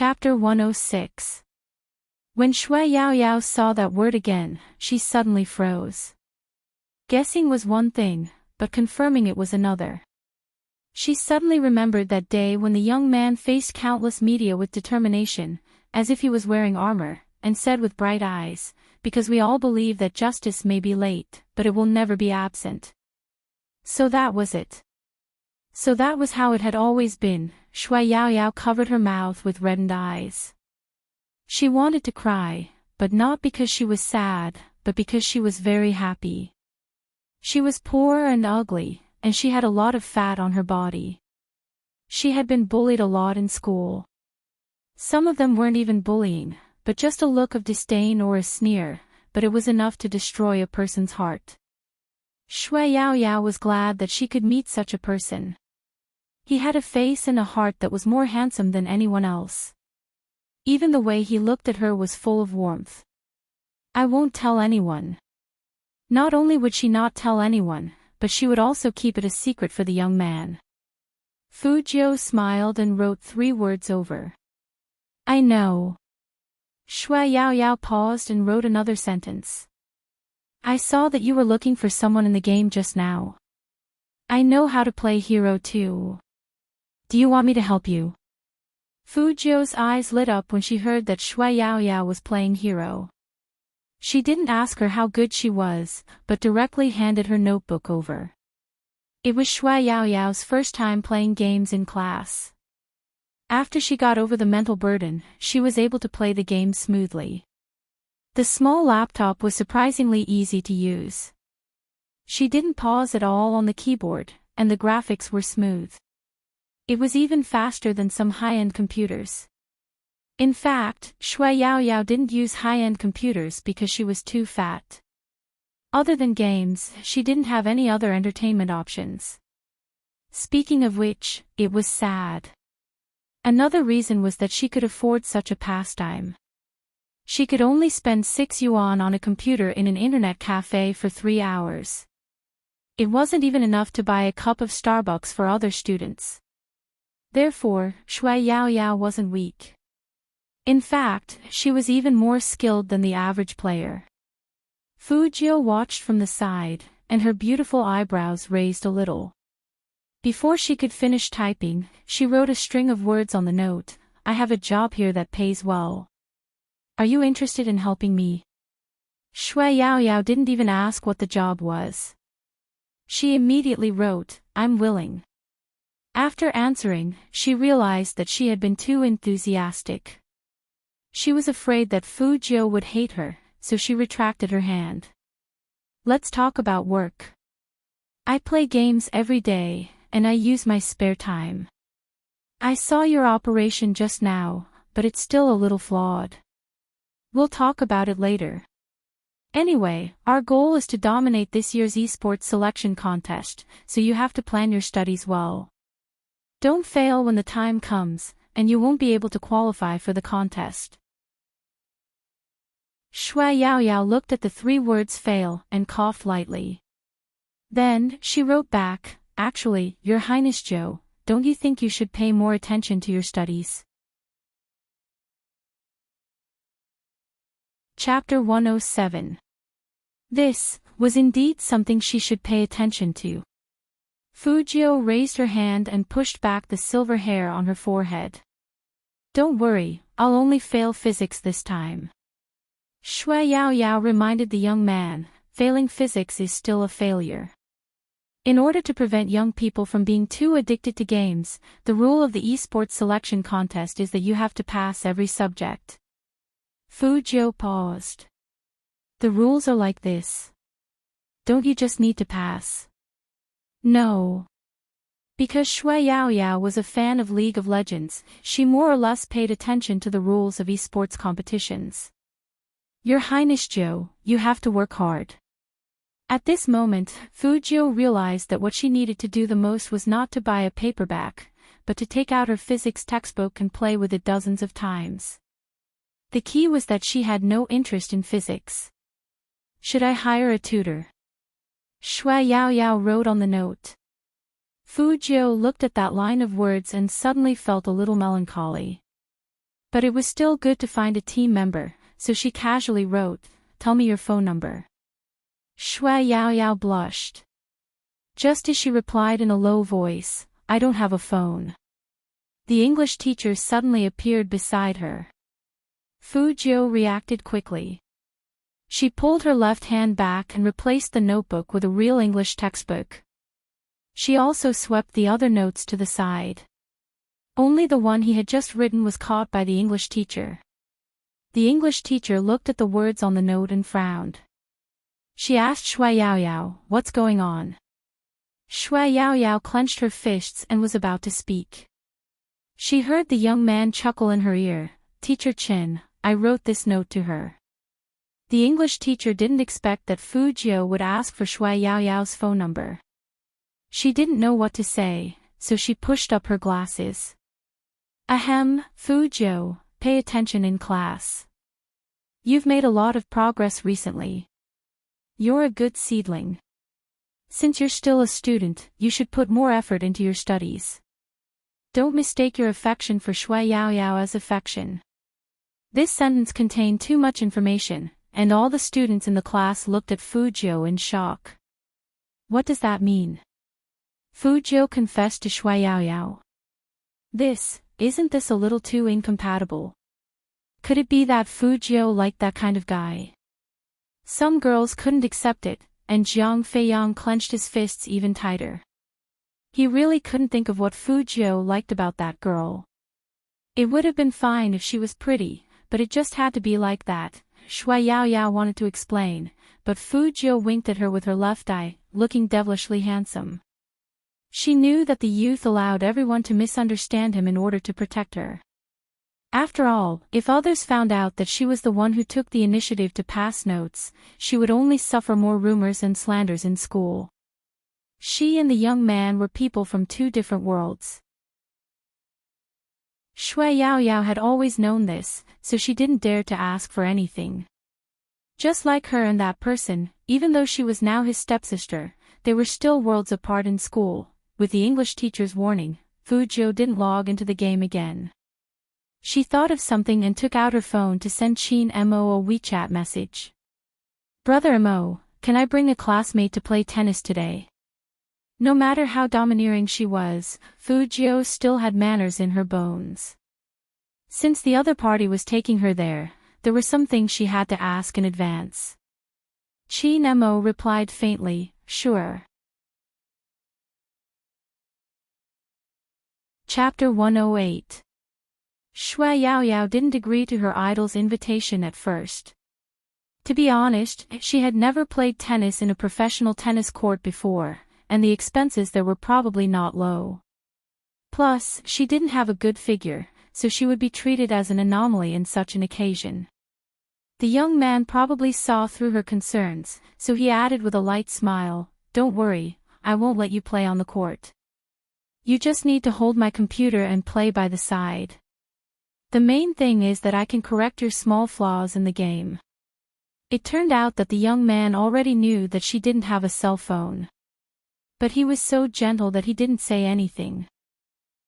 Chapter 106. When Shui Yao Yao saw that word again, she suddenly froze. Guessing was one thing, but confirming it was another. She suddenly remembered that day when the young man faced countless media with determination, as if he was wearing armor, and said with bright eyes, "Because we all believe that justice may be late, but it will never be absent." So that was it. So that was how it had always been. Shui Yao Yao covered her mouth with reddened eyes. She wanted to cry, but not because she was sad, but because she was very happy. She was poor and ugly, and she had a lot of fat on her body. She had been bullied a lot in school. Some of them weren't even bullying, but just a look of disdain or a sneer, but it was enough to destroy a person's heart. Shui Yao Yao was glad that she could meet such a person. He had a face and a heart that was more handsome than anyone else. Even the way he looked at her was full of warmth. "I won't tell anyone." Not only would she not tell anyone, but she would also keep it a secret for the young man. Fu Jiu smiled and wrote 3 words over. "I know." Shui Yao Yao paused and wrote another sentence. "I saw that you were looking for someone in the game just now. I know how to play hero too. Do you want me to help you?" Fu Jiu's eyes lit up when she heard that Shui Yao Yao was playing hero. She didn't ask her how good she was, but directly handed her notebook over. It was Shui Yao Yao's first time playing games in class. After she got over the mental burden, she was able to play the game smoothly. The small laptop was surprisingly easy to use. She didn't pause at all on the keyboard, and the graphics were smooth. It was even faster than some high-end computers. In fact, Shui Yao Yao didn't use high-end computers because she was too fat. Other than games, she didn't have any other entertainment options. Speaking of which, it was sad. Another reason was that she could afford such a pastime. She could only spend 6 yuan on a computer in an internet cafe for 3 hours. It wasn't even enough to buy a cup of Starbucks for other students. Therefore, Shui Yao Yao wasn't weak. In fact, she was even more skilled than the average player. Fu Jiu watched from the side, and her beautiful eyebrows raised a little. Before she could finish typing, she wrote a string of words on the note. "I have a job here that pays well. Are you interested in helping me?" Shui Yao Yao didn't even ask what the job was. She immediately wrote, "I'm willing." After answering, she realized that she had been too enthusiastic. She was afraid that Fu Jiu would hate her, so she retracted her hand. "Let's talk about work. I play games every day, and I use my spare time. I saw your operation just now, but it's still a little flawed. We'll talk about it later. Anyway, our goal is to dominate this year's esports selection contest, so you have to plan your studies well. Don't fail when the time comes, and you won't be able to qualify for the contest." Shui Yao Yao looked at the 3 words fail and coughed lightly. Then, she wrote back, "Actually, Your Highness Zhou, don't you think you should pay more attention to your studies?" Chapter 107. This was indeed something she should pay attention to. Fu Jiu raised her hand and pushed back the silver hair on her forehead. "Don't worry, I'll only fail physics this time." Shui Yao Yao reminded the young man, failing physics is still a failure. In order to prevent young people from being too addicted to games, the rule of the esports selection contest is that you have to pass every subject. Fu Jiu paused. "The rules are like this. Don't you just need to pass?" "No." Because Shui Yao Yao was a fan of League of Legends, she more or less paid attention to the rules of esports competitions. "Your Highness Zhou, you have to work hard." At this moment, Fu Jiu realized that what she needed to do the most was not to buy a paperback, but to take out her physics textbook and play with it dozens of times. The key was that she had no interest in physics. "Should I hire a tutor?" Shui Yao Yao wrote on the note. Fu Jiu looked at that line of words and suddenly felt a little melancholy. But it was still good to find a team member, so she casually wrote, "Tell me your phone number." Shui Yao blushed. Just as she replied in a low voice, "I don't have a phone." The English teacher suddenly appeared beside her. Fu Jiu reacted quickly. She pulled her left hand back and replaced the notebook with a real English textbook. She also swept the other notes to the side. Only the one he had just written was caught by the English teacher. The English teacher looked at the words on the note and frowned. She asked Shui Yao, "What's going on?" Shui Yao clenched her fists and was about to speak. She heard the young man chuckle in her ear, "Teacher Chin, I wrote this note to her." The English teacher didn't expect that Fu Jiu would ask for Shui Yao's phone number. She didn't know what to say, so she pushed up her glasses. "Ahem, Fu Jiu, pay attention in class. You've made a lot of progress recently. You're a good seedling. Since you're still a student, you should put more effort into your studies. Don't mistake your affection for Shui Yao as affection." This sentence contained too much information, and all the students in the class looked at Fu Jiu in shock. What does that mean? Fu Jiu confessed to Shui Yao. Isn't this a little too incompatible? Could it be that Fu Jiu liked that kind of guy? Some girls couldn't accept it, and Jiang Feiyang clenched his fists even tighter. He really couldn't think of what Fu Jiu liked about that girl. It would have been fine if she was pretty, but it just had to be like that. Shui Yao wanted to explain, but Fu Jiu winked at her with her left eye, looking devilishly handsome. She knew that the youth allowed everyone to misunderstand him in order to protect her. After all, if others found out that she was the one who took the initiative to pass notes, she would only suffer more rumors and slanders in school. She and the young man were people from two different worlds. Shui Yao had always known this, so she didn't dare to ask for anything. Just like her and that person, even though she was now his stepsister, they were still worlds apart in school. With the English teacher's warning, Fu Jiu didn't log into the game again. She thought of something and took out her phone to send Chin Mo a WeChat message. "Brother Mo, can I bring a classmate to play tennis today?" No matter how domineering she was, Fu Jiu still had manners in her bones. Since the other party was taking her there were some things she had to ask in advance. Chin Mo replied faintly, "Sure." Chapter 108. Shui Yao didn't agree to her idol's invitation at first. To be honest, she had never played tennis in a professional tennis court before, and the expenses there were probably not low. Plus, she didn't have a good figure, so she would be treated as an anomaly in such an occasion. The young man probably saw through her concerns, so he added with a light smile, "Don't worry, I won't let you play on the court. You just need to hold my computer and play by the side. The main thing is that I can correct your small flaws in the game." It turned out that the young man already knew that she didn't have a cell phone. But he was so gentle that he didn't say anything.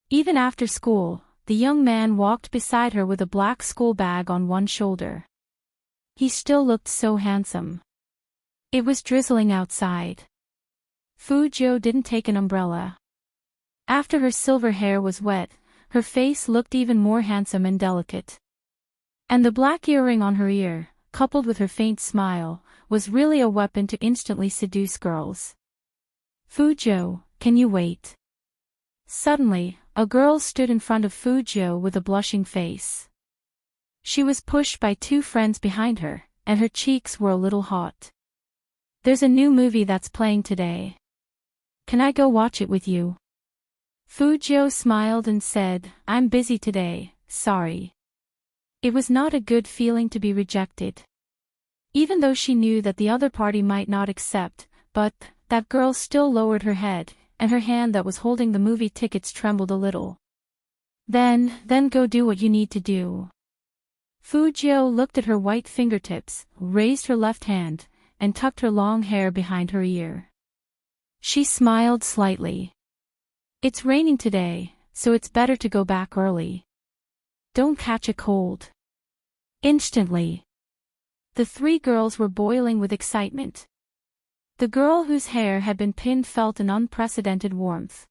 Even after school, the young man walked beside her with a black school bag on one shoulder. He still looked so handsome. It was drizzling outside. Fu Jiu didn't take an umbrella. After her silver hair was wet, her face looked even more handsome and delicate. And the black earring on her ear, coupled with her faint smile, was really a weapon to instantly seduce girls. "Fu Jiu, can you wait?" Suddenly, a girl stood in front of Fu Jiu with a blushing face. She was pushed by two friends behind her, and her cheeks were a little hot. "There's a new movie that's playing today. Can I go watch it with you?" Fu Jiu smiled and said, "I'm busy today, sorry." It was not a good feeling to be rejected. Even though she knew that the other party might not accept, but that girl still lowered her head, and her hand that was holding the movie tickets trembled a little. Then go do what you need to do." Fu Jiu looked at her white fingertips, raised her left hand, and tucked her long hair behind her ear. She smiled slightly. "It's raining today, so it's better to go back early." Don't catch a cold. Instantly, the three girls were boiling with excitement. The girl whose hair had been pinned felt an unprecedented warmth.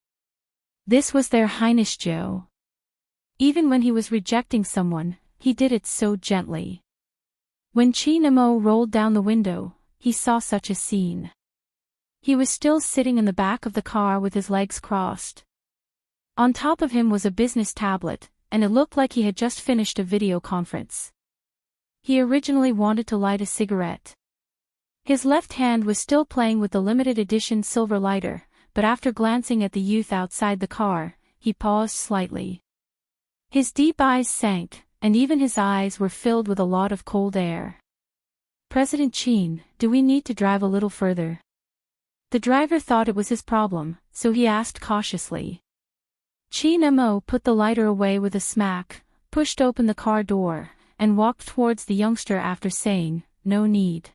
This was their Highness Joe. Even when he was rejecting someone, he did it so gently. When Chinamo rolled down the window, he saw such a scene. He was still sitting in the back of the car with his legs crossed. On top of him was a business tablet, and it looked like he had just finished a video conference. He originally wanted to light a cigarette. His left hand was still playing with the limited edition silver lighter, but after glancing at the youth outside the car, he paused slightly. His deep eyes sank, and even his eyes were filled with a lot of cold air. President Chin, do we need to drive a little further? The driver thought it was his problem, so he asked cautiously. Chin-mo put the lighter away with a smack, pushed open the car door, and walked towards the youngster after saying, "No need."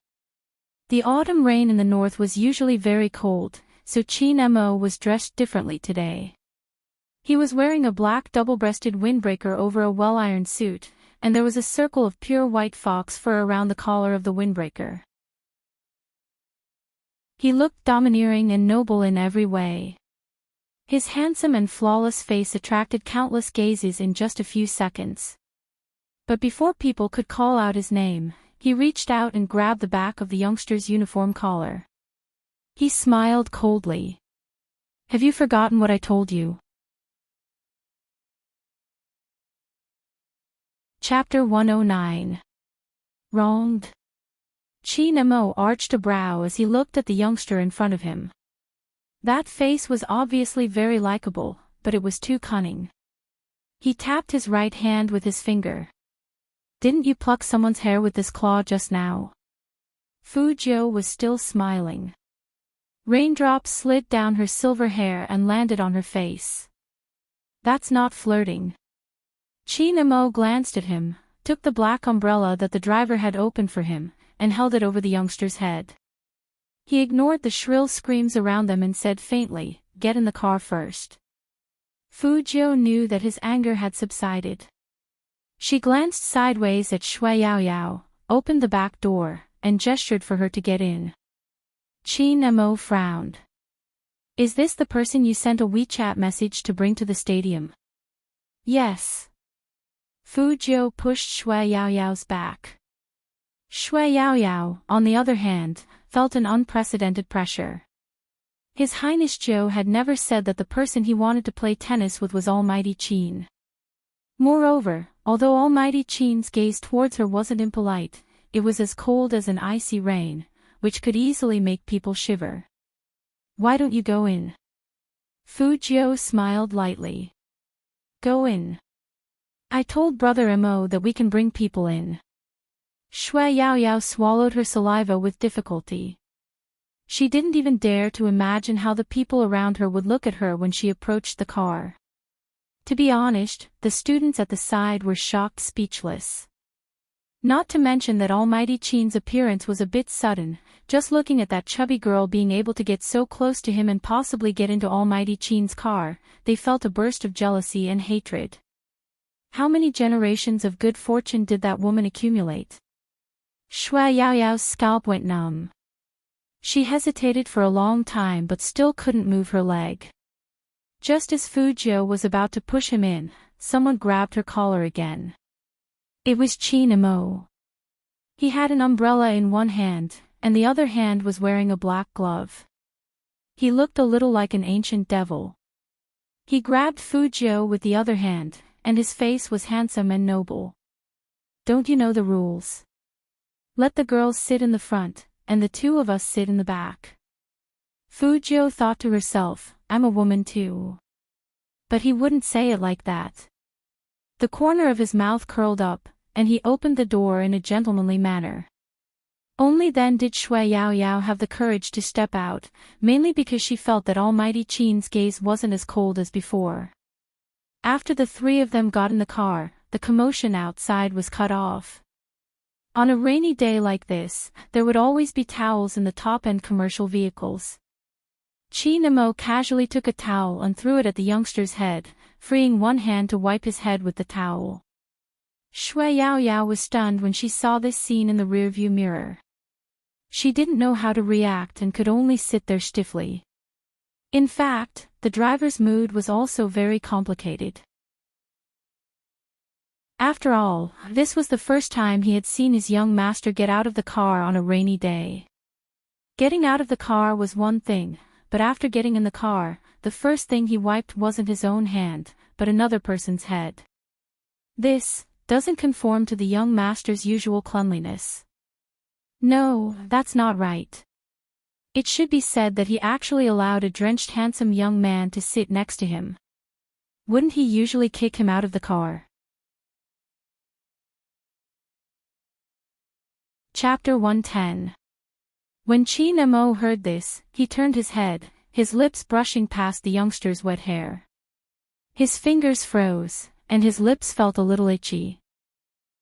The autumn rain in the north was usually very cold, so Chin-mo was dressed differently today. He was wearing a black double-breasted windbreaker over a well-ironed suit, and there was a circle of pure white fox fur around the collar of the windbreaker. He looked domineering and noble in every way. His handsome and flawless face attracted countless gazes in just a few seconds. But before people could call out his name, he reached out and grabbed the back of the youngster's uniform collar. He smiled coldly. "Have you forgotten what I told you?" Chapter 109. Wronged. Chin-mo arched a brow as he looked at the youngster in front of him. That face was obviously very likable, but it was too cunning. He tapped his right hand with his finger. "Didn't you pluck someone's hair with this claw just now?" Fujio was still smiling. Raindrops slid down her silver hair and landed on her face. "That's not flirting." Chin-mo glanced at him, took the black umbrella that the driver had opened for him, and held it over the youngster's head. He ignored the shrill screams around them and said faintly, "Get in the car first." Fujio knew that his anger had subsided. She glanced sideways at Shui Yaoyao, opened the back door, and gestured for her to get in. Chin-mo frowned. "Is this the person you sent a WeChat message to bring to the stadium?" "Yes." Fujio pushed Shui Yaoyao's back. Shui Yaoyao, on the other hand, felt an unprecedented pressure. His Highness Joe had never said that the person he wanted to play tennis with was Almighty Chin. Moreover, although Almighty Chin's gaze towards her wasn't impolite, it was as cold as an icy rain, which could easily make people shiver. "Why don't you go in?" Fujio smiled lightly. "Go in. I told Brother Mo that we can bring people in." Shui Yaoyao swallowed her saliva with difficulty. She didn't even dare to imagine how the people around her would look at her when she approached the car. To be honest, the students at the side were shocked speechless. Not to mention that Almighty Chin's appearance was a bit sudden, just looking at that chubby girl being able to get so close to him and possibly get into Almighty Chin's car, they felt a burst of jealousy and hatred. How many generations of good fortune did that woman accumulate? Shui Yaoyao's scalp went numb. She hesitated for a long time but still couldn't move her leg. Just as Fujio was about to push him in, someone grabbed her collar again. It was Chin-mo. He had an umbrella in one hand, and the other hand was wearing a black glove. He looked a little like an ancient devil. He grabbed Fujio with the other hand, and his face was handsome and noble. "Don't you know the rules? Let the girls sit in the front, and the two of us sit in the back." Fujio thought to herself, "I'm a woman too." But he wouldn't say it like that. The corner of his mouth curled up, and he opened the door in a gentlemanly manner. Only then did Shui Yaoyao have the courage to step out, mainly because she felt that Almighty Chin's gaze wasn't as cold as before. After the three of them got in the car, the commotion outside was cut off. On a rainy day like this, there would always be towels in the top-end commercial vehicles. Chin-mo casually took a towel and threw it at the youngster's head, freeing one hand to wipe his head with the towel. Shui Yao Yao was stunned when she saw this scene in the rearview mirror. She didn't know how to react and could only sit there stiffly. In fact, the driver's mood was also very complicated. After all, this was the first time he had seen his young master get out of the car on a rainy day. Getting out of the car was one thing, but after getting in the car, the first thing he wiped wasn't his own hand, but another person's head. This doesn't conform to the young master's usual cleanliness. No, that's not right. It should be said that he actually allowed a drenched handsome young man to sit next to him. Wouldn't he usually kick him out of the car? Chapter 110. When Qin Mo heard this, he turned his head, his lips brushing past the youngster's wet hair. His fingers froze, and his lips felt a little itchy.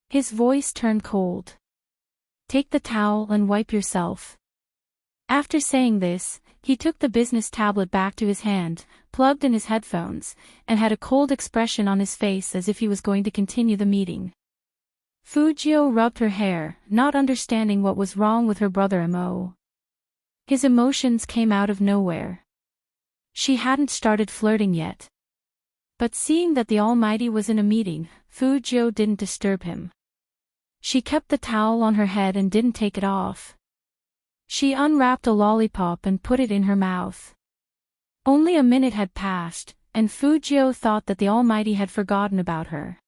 His voice turned cold. Take the towel and wipe yourself. After saying this, he took the business tablet back to his hand, plugged in his headphones, and had a cold expression on his face as if he was going to continue the meeting. Fujio rubbed her hair, not understanding what was wrong with her brother Mo. His emotions came out of nowhere. She hadn't started flirting yet. But seeing that the Almighty was in a meeting, Fujio didn't disturb him. She kept the towel on her head and didn't take it off. She unwrapped a lollipop and put it in her mouth. Only a minute had passed, and Fujio thought that the Almighty had forgotten about her.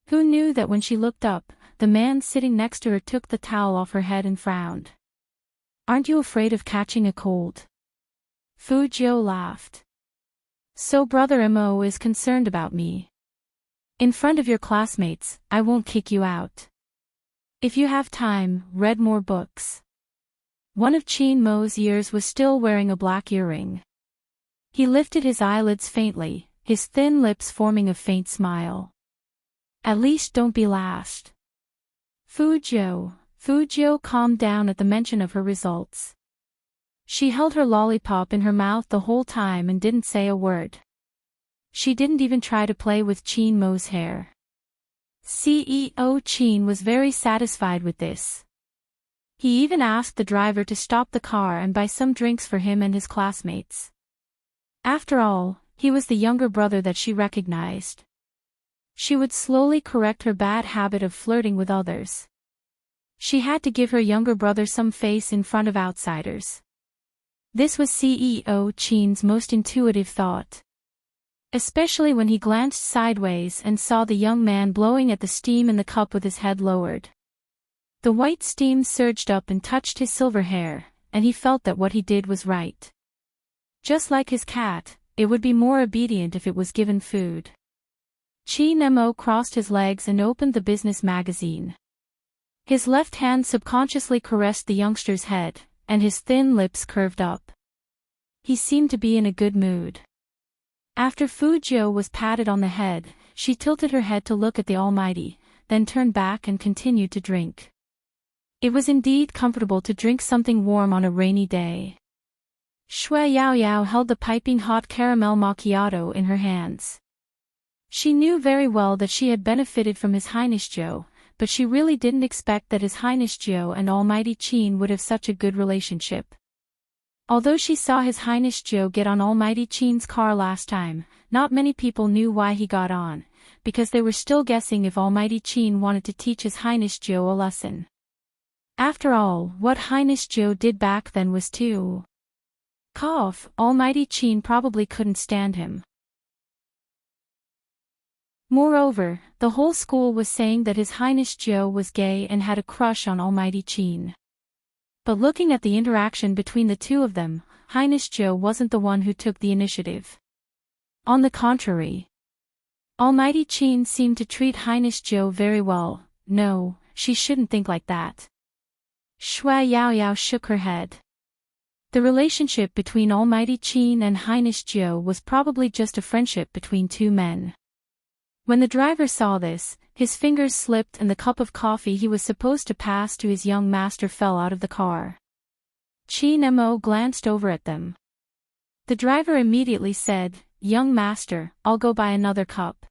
Who knew that when she looked up, the man sitting next to her took the towel off her head and frowned. Aren't you afraid of catching a cold? Fujio laughed. So Brother Mo is concerned about me. In front of your classmates, I won't kick you out. If you have time, read more books. One of Qin Mo's ears was still wearing a black earring. He lifted his eyelids faintly, his thin lips forming a faint smile. At least don't be last. Fujio calmed down at the mention of her results. She held her lollipop in her mouth the whole time and didn't say a word. She didn't even try to play with Qin Mo's hair. CEO Qin was very satisfied with this. He even asked the driver to stop the car and buy some drinks for him and his classmates. After all, he was the younger brother that she recognized. She would slowly correct her bad habit of flirting with others. She had to give her younger brother some face in front of outsiders. This was CEO Qin's most intuitive thought. Especially when he glanced sideways and saw the young man blowing at the steam in the cup with his head lowered. The white steam surged up and touched his silver hair, and he felt that what he did was right. Just like his cat, it would be more obedient if it was given food. Qin Mo crossed his legs and opened the business magazine. His left hand subconsciously caressed the youngster's head, and his thin lips curved up. He seemed to be in a good mood. After Fujio was patted on the head, she tilted her head to look at the Almighty, then turned back and continued to drink. It was indeed comfortable to drink something warm on a rainy day. Shui Yao Yao held the piping hot caramel macchiato in her hands. She knew very well that she had benefited from His Highness Zhou, but she really didn't expect that His Highness Zhou and Almighty Qin would have such a good relationship. Although she saw His Highness Zhou get on Almighty Qin's car last time, not many people knew why he got on, because they were still guessing if Almighty Qin wanted to teach His Highness Zhou a lesson. After all, what Highness Zhou did back then was to cough. Almighty Qin probably couldn't stand him. Moreover, the whole school was saying that His Highness Zhou was gay and had a crush on Almighty Qin. But looking at the interaction between the two of them, Highness Zhou wasn't the one who took the initiative. On the contrary, Almighty Qin seemed to treat Highness Zhou very well. No, she shouldn't think like that. Shui Yao Yao shook her head. The relationship between Almighty Qin and Highness Zhou was probably just a friendship between two men. When the driver saw this, his fingers slipped and the cup of coffee he was supposed to pass to his young master fell out of the car. Qin Mo glanced over at them. The driver immediately said, "Young master, I'll go buy another cup."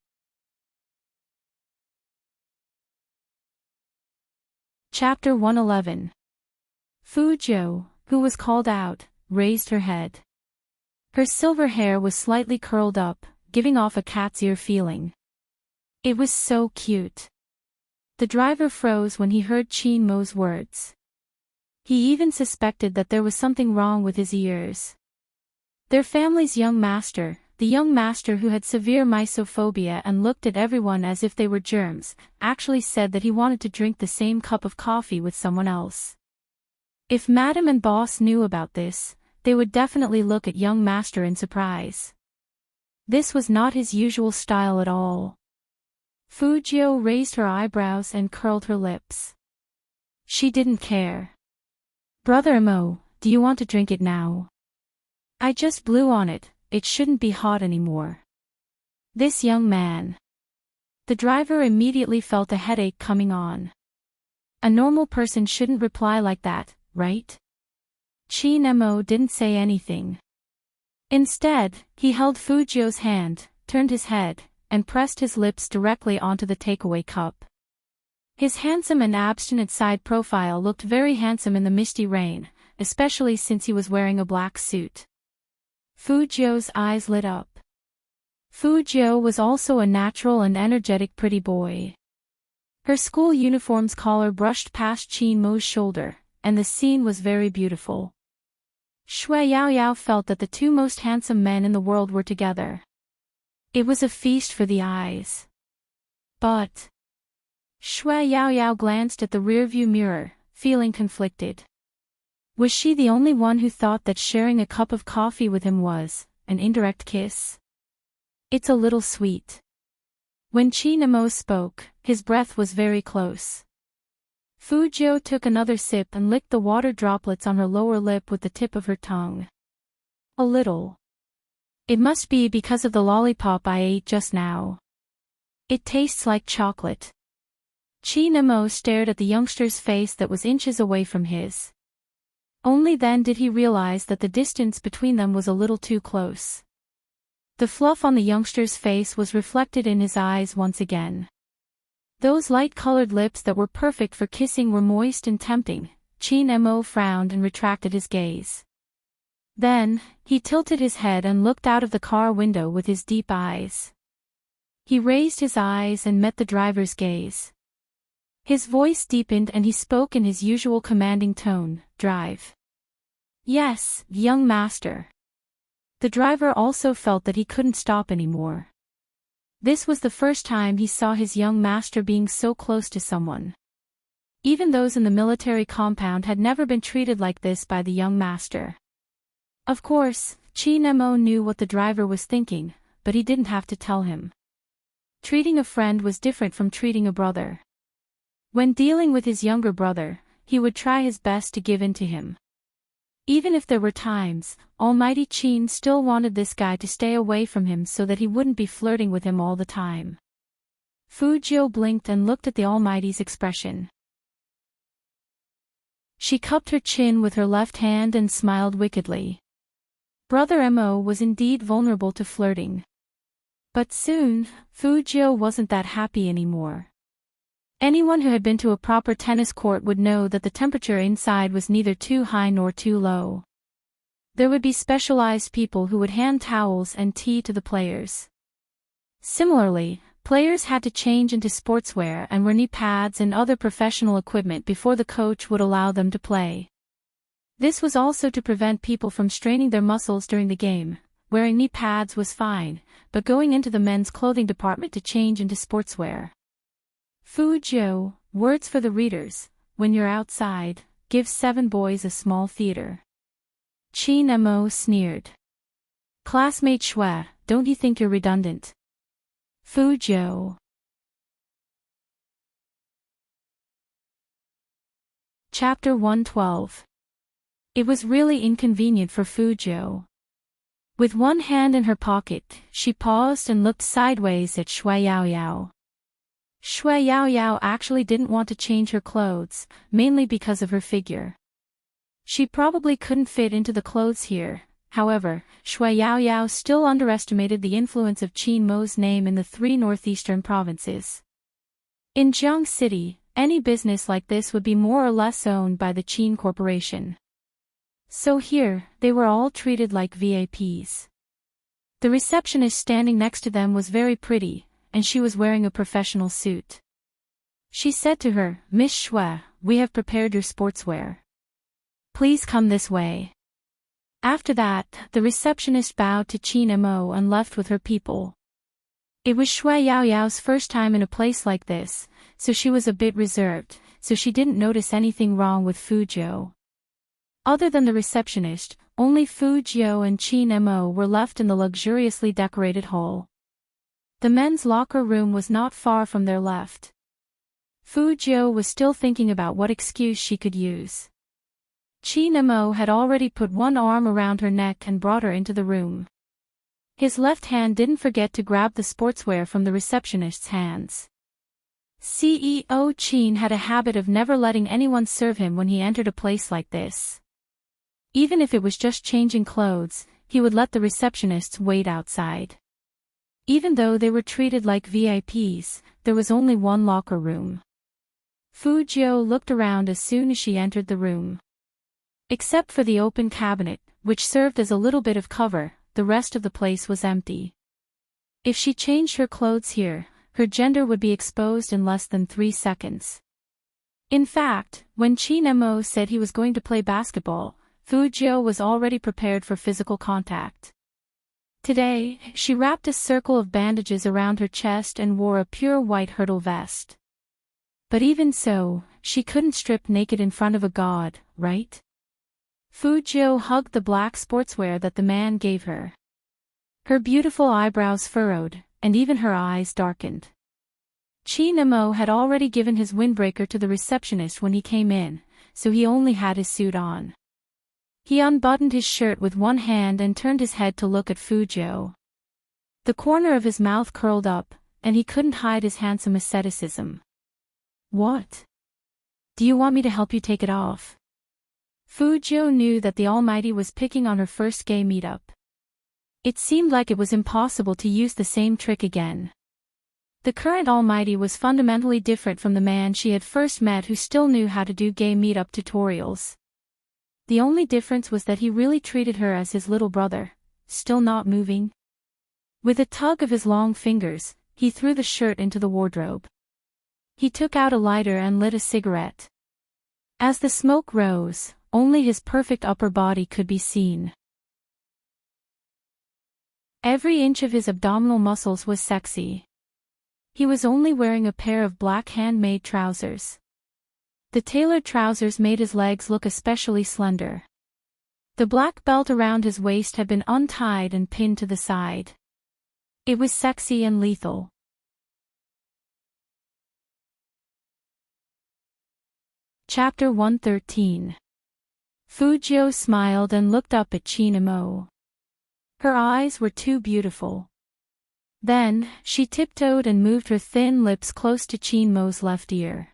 Chapter 111. Fu Jiu, who was called out, raised her head. Her silver hair was slightly curled up, giving off a cat's ear feeling. It was so cute. The driver froze when he heard Qin Mo's words. He even suspected that there was something wrong with his ears. Their family's young master, the young master who had severe mysophobia and looked at everyone as if they were germs, actually said that he wanted to drink the same cup of coffee with someone else. If Madam and Boss knew about this, they would definitely look at young master in surprise. This was not his usual style at all. Fu Jiu raised her eyebrows and curled her lips. She didn't care. Brother Mo, do you want to drink it now? I just blew on it, it shouldn't be hot anymore. This young man. The driver immediately felt a headache coming on. A normal person shouldn't reply like that, right? Qin Mo didn't say anything. Instead, he held Fu Jiu's hand, turned his head, and pressed his lips directly onto the takeaway cup. His handsome and abstinent side profile looked very handsome in the misty rain, especially since he was wearing a black suit. Fu Jiu's eyes lit up. Fu Jiu was also a natural and energetic pretty boy. Her school uniform's collar brushed past Qin Mo's shoulder, and the scene was very beautiful. Shui Yaoyao felt that the two most handsome men in the world were together. It was a feast for the eyes. But Shui Yaoyao glanced at the rearview mirror, feeling conflicted. Was she the only one who thought that sharing a cup of coffee with him was an indirect kiss? It's a little sweet. When Qin Mo spoke, his breath was very close. Fu Jiu took another sip and licked the water droplets on her lower lip with the tip of her tongue. A little. It must be because of the lollipop I ate just now. It tastes like chocolate. Qin Mo stared at the youngster's face that was inches away from his. Only then did he realize that the distance between them was a little too close. The fluff on the youngster's face was reflected in his eyes once again. Those light-colored lips that were perfect for kissing were moist and tempting. Qin Mo frowned and retracted his gaze. Then, he tilted his head and looked out of the car window with his deep eyes. He raised his eyes and met the driver's gaze. His voice deepened and he spoke in his usual commanding tone, "Drive." "Yes, young master." The driver also felt that he couldn't stop anymore. This was the first time he saw his young master being so close to someone. Even those in the military compound had never been treated like this by the young master. Of course, Qin Mo knew what the driver was thinking, but he didn't have to tell him. Treating a friend was different from treating a brother. When dealing with his younger brother, he would try his best to give in to him. Even if there were times, Almighty Qin still wanted this guy to stay away from him so that he wouldn't be flirting with him all the time. Fu Jiu blinked and looked at the Almighty's expression. She cupped her chin with her left hand and smiled wickedly. Brother Mo was indeed vulnerable to flirting. But soon, Fu Jiu wasn't that happy anymore. Anyone who had been to a proper tennis court would know that the temperature inside was neither too high nor too low. There would be specialized people who would hand towels and tea to the players. Similarly, players had to change into sportswear and wear knee pads and other professional equipment before the coach would allow them to play. This was also to prevent people from straining their muscles during the game. Wearing knee pads was fine, but going into the men's clothing department to change into sportswear. Fu Jiu, words for the readers: when you're outside, give 7 boys a small theater. Qin Mo sneered. Classmate Shui, don't you think you're redundant? Fu Jiu. Chapter 112. It was really inconvenient for Fu Jiu. With one hand in her pocket, she paused and looked sideways at Shui Yaoyao. Shui Yaoyao actually didn't want to change her clothes, mainly because of her figure. She probably couldn't fit into the clothes here. However, Shui Yaoyao still underestimated the influence of Qin Mo's name in the 3 northeastern provinces. In Jiang City, Any business like this would be more or less owned by the Qin Corporation. So here, they were all treated like VIPs. The receptionist standing next to them was very pretty, and she was wearing a professional suit. She said to her, "Miss Xue, we have prepared your sportswear. Please come this way." After that, the receptionist bowed to Qin Mo and left with her people. It was Xue Yaoyao's first time in a place like this, so she was a bit reserved, so she didn't notice anything wrong with Fu Jiu. Other than the receptionist, only Fu Jiu and Qin Mo were left in the luxuriously decorated hall. The men's locker room was not far from their left. Fu Jiu was still thinking about what excuse she could use. Qin Mo had already put one arm around her neck and brought her into the room. His left hand didn't forget to grab the sportswear from the receptionist's hands. CEO Qin had a habit of never letting anyone serve him when he entered a place like this. Even if it was just changing clothes, he would let the receptionists wait outside. Even though they were treated like VIPs, there was only one locker room. Fu Jiu looked around as soon as she entered the room. Except for the open cabinet, which served as a little bit of cover, the rest of the place was empty. If she changed her clothes here, her gender would be exposed in less than 3 seconds. In fact, when Qin Mo said he was going to play basketball, Fu Jiu was already prepared for physical contact. Today, she wrapped a circle of bandages around her chest and wore a pure white hurdle vest. But even so, she couldn't strip naked in front of a god, right? Fu Jiu hugged the black sportswear that the man gave her. Her beautiful eyebrows furrowed, and even her eyes darkened. Qin Mo had already given his windbreaker to the receptionist when he came in, so he only had his suit on. He unbuttoned his shirt with one hand and turned his head to look at Fu Jiu. The corner of his mouth curled up, and he couldn't hide his handsome asceticism. "What? Do you want me to help you take it off?" Fu Jiu knew that the Almighty was picking on her first gay meetup. It seemed like it was impossible to use the same trick again. The current Almighty was fundamentally different from the man she had first met, who still knew how to do gay meetup tutorials. The only difference was that he really treated her as his little brother, still not moving. With a tug of his long fingers, he threw the shirt into the wardrobe. He took out a lighter and lit a cigarette. As the smoke rose, only his perfect upper body could be seen. Every inch of his abdominal muscles was sexy. He was only wearing a pair of black handmade trousers. The tailored trousers made his legs look especially slender. The black belt around his waist had been untied and pinned to the side. It was sexy and lethal. Chapter 113. Fu Jiu smiled and looked up at Qin Mo. Her eyes were too beautiful. Then, she tiptoed and moved her thin lips close to Qin Mo's left ear.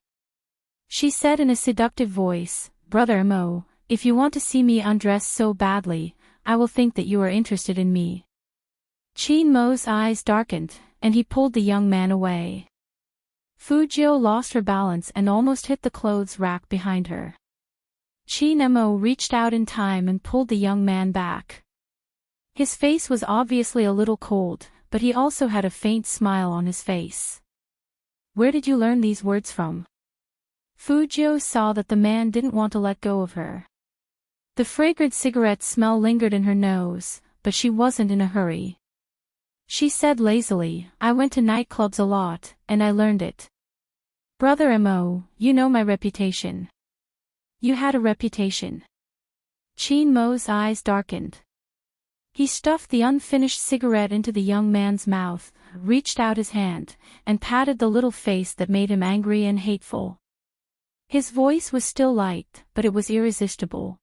She said in a seductive voice, "Brother Mo, if you want to see me undressed so badly, I will think that you are interested in me." Qin Mo's eyes darkened, and he pulled the young man away. Fu Jiu lost her balance and almost hit the clothes rack behind her. Qin Mo reached out in time and pulled the young man back. His face was obviously a little cold, but he also had a faint smile on his face. "Where did you learn these words from?" Fu Jiu saw that the man didn't want to let go of her. The fragrant cigarette smell lingered in her nose, but she wasn't in a hurry. She said lazily, "I went to nightclubs a lot, and I learned it. Brother Mo, you know my reputation." "You had a reputation." Qin Mo's eyes darkened. He stuffed the unfinished cigarette into the young man's mouth, reached out his hand, and patted the little face that made him angry and hateful. His voice was still light, but it was irresistible.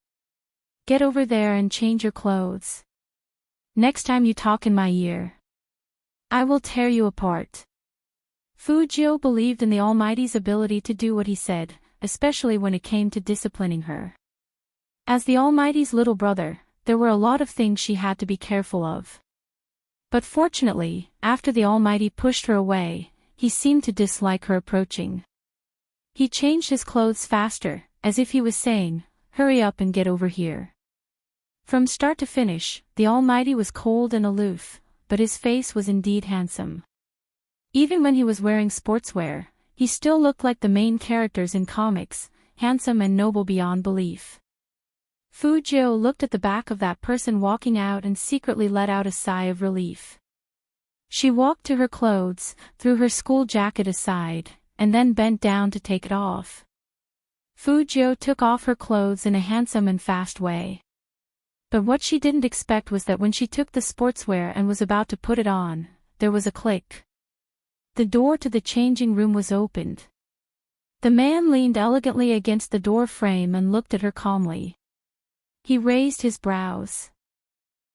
"Get over there and change your clothes. Next time you talk in my ear, I will tear you apart." Fu Jiu believed in the Almighty's ability to do what he said, especially when it came to disciplining her. As the Almighty's little brother, there were a lot of things she had to be careful of. But fortunately, after the Almighty pushed her away, he seemed to dislike her approaching. He changed his clothes faster, as if he was saying, "Hurry up and get over here." From start to finish, the Almighty was cold and aloof, but his face was indeed handsome. Even when he was wearing sportswear, he still looked like the main characters in comics, handsome and noble beyond belief. Fujio looked at the back of that person walking out and secretly let out a sigh of relief. She walked to her clothes, threw her school jacket aside, and then bent down to take it off. Fujio took off her clothes in a handsome and fast way. But what she didn't expect was that when she took the sportswear and was about to put it on, there was a click. The door to the changing room was opened. The man leaned elegantly against the door frame and looked at her calmly. He raised his brows.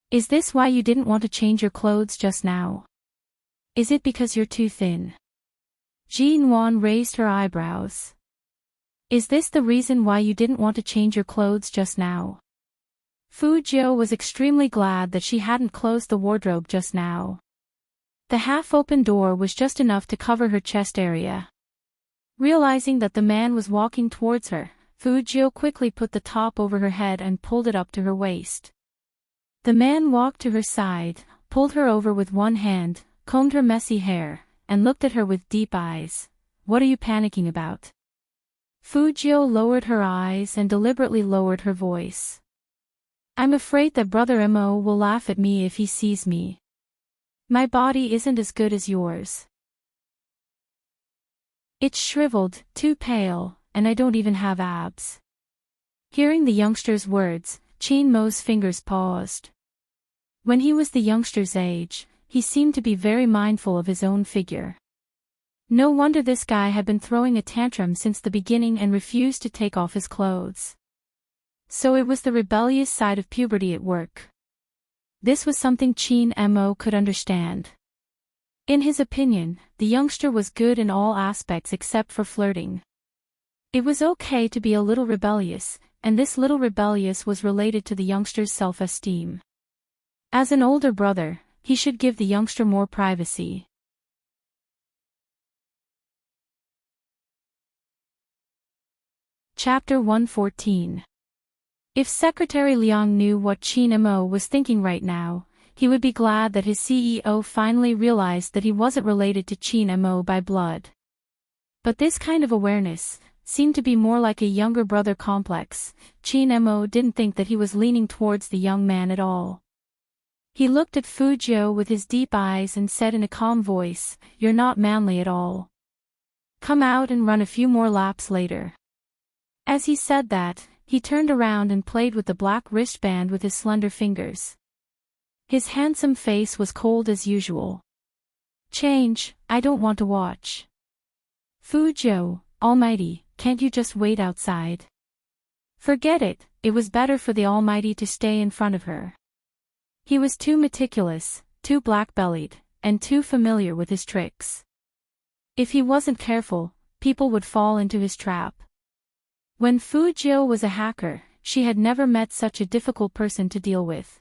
"Is this why you didn't want to change your clothes just now? Is it because you're too thin?" Ji-Wan raised her eyebrows. "Is this the reason why you didn't want to change your clothes just now?" Fujio was extremely glad that she hadn't closed the wardrobe just now. The half-open door was just enough to cover her chest area. Realizing that the man was walking towards her, Fujio quickly put the top over her head and pulled it up to her waist. The man walked to her side, pulled her over with one hand, combed her messy hair, and looked at her with deep eyes. "What are you panicking about?" Fujio lowered her eyes and deliberately lowered her voice. "I'm afraid that Brother Mo will laugh at me if he sees me. My body isn't as good as yours. It's shriveled, too pale, and I don't even have abs." Hearing the youngster's words, Chin Mo's fingers paused. When he was the youngster's age, he seemed to be very mindful of his own figure. No wonder this guy had been throwing a tantrum since the beginning and refused to take off his clothes. So it was the rebellious side of puberty at work. This was something Chin Mo could understand. In his opinion, the youngster was good in all aspects except for flirting. It was okay to be a little rebellious, and this little rebellious was related to the youngster's self-esteem. As an older brother, he should give the youngster more privacy. Chapter 114. If Secretary Liang knew what Chin Mo was thinking right now, he would be glad that his CEO finally realized that he wasn't related to Chin Mo by blood. But this kind of awareness seemed to be more like a younger brother complex. Chin Mo didn't think that he was leaning towards the young man at all. He looked at Fujio with his deep eyes and said in a calm voice, "You're not manly at all. Come out and run a few more laps later." As he said that, he turned around and played with the black wristband with his slender fingers. His handsome face was cold as usual. "Change, I don't want to watch." "Fujio, Almighty, can't you just wait outside?" Forget it, it was better for the Almighty to stay in front of her. He was too meticulous, too black-bellied, and too familiar with his tricks. If he wasn't careful, people would fall into his trap. When Fujio was a hacker, she had never met such a difficult person to deal with.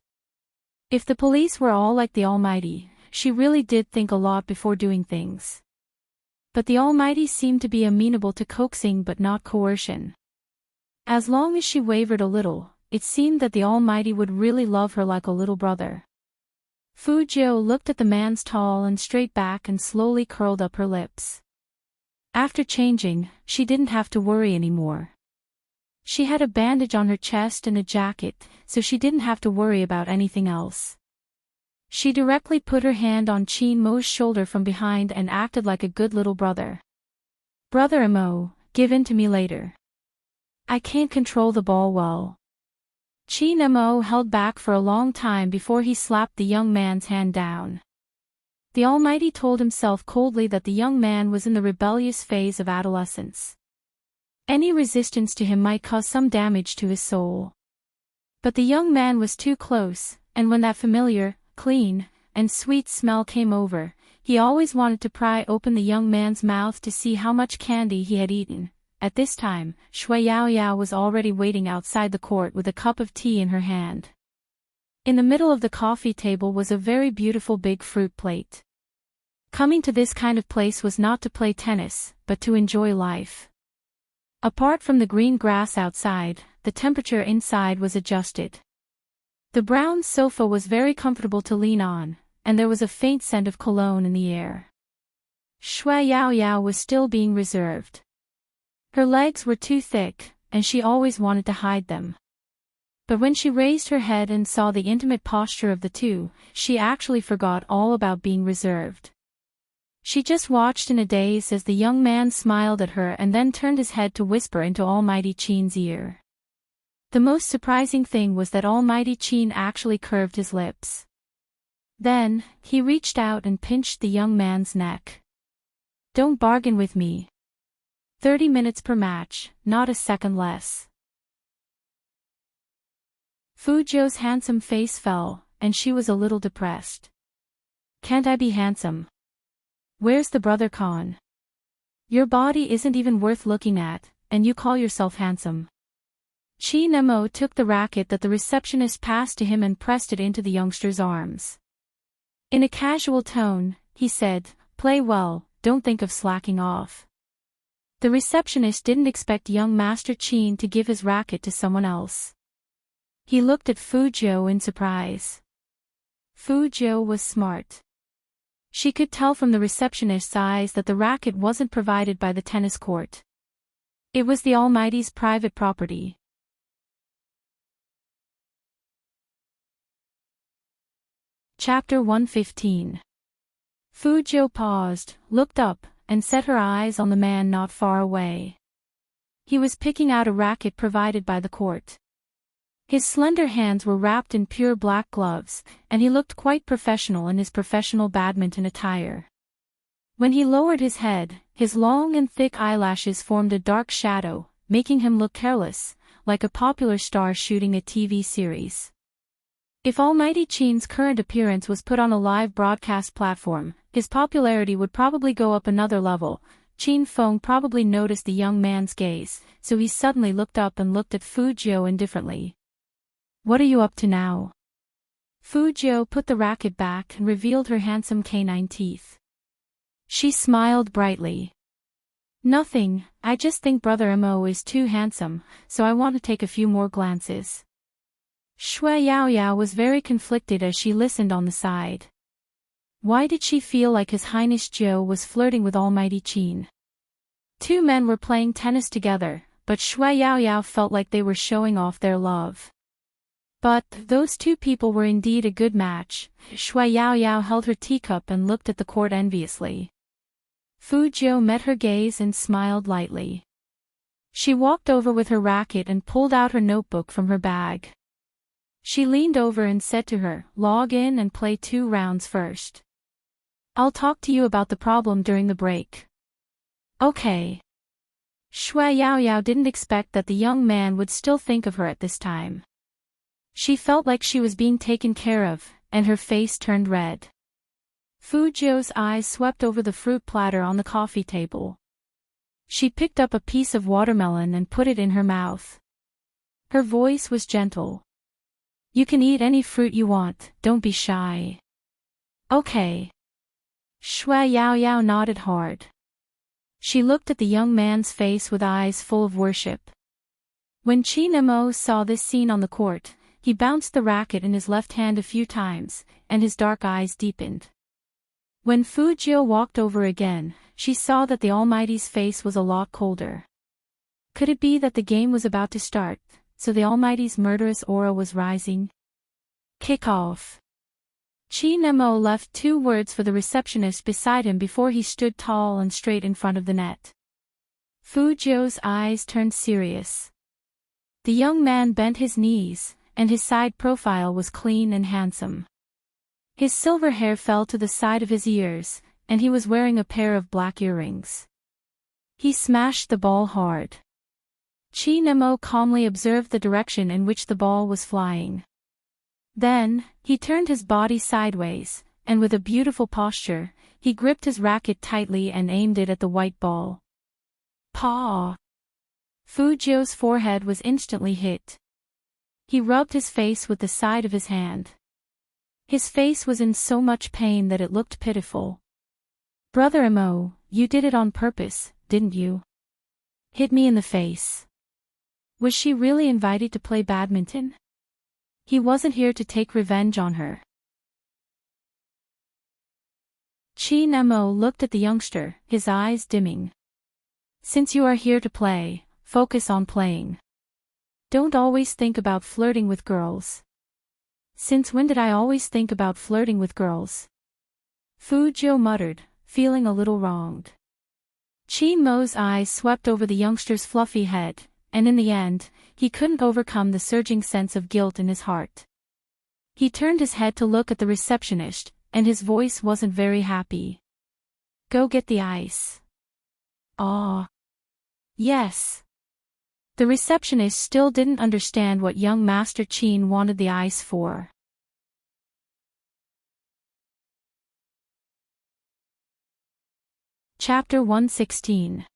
If the police were all like the Almighty, she really did think a lot before doing things. But the Almighty seemed to be amenable to coaxing but not coercion. As long as she wavered a little, it seemed that the Almighty would really love her like a little brother. Fujio looked at the man's tall and straight back and slowly curled up her lips. After changing, she didn't have to worry anymore. She had a bandage on her chest and a jacket, so she didn't have to worry about anything else. She directly put her hand on Chin Mo's shoulder from behind and acted like a good little brother. "Brother Mo, give in to me later. I can't control the ball well." Chin Mo held back for a long time before he slapped the young man's hand down. The Almighty told himself coldly that the young man was in the rebellious phase of adolescence. Any resistance to him might cause some damage to his soul. But the young man was too close, and when that familiar, clean, and sweet smell came over, he always wanted to pry open the young man's mouth to see how much candy he had eaten. At this time, Shui Yaoyao was already waiting outside the court with a cup of tea in her hand. In the middle of the coffee table was a very beautiful big fruit plate. Coming to this kind of place was not to play tennis, but to enjoy life. Apart from the green grass outside, the temperature inside was adjusted. The brown sofa was very comfortable to lean on, and there was a faint scent of cologne in the air. Shui Yao Yao was still being reserved. Her legs were too thick, and she always wanted to hide them. But when she raised her head and saw the intimate posture of the two, she actually forgot all about being reserved. She just watched in a daze as the young man smiled at her and then turned his head to whisper into Almighty Qin's ear. The most surprising thing was that Almighty Qin actually curved his lips. Then, he reached out and pinched the young man's neck. "Don't bargain with me. 30 minutes per match, not a second less." Fu Zhou's handsome face fell, and she was a little depressed. "Can't I be handsome? Where's the brother Khan? Your body isn't even worth looking at, and you call yourself handsome." Qi Nemo took the racket that the receptionist passed to him and pressed it into the youngster's arms. In a casual tone, he said, "Play well, don't think of slacking off." The receptionist didn't expect young Master Qin to give his racket to someone else. He looked at Fu Zhou in surprise. Fu Zhou was smart. She could tell from the receptionist's eyes that the racket wasn't provided by the tennis court. It was the Almighty's private property. Chapter 115. Fu Zhou paused, looked up, and set her eyes on the man not far away. He was picking out a racket provided by the court. His slender hands were wrapped in pure black gloves, and he looked quite professional in his professional badminton attire. When he lowered his head, his long and thick eyelashes formed a dark shadow, making him look careless, like a popular star shooting a TV series. If Almighty Qin's current appearance was put on a live broadcast platform, his popularity would probably go up another level. Qin Feng probably noticed the young man's gaze, so he suddenly looked up and looked at Fu Zhou indifferently. "What are you up to now?" Fu Zhou put the racket back and revealed her handsome canine teeth. She smiled brightly. "Nothing, I just think Brother Mo is too handsome, so I want to take a few more glances." Shui Yao Yao was very conflicted as she listened on the side. Why did she feel like His Highness Zhou was flirting with Almighty Qin? Two men were playing tennis together, but Shui Yao Yao felt like they were showing off their love. But those two people were indeed a good match. Shui Yao Yao held her teacup and looked at the court enviously. Fu Zhou met her gaze and smiled lightly. She walked over with her racket and pulled out her notebook from her bag. She leaned over and said to her, "Log in and play 2 rounds first. I'll talk to you about the problem during the break." "Okay." Shui Yao Yao didn't expect that the young man would still think of her at this time. She felt like she was being taken care of, and her face turned red. Fu Zhou's eyes swept over the fruit platter on the coffee table. She picked up a piece of watermelon and put it in her mouth. Her voice was gentle. "You can eat any fruit you want, don't be shy." "Okay." Shui Yao Yao nodded hard. She looked at the young man's face with eyes full of worship. When Qi Nemo saw this scene on the court, he bounced the racket in his left hand a few times, and his dark eyes deepened. When Fu Zhou walked over again, she saw that the Almighty's face was a lot colder. Could it be that the game was about to start, so the Almighty's murderous aura was rising? "Kick off." Qi Nemo left 2 words for the receptionist beside him before he stood tall and straight in front of the net. Fu Zhou's eyes turned serious. The young man bent his knees, and his side profile was clean and handsome. His silver hair fell to the side of his ears, and he was wearing a pair of black earrings. He smashed the ball hard. Qi Nemo calmly observed the direction in which the ball was flying. Then, he turned his body sideways, and with a beautiful posture, he gripped his racket tightly and aimed it at the white ball. Paw! Fu Zhou's forehead was instantly hit. He rubbed his face with the side of his hand. His face was in so much pain that it looked pitiful. "Brother Mo, you did it on purpose, didn't you?" hit me in the face. Was she really invited to play badminton? He wasn't here to take revenge on her. Chi Nemo looked at the youngster, his eyes dimming. Since you are here to play, focus on playing. Don't always think about flirting with girls. Since when did I always think about flirting with girls? Fu Jiu muttered, feeling a little wronged. Chi Mo's eyes swept over the youngster's fluffy head, and in the end, he couldn't overcome the surging sense of guilt in his heart. He turned his head to look at the receptionist, and his voice wasn't very happy. Go get the ice. Ah. Yes. The receptionist still didn't understand what young Master Qin wanted the ice for. Chapter 116.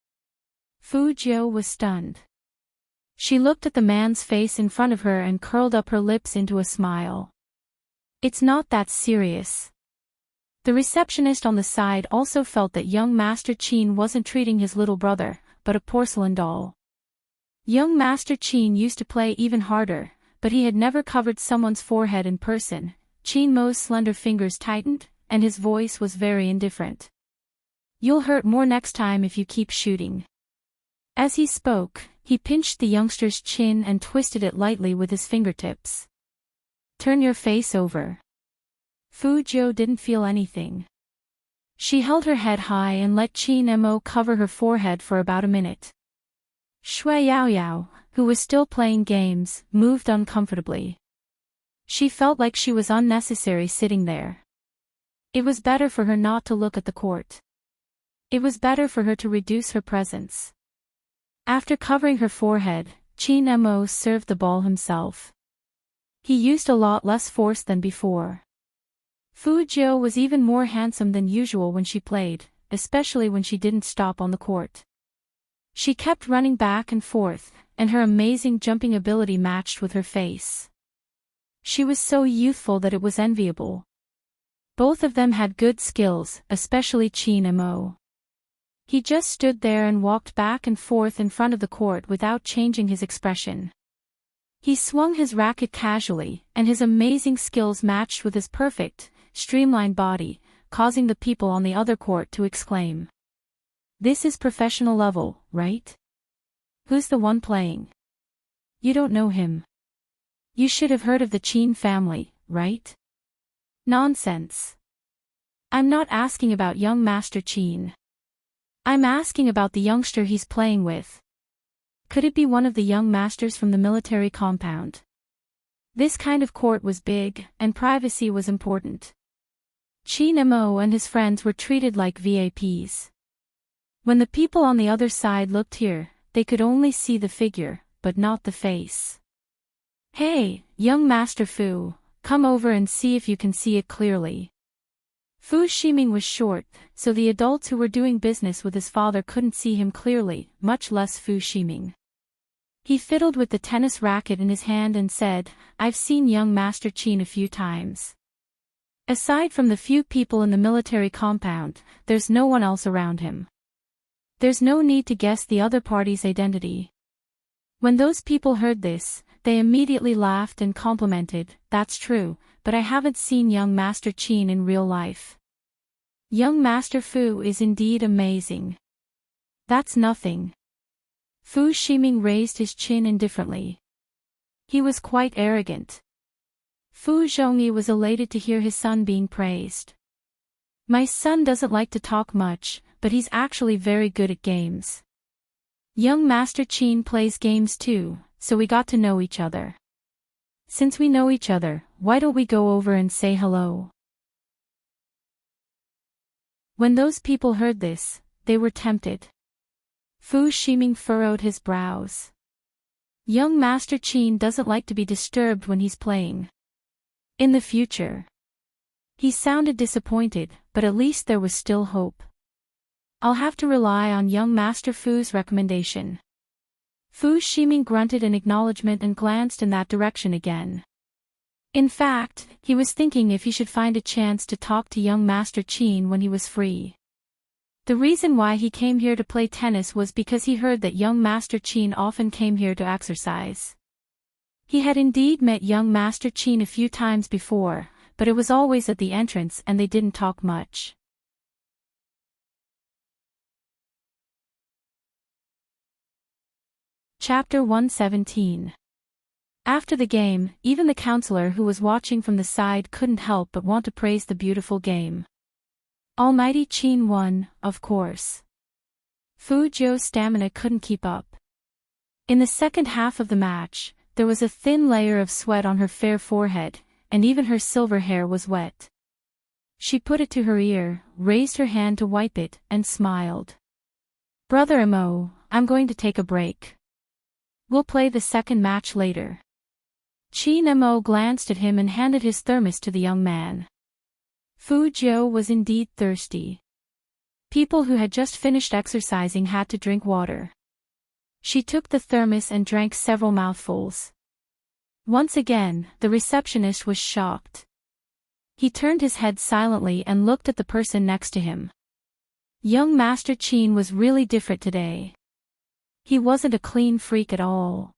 Fu Jiu was stunned. She looked at the man's face in front of her and curled up her lips into a smile. It's not that serious. The receptionist on the side also felt that young Master Qin wasn't treating his little brother, but a porcelain doll. Young Master Qin used to play even harder, but he had never covered someone's forehead in person. Qin Mo's slender fingers tightened, and his voice was very indifferent. You'll hurt more next time if you keep shooting. As he spoke, he pinched the youngster's chin and twisted it lightly with his fingertips. Turn your face over. Fu Jiu didn't feel anything. She held her head high and let Qin Mo cover her forehead for about a minute. Shui Yaoyao, who was still playing games, moved uncomfortably. She felt like she was unnecessary sitting there. It was better for her not to look at the court. It was better for her to reduce her presence. After covering her forehead, Qin Mo served the ball himself. He used a lot less force than before. Fu Jiu was even more handsome than usual when she played, especially when she didn't stop on the court. She kept running back and forth, and her amazing jumping ability matched with her face. She was so youthful that it was enviable. Both of them had good skills, especially Qin Mo. He just stood there and walked back and forth in front of the court without changing his expression. He swung his racket casually, and his amazing skills matched with his perfect, streamlined body, causing the people on the other court to exclaim. This is professional level, right? Who's the one playing? You don't know him. You should have heard of the Qin family, right? Nonsense. I'm not asking about young Master Qin. I'm asking about the youngster he's playing with. Could it be one of the young masters from the military compound? This kind of court was big, and privacy was important. Qin Mo and his friends were treated like VIPs. When the people on the other side looked here, they could only see the figure, but not the face. Hey, young Master Fu, come over and see if you can see it clearly. Fu Ximing was short, so the adults who were doing business with his father couldn't see him clearly, much less Fu Ximing. He fiddled with the tennis racket in his hand and said, I've seen young Master Qin a few times. Aside from the few people in the military compound, there's no one else around him. There's no need to guess the other party's identity. When those people heard this, they immediately laughed and complimented, that's true, but I haven't seen young Master Qin in real life. Young Master Fu is indeed amazing. That's nothing. Fu Ximing raised his chin indifferently. He was quite arrogant. Fu Zhongyi was elated to hear his son being praised. My son doesn't like to talk much, but he's actually very good at games. Young Master Qin plays games too, so we got to know each other. Since we know each other, why don't we go over and say hello? When those people heard this, they were tempted. Fu Ximing furrowed his brows. Young Master Qin doesn't like to be disturbed when he's playing. In the future. He sounded disappointed, but at least there was still hope. I'll have to rely on young Master Fu's recommendation. Fu Ximing grunted in acknowledgement and glanced in that direction again. In fact, he was thinking if he should find a chance to talk to young Master Qin when he was free. The reason why he came here to play tennis was because he heard that young Master Qin often came here to exercise. He had indeed met young Master Qin a few times before, but it was always at the entrance and they didn't talk much. Chapter 117. After the game, even the counselor who was watching from the side couldn't help but want to praise the beautiful game. Almighty Qin won, of course. Fu Zhou's stamina couldn't keep up. In the second half of the match, there was a thin layer of sweat on her fair forehead, and even her silver hair was wet. She put it to her ear, raised her hand to wipe it, and smiled. Brother Mo, I'm going to take a break. We'll play the second match later. Qin Mo glanced at him and handed his thermos to the young man. Fu Zhou was indeed thirsty. People who had just finished exercising had to drink water. She took the thermos and drank several mouthfuls. Once again, the receptionist was shocked. He turned his head silently and looked at the person next to him. Young Master Qin was really different today. He wasn't a clean freak at all.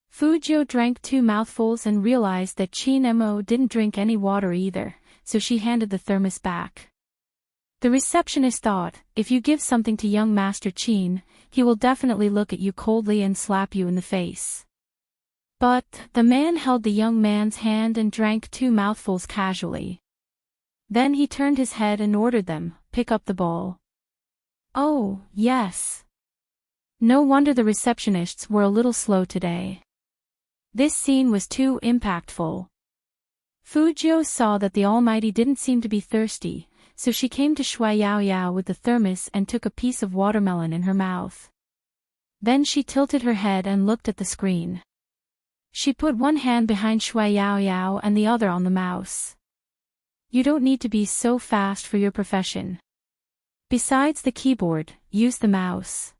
Fu Zhou drank 2 mouthfuls and realized that Qin Mo didn't drink any water either, so she handed the thermos back. The receptionist thought, if you give something to young Master Qin, he will definitely look at you coldly and slap you in the face. But, the man held the young man's hand and drank 2 mouthfuls casually. Then he turned his head and ordered them, pick up the ball. Oh, yes. No wonder the receptionists were a little slow today. This scene was too impactful. Fu Zhou saw that the Almighty didn't seem to be thirsty, so she came to Shui Yaoyao with the thermos and took a piece of watermelon in her mouth. Then she tilted her head and looked at the screen. She put one hand behind Shui Yaoyao and the other on the mouse. You don't need to be so fast for your profession. Besides the keyboard, use the mouse.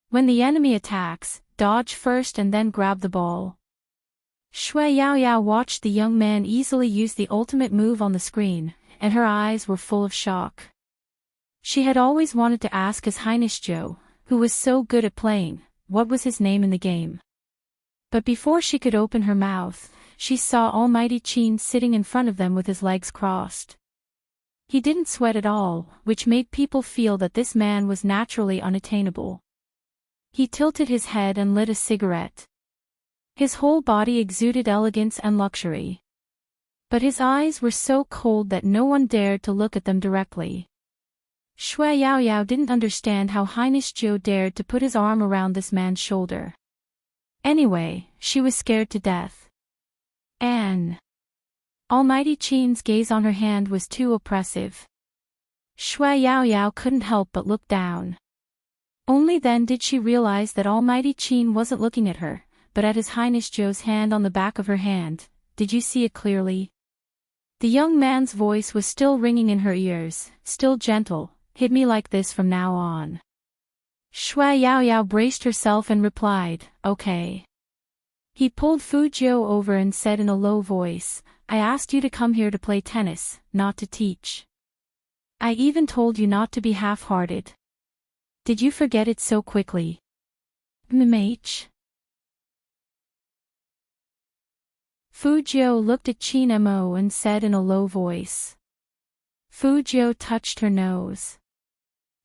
When the enemy attacks, dodge first and then grab the ball. Shui Yaoyao watched the young man easily use the ultimate move on the screen, and her eyes were full of shock. She had always wanted to ask His Highness Zhou, who was so good at playing, what was his name in the game. But before she could open her mouth, she saw Almighty Qin sitting in front of them with his legs crossed. He didn't sweat at all, which made people feel that this man was naturally unattainable. He tilted his head and lit a cigarette. His whole body exuded elegance and luxury. But his eyes were so cold that no one dared to look at them directly. Shui Yaoyao didn't understand how Highness Zhou dared to put his arm around this man's shoulder. Anyway, she was scared to death. Almighty Qin's gaze on her hand was too oppressive. Shui Yaoyao couldn't help but look down. Only then did she realize that Almighty Qin wasn't looking at her, but at His Highness Zhou's hand on the back of her hand. Did you see it clearly? The young man's voice was still ringing in her ears, still gentle, hit me like this from now on. Shui Yaoyao braced herself and replied, okay. He pulled Fu Zhou over and said in a low voice, I asked you to come here to play tennis, not to teach. I even told you not to be half-hearted. Did you forget it so quickly? MH? Fu Zhou looked at Qin Mo and said in a low voice. Fu Zhou touched her nose.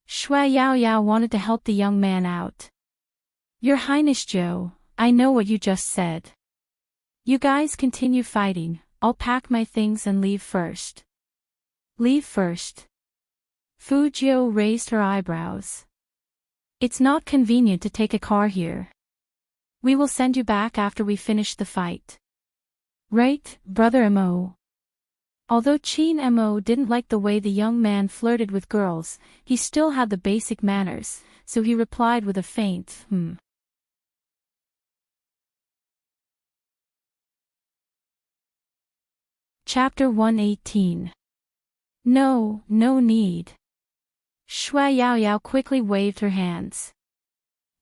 Shui Yaoyao wanted to help the young man out. Your Highness Zhou, I know what you just said. You guys continue fighting, I'll pack my things and leave first. Leave first? Fu Zhou raised her eyebrows. It's not convenient to take a car here. We will send you back after we finish the fight. Right, Brother Mo? Although Qin Mo didn't like the way the young man flirted with girls, he still had the basic manners, so he replied with a faint, Chapter 118. No need. Shui Yaoyao quickly waved her hands.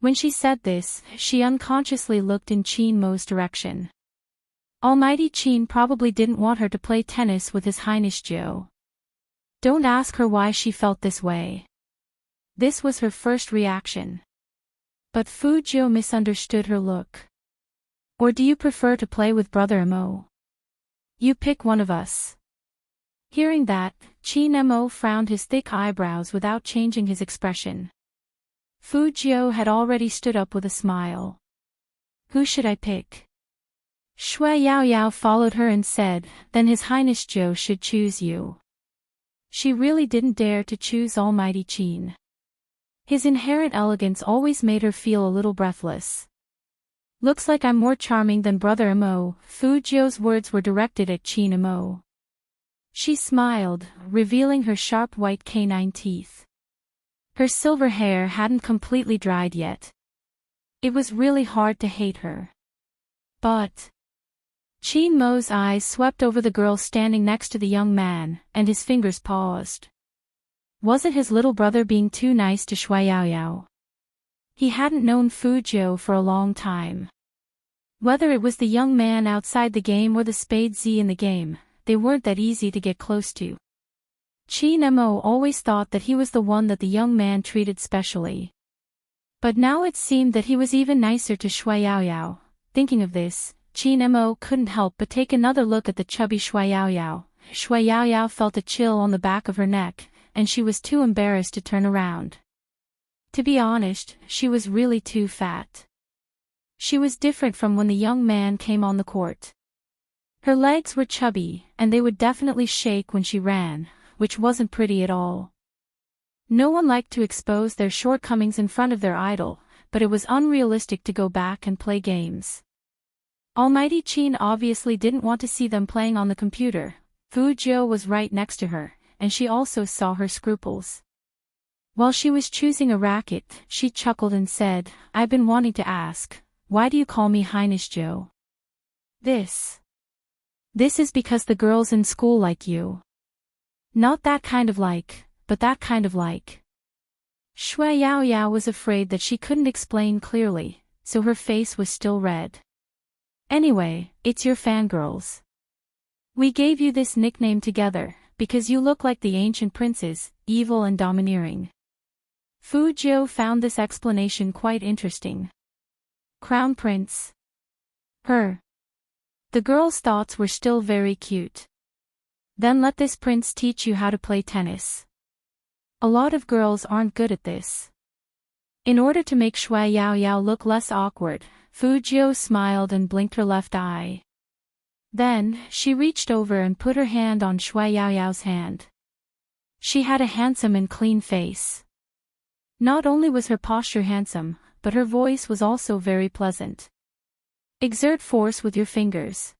When she said this, she unconsciously looked in Qin Mo's direction. Almighty Qin probably didn't want her to play tennis with His Highness Zhou. Don't ask her why she felt this way. This was her first reaction. But Fu Jiu misunderstood her look. Or do you prefer to play with Brother Mo? You pick one of us. Hearing that, Qin Mo frowned his thick eyebrows without changing his expression. Fu Jiu had already stood up with a smile. Who should I pick? Shui Yaoyao followed her and said, then His Highness Zhou should choose you. She really didn't dare to choose Almighty Qin. His inherent elegance always made her feel a little breathless. Looks like I'm more charming than Brother Mo. Fu Jiu's words were directed at Qin Mo. She smiled, revealing her sharp white canine teeth. Her silver hair hadn't completely dried yet. It was really hard to hate her. But Qin Mo's eyes swept over the girl standing next to the young man, and his fingers paused. Wasn't his little brother being too nice to Shui Yaoyao? He hadn't known Fu Jiu for a long time. Whether it was the young man outside the game or the Spade Z in the game, they weren't that easy to get close to. Qin Mo always thought that he was the one that the young man treated specially. But now it seemed that he was even nicer to Shui Yaoyao. Thinking of this, Qin Mo couldn't help but take another look at the chubby Shui Yaoyao. Shui Yaoyao felt a chill on the back of her neck, and she was too embarrassed to turn around. To be honest, she was really too fat. She was different from when the young man came on the court. Her legs were chubby, and they would definitely shake when she ran, which wasn't pretty at all. No one liked to expose their shortcomings in front of their idol, but it was unrealistic to go back and play games. Almighty Qin obviously didn't want to see them playing on the computer. Fu Jiu was right next to her, and she also saw her scruples. While she was choosing a racket, she chuckled and said, I've been wanting to ask, why do you call me Highness Zhou? This is because the girls in school like you. Not that kind of like, but that kind of like. Shui Yaoyao was afraid that she couldn't explain clearly, so her face was still red. Anyway, it's your fangirls. We gave you this nickname together, because you look like the ancient princes, evil and domineering. Fu Jiu found this explanation quite interesting. Crown Prince. Her. The girl's thoughts were still very cute. Then let this prince teach you how to play tennis. A lot of girls aren't good at this. In order to make Shui Yaoyao look less awkward, Fu Jiu smiled and blinked her left eye. Then, she reached over and put her hand on Shui Yaoyao's hand. She had a handsome and clean face. Not only was her posture handsome, but her voice was also very pleasant. Exert force with your fingers.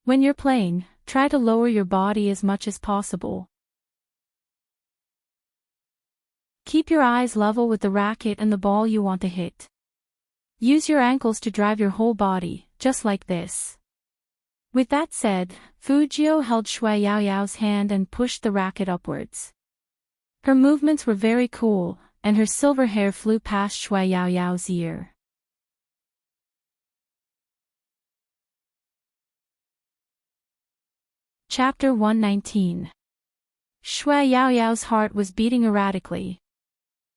When you're playing, try to lower your body as much as possible. Keep your eyes level with the racket and the ball you want to hit. Use your ankles to drive your whole body, just like this. With that said, Fu Jiu held Shui Yaoyao's hand and pushed the racket upwards. Her movements were very cool, and her silver hair flew past Shui Yaoyao's ear. Chapter 119. Shui Yaoyao's heart was beating erratically.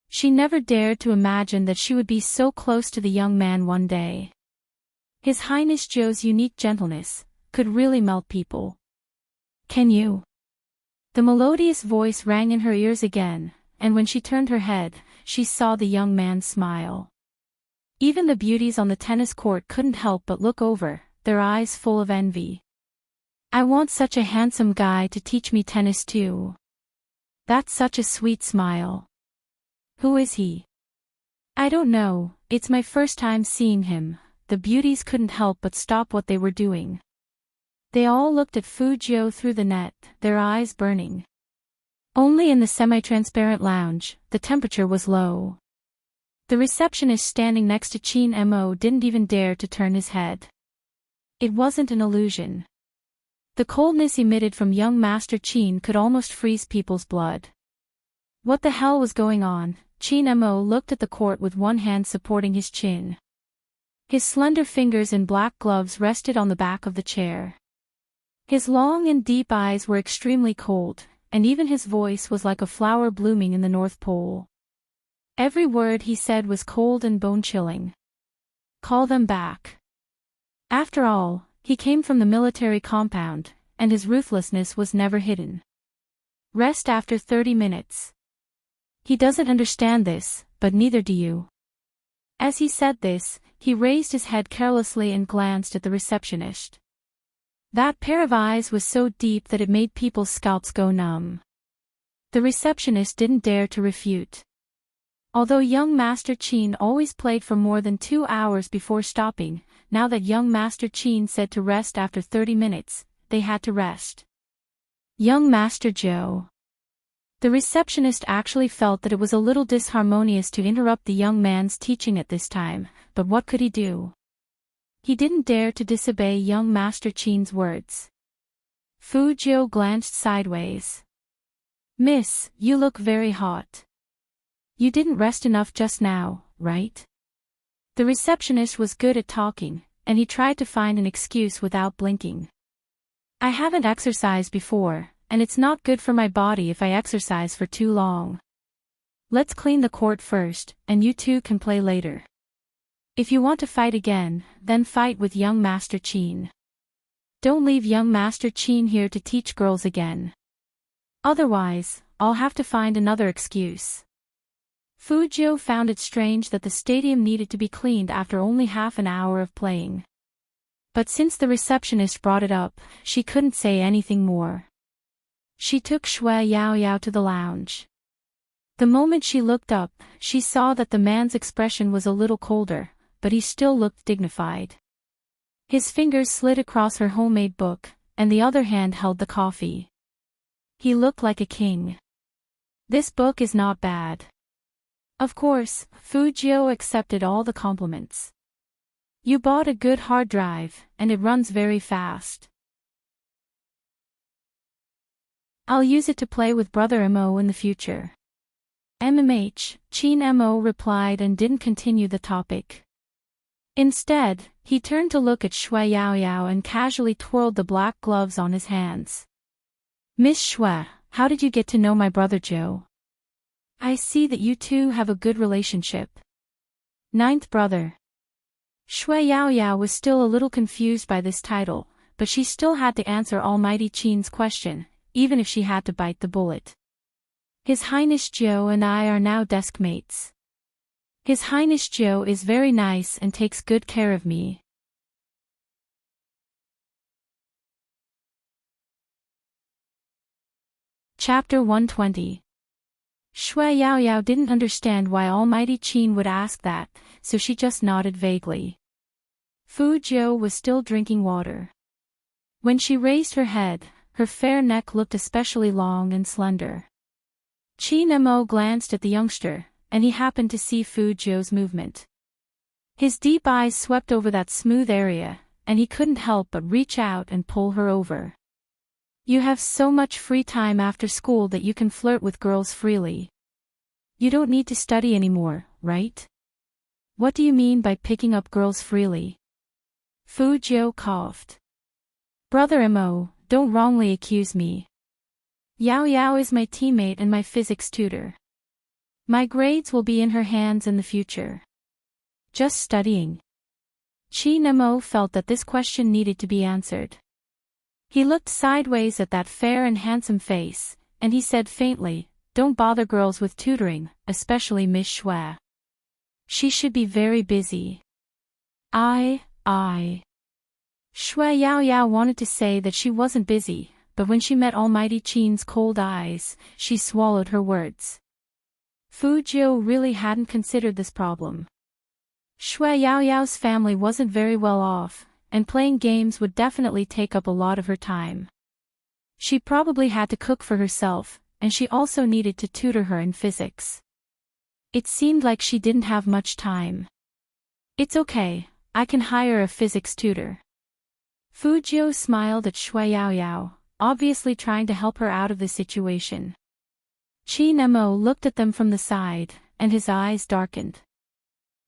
She never dared to imagine that she would be so close to the young man one day. His Highness Zhou's unique gentleness could really melt people. Can you? The melodious voice rang in her ears again, and when she turned her head, she saw the young man smile. Even the beauties on the tennis court couldn't help but look over, their eyes full of envy. I want such a handsome guy to teach me tennis too. That's such a sweet smile. Who is he? I don't know, it's my first time seeing him. The beauties couldn't help but stop what they were doing. They all looked at Fu Jiu through the net, their eyes burning. Only in the semi-transparent lounge, the temperature was low. The receptionist standing next to Qin Mo didn't even dare to turn his head. It wasn't an illusion. The coldness emitted from young Master Qin could almost freeze people's blood. What the hell was going on? Qin Mo looked at the court with one hand supporting his chin. His slender fingers in black gloves rested on the back of the chair. His long and deep eyes were extremely cold, and even his voice was like a flower blooming in the North Pole. Every word he said was cold and bone-chilling. Call them back. After all, he came from the military compound, and his ruthlessness was never hidden. Rest after 30 minutes. He doesn't understand this, but neither do you. As he said this, he raised his head carelessly and glanced at the receptionist. That pair of eyes was so deep that it made people's scalps go numb. The receptionist didn't dare to refute. Although young Master Qin always played for more than 2 hours before stopping, now that young Master Qin said to rest after 30 minutes, they had to rest. Young Master Zhou. The receptionist actually felt that it was a little disharmonious to interrupt the young man's teaching at this time, but what could he do? He didn't dare to disobey young Master Qin's words. Fu Jiu glanced sideways. Miss, you look very hot. You didn't rest enough just now, right? The receptionist was good at talking, and he tried to find an excuse without blinking. I haven't exercised before, and it's not good for my body if I exercise for too long. Let's clean the court first, and you two can play later. If you want to fight again, then fight with young Master Qin. Don't leave young Master Qin here to teach girls again. Otherwise, I'll have to find another excuse. Fu Jiu found it strange that the stadium needed to be cleaned after only half an hour of playing. But since the receptionist brought it up, she couldn't say anything more. She took Shui Yao to the lounge. The moment she looked up, she saw that the man's expression was a little colder, but he still looked dignified. His fingers slid across her homemade book, and the other hand held the coffee. He looked like a king. This book is not bad. Of course, Fu Jiu accepted all the compliments. You bought a good hard drive, and it runs very fast. I'll use it to play with Brother Mo in the future. Qin Mo replied and didn't continue the topic. Instead, he turned to look at Shui Yao and casually twirled the black gloves on his hands. Miss Shui, how did you get to know my brother Joe? I see that you two have a good relationship. Ninth brother. Shui Yao was still a little confused by this title, but she still had to answer Almighty Qin's question, even if she had to bite the bullet. His Highness Joe and I are now desk mates. His Highness Joe is very nice and takes good care of me. Chapter 120. Shui Yao didn't understand why Almighty Qin would ask that, so she just nodded vaguely. Fu Jiu was still drinking water. When she raised her head, her fair neck looked especially long and slender. Qin Mo glanced at the youngster, and he happened to see Fu Jiu's movement. His deep eyes swept over that smooth area, and he couldn't help but reach out and pull her over. You have so much free time after school that you can flirt with girls freely. You don't need to study anymore, right? What do you mean by picking up girls freely? Fu Jiu coughed. Brother Mo, don't wrongly accuse me. Yao is my teammate and my physics tutor. My grades will be in her hands in the future. Just studying. Qin Mo felt that this question needed to be answered. He looked sideways at that fair and handsome face, and he said faintly, don't bother girls with tutoring, especially Miss Shui. She should be very busy. Shui Yao wanted to say that she wasn't busy, but when she met Almighty Qin's cold eyes, she swallowed her words. Fu Jiu really hadn't considered this problem. Shui Yao's family wasn't very well off, and playing games would definitely take up a lot of her time. She probably had to cook for herself, and she also needed to tutor her in physics. It seemed like she didn't have much time. It's okay, I can hire a physics tutor. Fu Jiu smiled at Shui Yao, obviously trying to help her out of the situation. Qin Mo looked at them from the side, and his eyes darkened.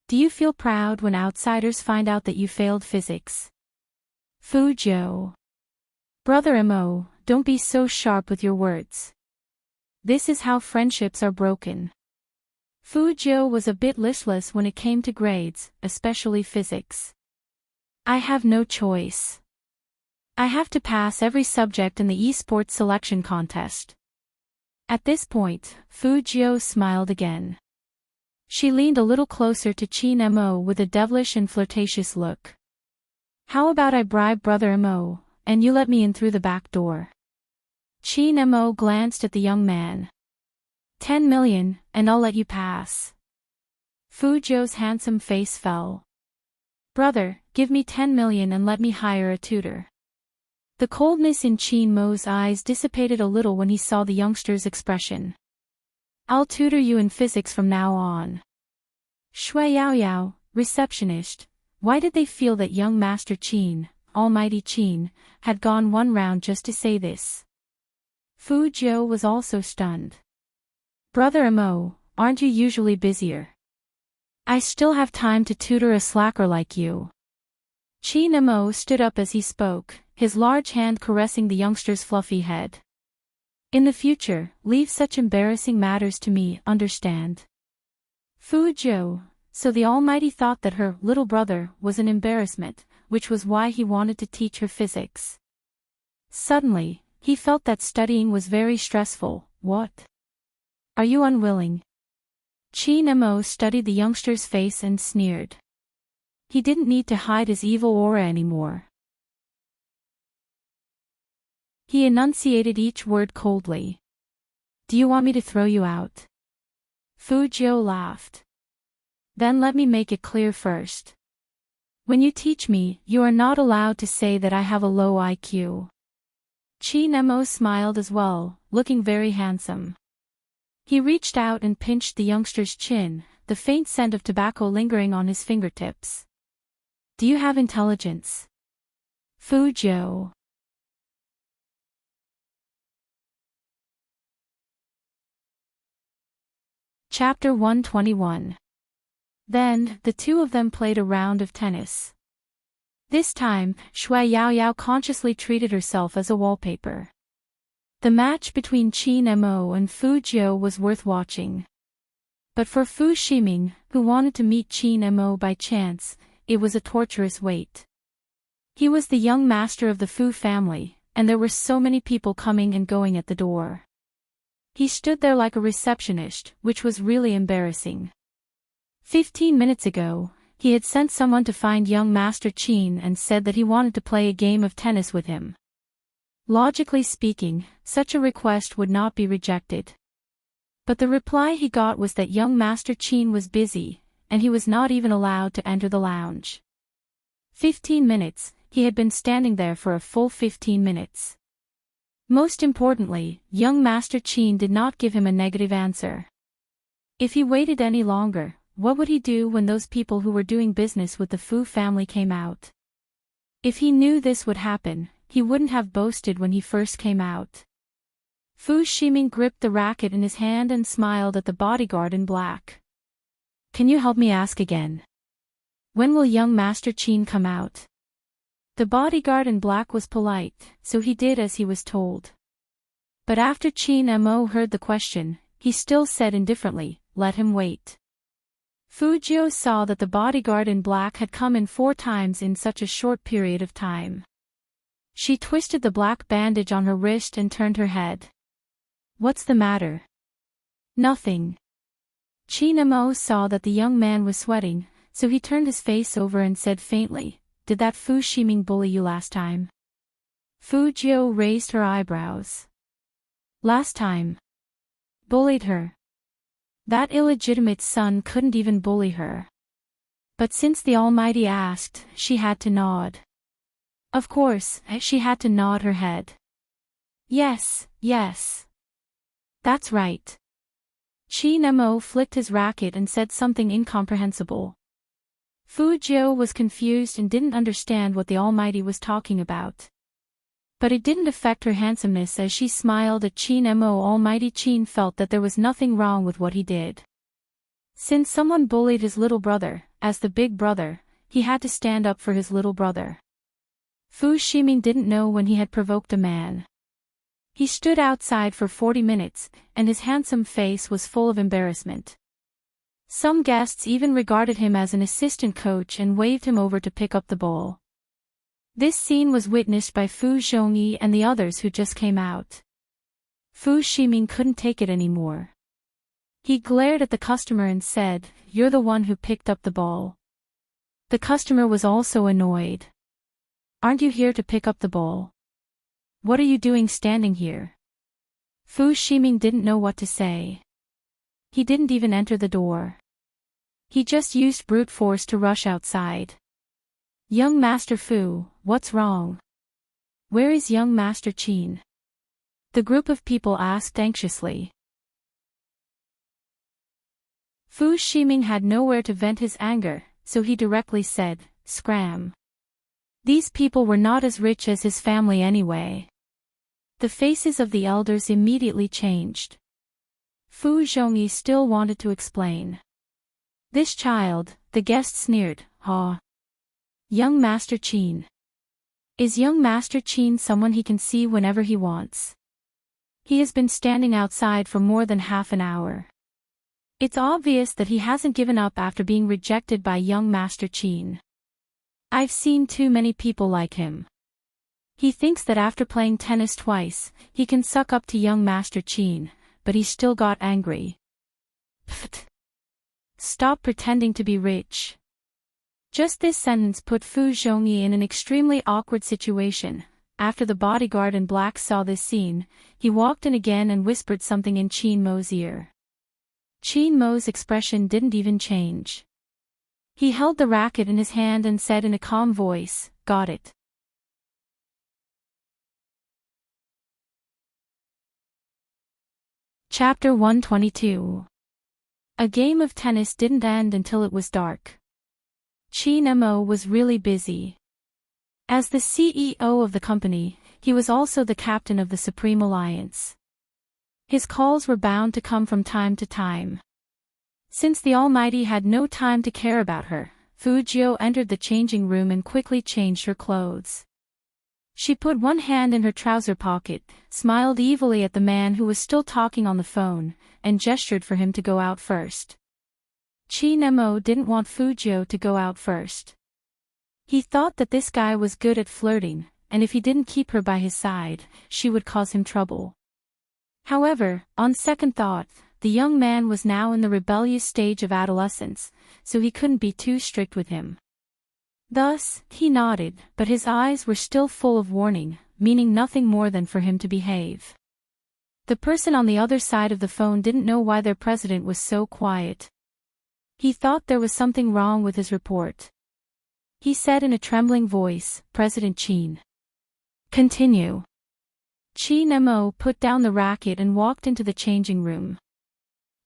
Do you feel proud when outsiders find out that you failed physics? Fu Jiu. Brother Mo, don't be so sharp with your words. This is how friendships are broken. Fu Jiu was a bit listless when it came to grades, especially physics. I have no choice. I have to pass every subject in the esports selection contest. At this point, Fu Jiu smiled again. She leaned a little closer to Qin Mo with a devilish and flirtatious look. How about I bribe Brother Mo, and you let me in through the back door? Qin Mo glanced at the young man. 10 million, and I'll let you pass. Fu Jiu's handsome face fell. Brother, give me 10 million and let me hire a tutor. The coldness in Qin Mo's eyes dissipated a little when he saw the youngster's expression. I'll tutor you in physics from now on. Shui Yaoyao, receptionist, why did they feel that young Master Qin, Almighty Qin, had gone one round just to say this? Fu Jiu was also stunned. Brother Mo, aren't you usually busier? I still have time to tutor a slacker like you. Qin Mo stood up as he spoke, his large hand caressing the youngster's fluffy head. In the future, leave such embarrassing matters to me, understand? Fu Jiu, so the Almighty thought that her little brother was an embarrassment, which was why he wanted to teach her physics. Suddenly, he felt that studying was very stressful. What? Are you unwilling? Qin Mo studied the youngster's face and sneered. He didn't need to hide his evil aura anymore. He enunciated each word coldly. Do you want me to throw you out? Fu Jiu laughed. Then let me make it clear first. When you teach me, you are not allowed to say that I have a low IQ. Qin Mo smiled as well, looking very handsome. He reached out and pinched the youngster's chin, the faint scent of tobacco lingering on his fingertips. Do you have intelligence? Fu Jiu. Chapter 121. Then, the two of them played a round of tennis. This time, Shui Yaoyao consciously treated herself as a wallpaper. The match between Qin Mo and Fu Jiu was worth watching. But for Fu Shiming, who wanted to meet Qin Mo by chance, it was a torturous wait. He was the young master of the Fu family, and there were so many people coming and going at the door. He stood there like a receptionist, which was really embarrassing. 15 minutes ago, he had sent someone to find young Master Qin and said that he wanted to play a game of tennis with him. Logically speaking, such a request would not be rejected. But the reply he got was that young Master Qin was busy, and he was not even allowed to enter the lounge. 15 minutes, he had been standing there for a full 15 minutes. Most importantly, young Master Qin did not give him a negative answer. If he waited any longer, what would he do when those people who were doing business with the Fu family came out? If he knew this would happen, he wouldn't have boasted when he first came out. Fu Shiming gripped the racket in his hand and smiled at the bodyguard in black. Can you help me ask again? When will young Master Qin come out? The bodyguard in black was polite, so he did as he was told. But after Qin Mo heard the question, he still said indifferently, let him wait. Fu Jiu saw that the bodyguard in black had come in 4 times in such a short period of time. She twisted the black bandage on her wrist and turned her head. What's the matter? Nothing. Qin Mo saw that the young man was sweating, so he turned his face over and said faintly, did that Fu Shiming bully you last time? Fu Jiu raised her eyebrows. Last time. Bullied her. That illegitimate son couldn't even bully her. But since the Almighty asked, she had to nod. Of course, she had to nod her head. Yes, yes. That's right. Qin Mo flicked his racket and said something incomprehensible. Fu Jiu was confused and didn't understand what the Almighty was talking about. But it didn't affect her handsomeness as she smiled at Qin Mo. Almighty Qin felt that there was nothing wrong with what he did. Since someone bullied his little brother, as the big brother, he had to stand up for his little brother. Fu Shiming didn't know when he had provoked a man. He stood outside for 40 minutes, and his handsome face was full of embarrassment. Some guests even regarded him as an assistant coach and waved him over to pick up the ball. This scene was witnessed by Fu Zhongyi and the others who just came out. Fu Ximing couldn't take it anymore. He glared at the customer and said, "You're the one who picked up the ball." The customer was also annoyed. "Aren't you here to pick up the ball? What are you doing standing here?" Fu Ximing didn't know what to say. He didn't even enter the door. He just used brute force to rush outside. "Young Master Fu, what's wrong? Where is young Master Qin?" The group of people asked anxiously. Fu Ximing had nowhere to vent his anger, so he directly said, "Scram." These people were not as rich as his family anyway. The faces of the elders immediately changed. Fu Zhongyi still wanted to explain. "This child," the guest sneered, "Ha! Young Master Qin. Is young Master Qin someone he can see whenever he wants? He has been standing outside for more than half an hour. It's obvious that he hasn't given up after being rejected by young Master Qin. I've seen too many people like him. He thinks that after playing tennis twice, he can suck up to young Master Qin, but he still got angry. Pfft. Stop pretending to be rich." Just this sentence put Fu Zhongyi in an extremely awkward situation. After the bodyguard in black saw this scene, he walked in again and whispered something in Qin Mo's ear. Qin Mo's expression didn't even change. He held the racket in his hand and said in a calm voice, "Got it." Chapter 122. A game of tennis didn't end until it was dark. Qin Mo was really busy. As the CEO of the company, he was also the captain of the Supreme Alliance. His calls were bound to come from time to time. Since the Almighty had no time to care about her, Fu Jiu entered the changing room and quickly changed her clothes. She put one hand in her trouser pocket, smiled evilly at the man who was still talking on the phone, and gestured for him to go out first. Qin Mo didn't want Fu Jiu to go out first. He thought that this guy was good at flirting, and if he didn't keep her by his side, she would cause him trouble. However, on second thought, the young man was now in the rebellious stage of adolescence, so he couldn't be too strict with him. Thus, he nodded, but his eyes were still full of warning, meaning nothing more than for him to behave. The person on the other side of the phone didn't know why their president was so quiet. He thought there was something wrong with his report. He said in a trembling voice, "President Qin. Continue." Qin Mo put down the racket and walked into the changing room.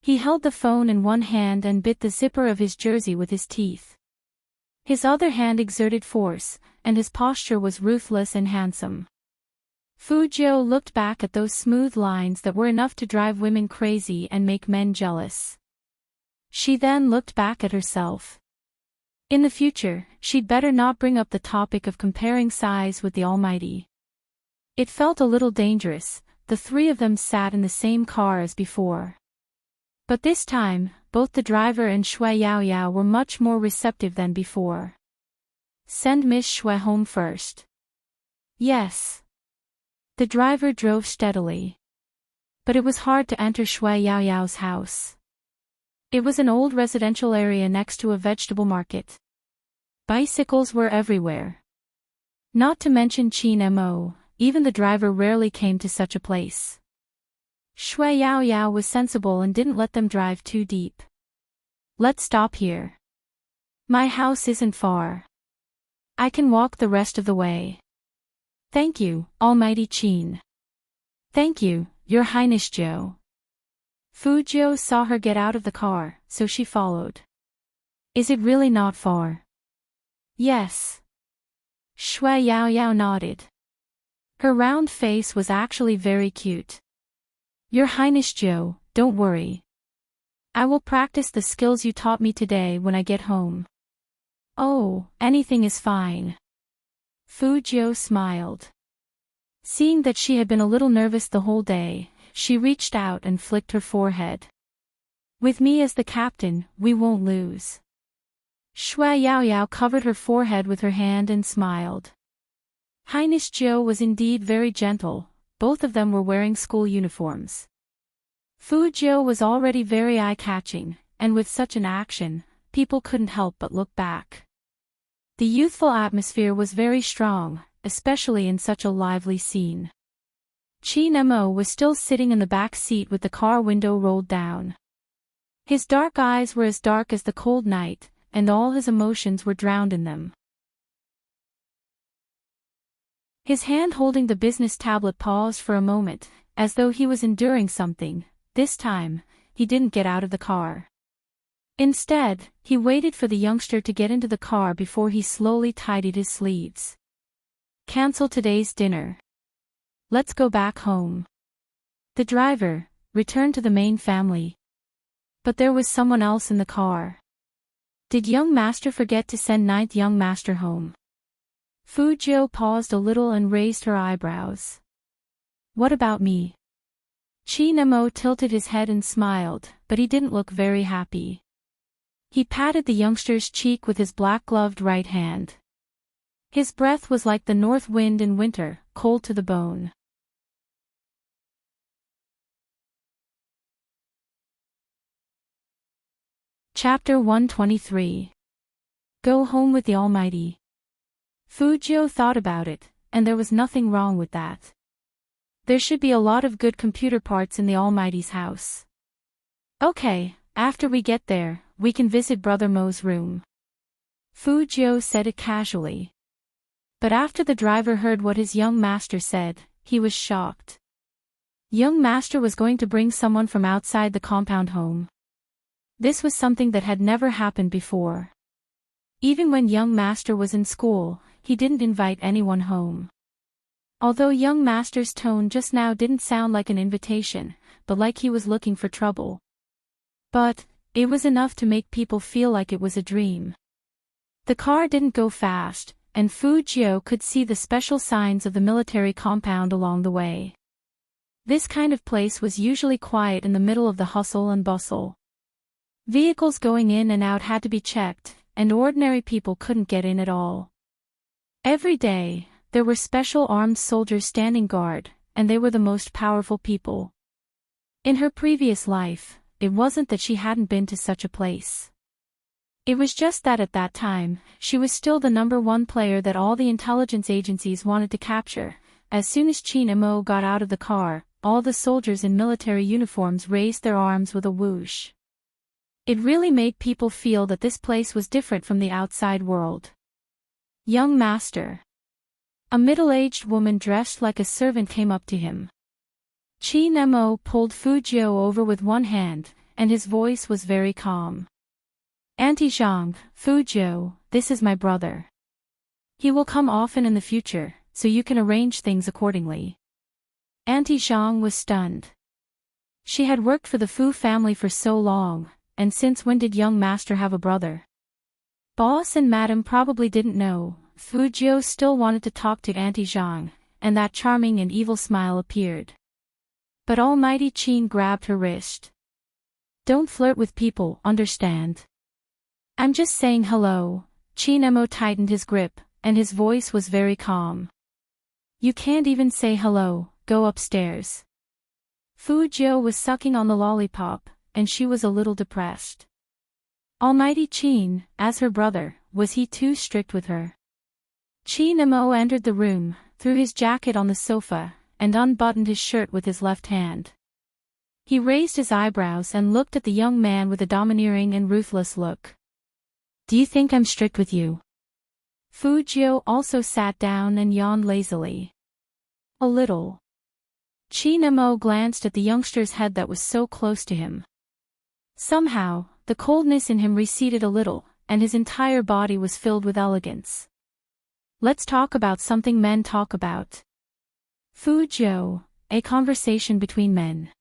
He held the phone in one hand and bit the zipper of his jersey with his teeth. His other hand exerted force, and his posture was ruthless and handsome. Fu Jiu looked back at those smooth lines that were enough to drive women crazy and make men jealous. She then looked back at herself. In the future, she'd better not bring up the topic of comparing size with the Almighty. It felt a little dangerous. The three of them sat in the same car as before. But this time, both the driver and Shui Yaoyao were much more receptive than before. "Send Miss Shui home first." "Yes." The driver drove steadily. But it was hard to enter Shui Yaoyao's house. It was an old residential area next to a vegetable market. Bicycles were everywhere. Not to mention Qin Mo, even the driver rarely came to such a place. Shui Yaoyao was sensible and didn't let them drive too deep. "Let's stop here. My house isn't far. I can walk the rest of the way." "Thank you, Almighty Qin." "Thank you, Your Highness Jiu." Fu Jiu saw her get out of the car, so she followed. "Is it really not far?" "Yes." Shui Yaoyao nodded. Her round face was actually very cute. "Your Highness Jiu, don't worry. I will practice the skills you taught me today when I get home." "Oh, anything is fine." Fu Jiu smiled. Seeing that she had been a little nervous the whole day, she reached out and flicked her forehead. With me as the captain, we won't lose. Shui Yao Yao covered her forehead with her hand and smiled. Highness Zhou was indeed very gentle, both of them were wearing school uniforms. Fu Zhou was already very eye-catching, and with such an action, people couldn't help but look back. The youthful atmosphere was very strong, especially in such a lively scene. Qin Mo was still sitting in the back seat with the car window rolled down. His dark eyes were as dark as the cold night, and all his emotions were drowned in them. His hand holding the business tablet paused for a moment, as though he was enduring something. This time, he didn't get out of the car. Instead, he waited for the youngster to get into the car before he slowly tidied his sleeves. Cancel today's dinner. Let's go back home. The driver returned to the main family. But there was someone else in the car. Did young master forget to send ninth young master home? Fu Zhou paused a little and raised her eyebrows. What about me? Qin Mo tilted his head and smiled, but he didn't look very happy. He patted the youngster's cheek with his black-gloved right hand. His breath was like the north wind in winter, cold to the bone. Chapter 123. Go home with the Almighty. Fu Zhou thought about it, and there was nothing wrong with that. There should be a lot of good computer parts in the Almighty's house. Okay, after we get there, we can visit Brother Mo's room. Fu Zhou said it casually. But after the driver heard what his young master said, he was shocked. Young master was going to bring someone from outside the compound home. This was something that had never happened before. Even when young master was in school, he didn't invite anyone home. Although young master's tone just now didn't sound like an invitation, but like he was looking for trouble. But it was enough to make people feel like it was a dream. The car didn't go fast, and Fu Zhou could see the special signs of the military compound along the way. This kind of place was usually quiet in the middle of the hustle and bustle. Vehicles going in and out had to be checked, and ordinary people couldn't get in at all. Every day, there were special armed soldiers standing guard, and they were the most powerful people. In her previous life, it wasn't that she hadn't been to such a place. It was just that at that time, she was still the #1 player that all the intelligence agencies wanted to capture. As soon as Qin Mo got out of the car, all the soldiers in military uniforms raised their arms with a whoosh. It really made people feel that this place was different from the outside world. Young master. A middle-aged woman dressed like a servant came up to him. Qin Mo pulled Fu Zhou over with one hand, and his voice was very calm. Auntie Zhang, Fu Zhou, this is my brother. He will come often in the future, so you can arrange things accordingly. Auntie Zhang was stunned. She had worked for the Fu family for so long, and since when did young master have a brother? Boss and madam probably didn't know. Fu Zhou still wanted to talk to Auntie Zhang, and that charming and evil smile appeared. But Almighty Qin grabbed her wrist. Don't flirt with people, understand? I'm just saying hello. Qin Mo tightened his grip, and his voice was very calm. You can't even say hello, go upstairs. Fu Zhou was sucking on the lollipop, and she was a little depressed. Almighty Qin, as her brother, was he too strict with her? Qin Mo entered the room, threw his jacket on the sofa, and unbuttoned his shirt with his left hand. He raised his eyebrows and looked at the young man with a domineering and ruthless look. Do you think I'm strict with you? Fu Zhou also sat down and yawned lazily. A little. Qin Mo glanced at the youngster's head that was so close to him. Somehow, the coldness in him receded a little, and his entire body was filled with elegance. Let's talk about something men talk about. Fu Zhou, a conversation between men.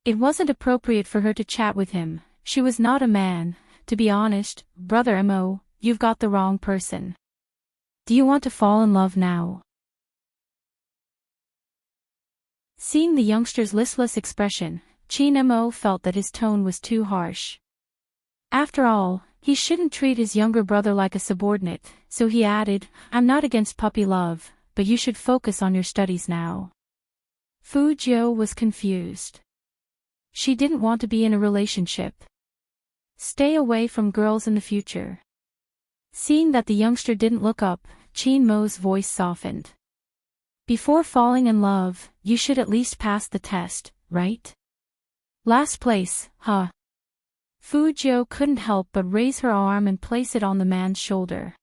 It wasn't appropriate for her to chat with him, she was not a man. To be honest, Brother Mo, you've got the wrong person. Do you want to fall in love now? Seeing the youngster's listless expression, Chin Mo felt that his tone was too harsh. After all, he shouldn't treat his younger brother like a subordinate, so he added, I'm not against puppy love, but you should focus on your studies now. Fu Jiu was confused. She didn't want to be in a relationship. Stay away from girls in the future. Seeing that the youngster didn't look up, Chin Mo's voice softened. Before falling in love, you should at least pass the test, right? Last place, huh? Fu Jiu couldn't help but raise her arm and place it on the man's shoulder.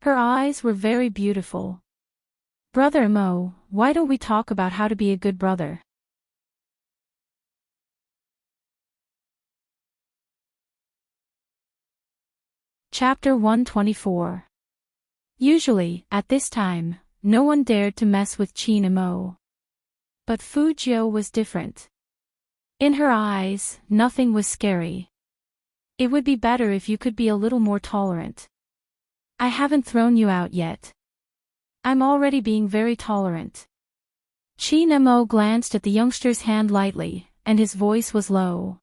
Her eyes were very beautiful. Brother Mo, why don't we talk about how to be a good brother? Chapter 124. Usually, at this time, no one dared to mess with Chin Mo. But Fu Jiu was different. In her eyes, nothing was scary. It would be better if you could be a little more tolerant. I haven't thrown you out yet. I'm already being very tolerant. Chin Mo glanced at the youngster's hand lightly, and his voice was low.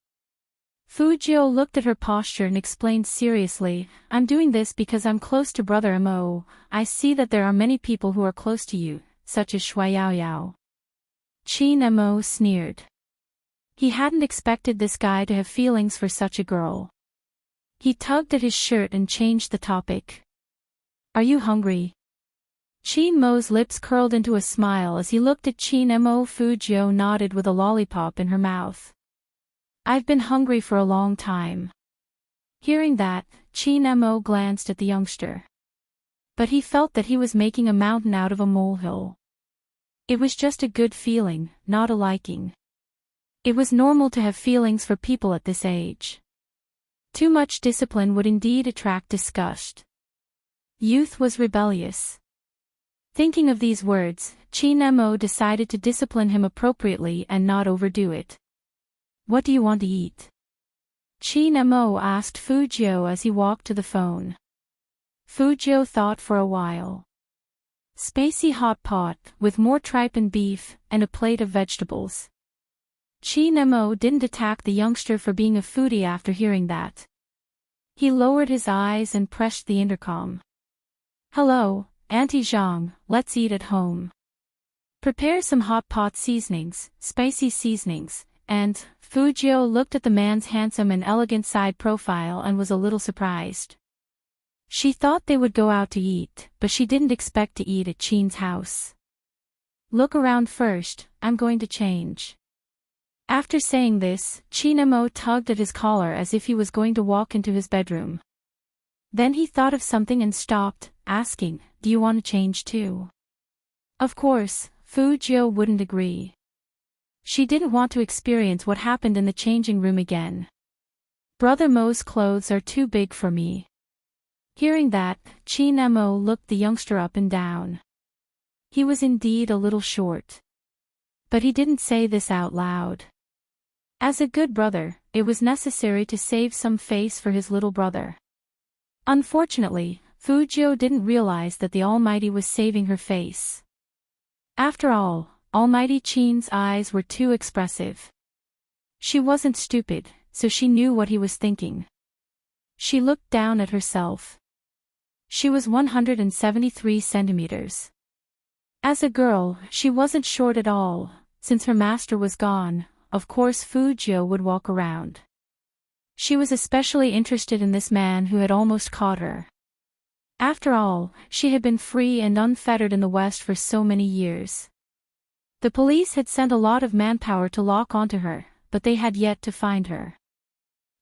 Fu Jiu looked at her posture and explained seriously, I'm doing this because I'm close to Brother Mo. I see that there are many people who are close to you, such as Shui Yao Yao. Chin Mo sneered. He hadn't expected this guy to have feelings for such a girl. He tugged at his shirt and changed the topic. Are you hungry? Chin Mo's lips curled into a smile as he looked at Chin Mo. Fu Jiu nodded with a lollipop in her mouth. I've been hungry for a long time. Hearing that, Chin Mo glanced at the youngster. But he felt that he was making a mountain out of a molehill. It was just a good feeling, not a liking. It was normal to have feelings for people at this age. Too much discipline would indeed attract disgust. Youth was rebellious. Thinking of these words, Chin Mo decided to discipline him appropriately and not overdo it. What do you want to eat? Chin Mo asked Fu Jiu as he walked to the phone. Fu Jiu thought for a while. Spicy hot pot, with more tripe and beef, and a plate of vegetables. Chin Mo didn't attack the youngster for being a foodie after hearing that. He lowered his eyes and pressed the intercom. Hello, Auntie Zhang, let's eat at home. Prepare some hot pot seasonings, spicy seasonings, and, Fu Jiu looked at the man's handsome and elegant side profile and was a little surprised. She thought they would go out to eat, but she didn't expect to eat at Chin's house. Look around first, I'm going to change. After saying this, Chin Mo tugged at his collar as if he was going to walk into his bedroom. Then he thought of something and stopped, asking, Do you want to change too? Of course, Fu Jiu wouldn't agree. She didn't want to experience what happened in the changing room again. Brother Mo's clothes are too big for me. Hearing that, Chin Mo looked the youngster up and down. He was indeed a little short. But he didn't say this out loud. As a good brother, it was necessary to save some face for his little brother. Unfortunately, Fu Jiu didn't realize that the Almighty was saving her face. After all, Almighty Chin's eyes were too expressive. She wasn't stupid, so she knew what he was thinking. She looked down at herself. She was 173 centimeters. As a girl, she wasn't short at all. Since her master was gone, of course Fu Jiu would walk around. She was especially interested in this man who had almost caught her. After all, she had been free and unfettered in the West for so many years. The police had sent a lot of manpower to lock onto her, but they had yet to find her.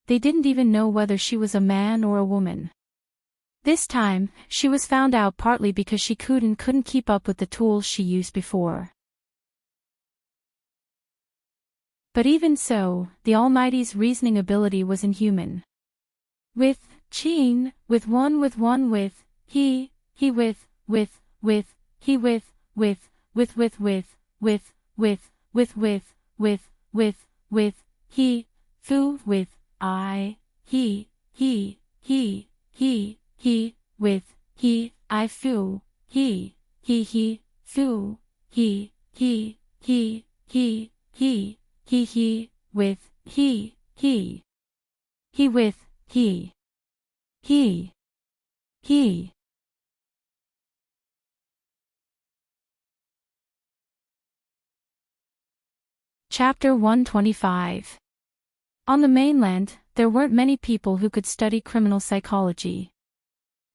They didn't even know whether she was a man or a woman. This time, she was found out partly because she couldn't keep up with the tools she used before. But even so, the Almighty's reasoning ability was inhuman. With Chin, with one, he, he with, he with, he, Fu with, I, he, with, he, I Fu, he, Fu, he, with, with, he with, he. Chapter 125. On the mainland, there weren't many people who could study criminal psychology.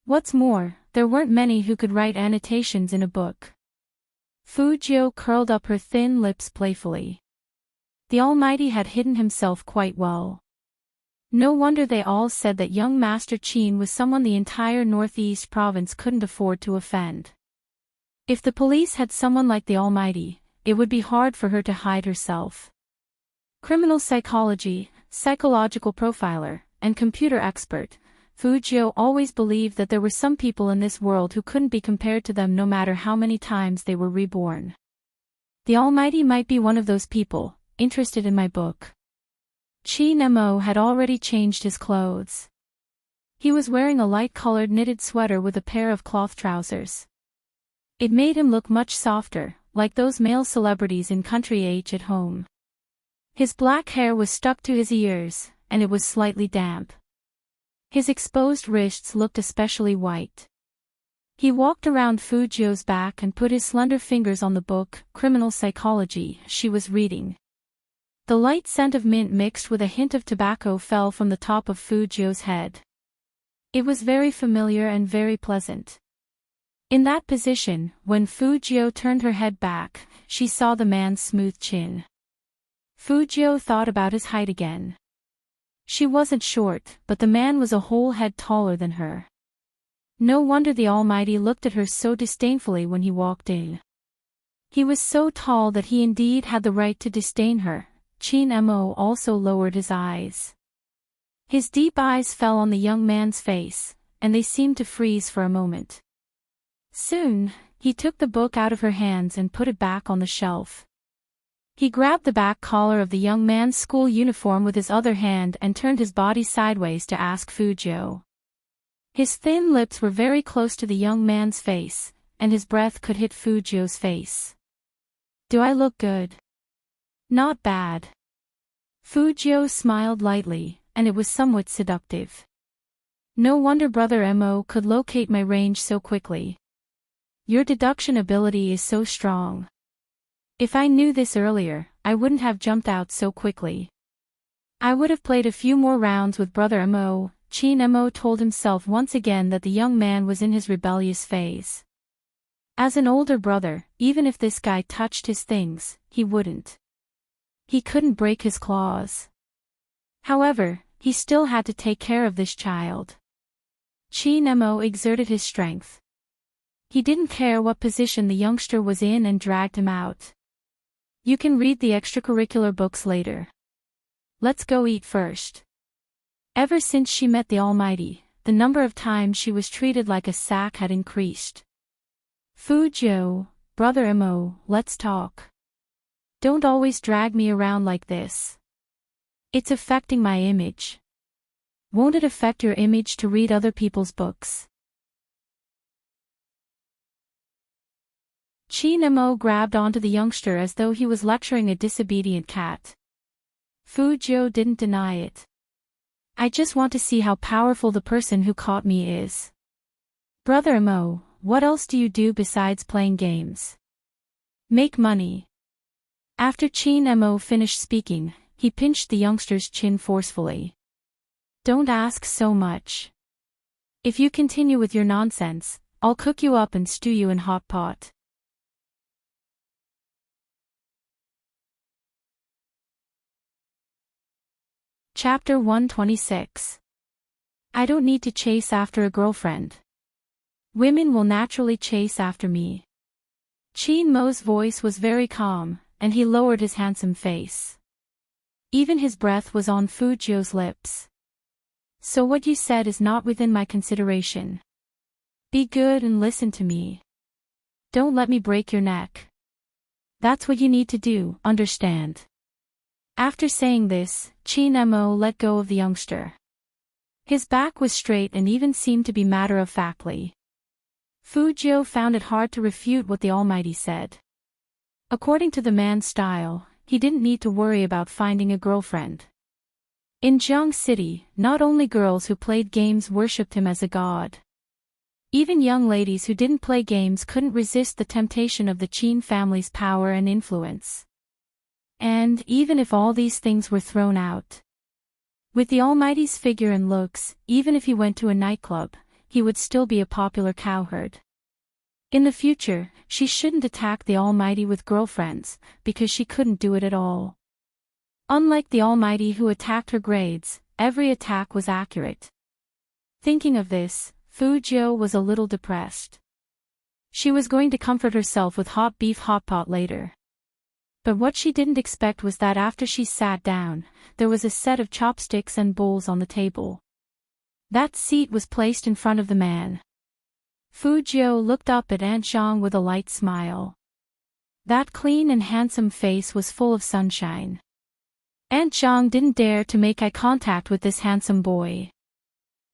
What's more, there weren't many who could write annotations in a book. Fujio curled up her thin lips playfully. The Almighty had hidden himself quite well. No wonder they all said that young Master Qin was someone the entire Northeast province couldn't afford to offend. If the police had someone like the Almighty, it would be hard for her to hide herself. Criminal psychology, psychological profiler, and computer expert, Fujio always believed that there were some people in this world who couldn't be compared to them no matter how many times they were reborn. The Almighty might be one of those people, interested in my book. Qin Mo had already changed his clothes. He was wearing a light-colored knitted sweater with a pair of cloth trousers. It made him look much softer, like those male celebrities in country age at home. His black hair was stuck to his ears, and it was slightly damp. His exposed wrists looked especially white. He walked around Fujio's back and put his slender fingers on the book, Criminal Psychology, she was reading. The light scent of mint mixed with a hint of tobacco fell from the top of Fujio's head. It was very familiar and very pleasant. In that position, when Fujio turned her head back, she saw the man's smooth chin. Fujio thought about his height again. She wasn't short, but the man was a whole head taller than her. No wonder the Almighty looked at her so disdainfully when he walked in. He was so tall that he indeed had the right to disdain her. Qin Mo also lowered his eyes. His deep eyes fell on the young man's face, and they seemed to freeze for a moment. Soon, he took the book out of her hands and put it back on the shelf. He grabbed the back collar of the young man's school uniform with his other hand and turned his body sideways to ask Fujio. His thin lips were very close to the young man's face, and his breath could hit Fujio's face. "Do I look good?" "Not bad." Fujio smiled lightly, and it was somewhat seductive. No wonder Brother Mo could locate my range so quickly. Your deduction ability is so strong. If I knew this earlier, I wouldn't have jumped out so quickly. I would have played a few more rounds with Brother Mo. Qin Mo told himself once again that the young man was in his rebellious phase. As an older brother, even if this guy touched his things, he wouldn't. He couldn't break his claws. However, he still had to take care of this child. Qin Mo exerted his strength. He didn't care what position the youngster was in and dragged him out. You can read the extracurricular books later. Let's go eat first. Ever since she met the Almighty, the number of times she was treated like a sack had increased. Fujio, Brother Mo, let's talk. Don't always drag me around like this. It's affecting my image. Won't it affect your image to read other people's books? Qin Mo grabbed onto the youngster as though he was lecturing a disobedient cat. Fujio didn't deny it. I just want to see how powerful the person who caught me is. Brother Mo, what else do you do besides playing games? Make money. After Qin Mo finished speaking, he pinched the youngster's chin forcefully. Don't ask so much. If you continue with your nonsense, I'll cook you up and stew you in hot pot. Chapter 126. I don't need to chase after a girlfriend. Women will naturally chase after me. Qin Mo's voice was very calm, and he lowered his handsome face. Even his breath was on Fujio's lips. So what you said is not within my consideration. Be good and listen to me. Don't let me break your neck. That's what you need to do, understand? After saying this, Qin Mo let go of the youngster. His back was straight and even seemed to be matter-of-factly. Fujio found it hard to refute what the Almighty said. According to the man's style, he didn't need to worry about finding a girlfriend. In Jiang City, not only girls who played games worshipped him as a god. Even young ladies who didn't play games couldn't resist the temptation of the Qin family's power and influence. And, even if all these things were thrown out, with the Almighty's figure and looks, even if he went to a nightclub, he would still be a popular cowherd. In the future, she shouldn't attack the Almighty with girlfriends, because she couldn't do it at all. Unlike the Almighty who attacked her grades, every attack was accurate. Thinking of this, Fu Jiu was a little depressed. She was going to comfort herself with hot beef hot pot later. But what she didn't expect was that after she sat down, there was a set of chopsticks and bowls on the table. That seat was placed in front of the man. Fu Jiu looked up at Aunt Zhang with a light smile. That clean and handsome face was full of sunshine. Aunt Zhang didn't dare to make eye contact with this handsome boy.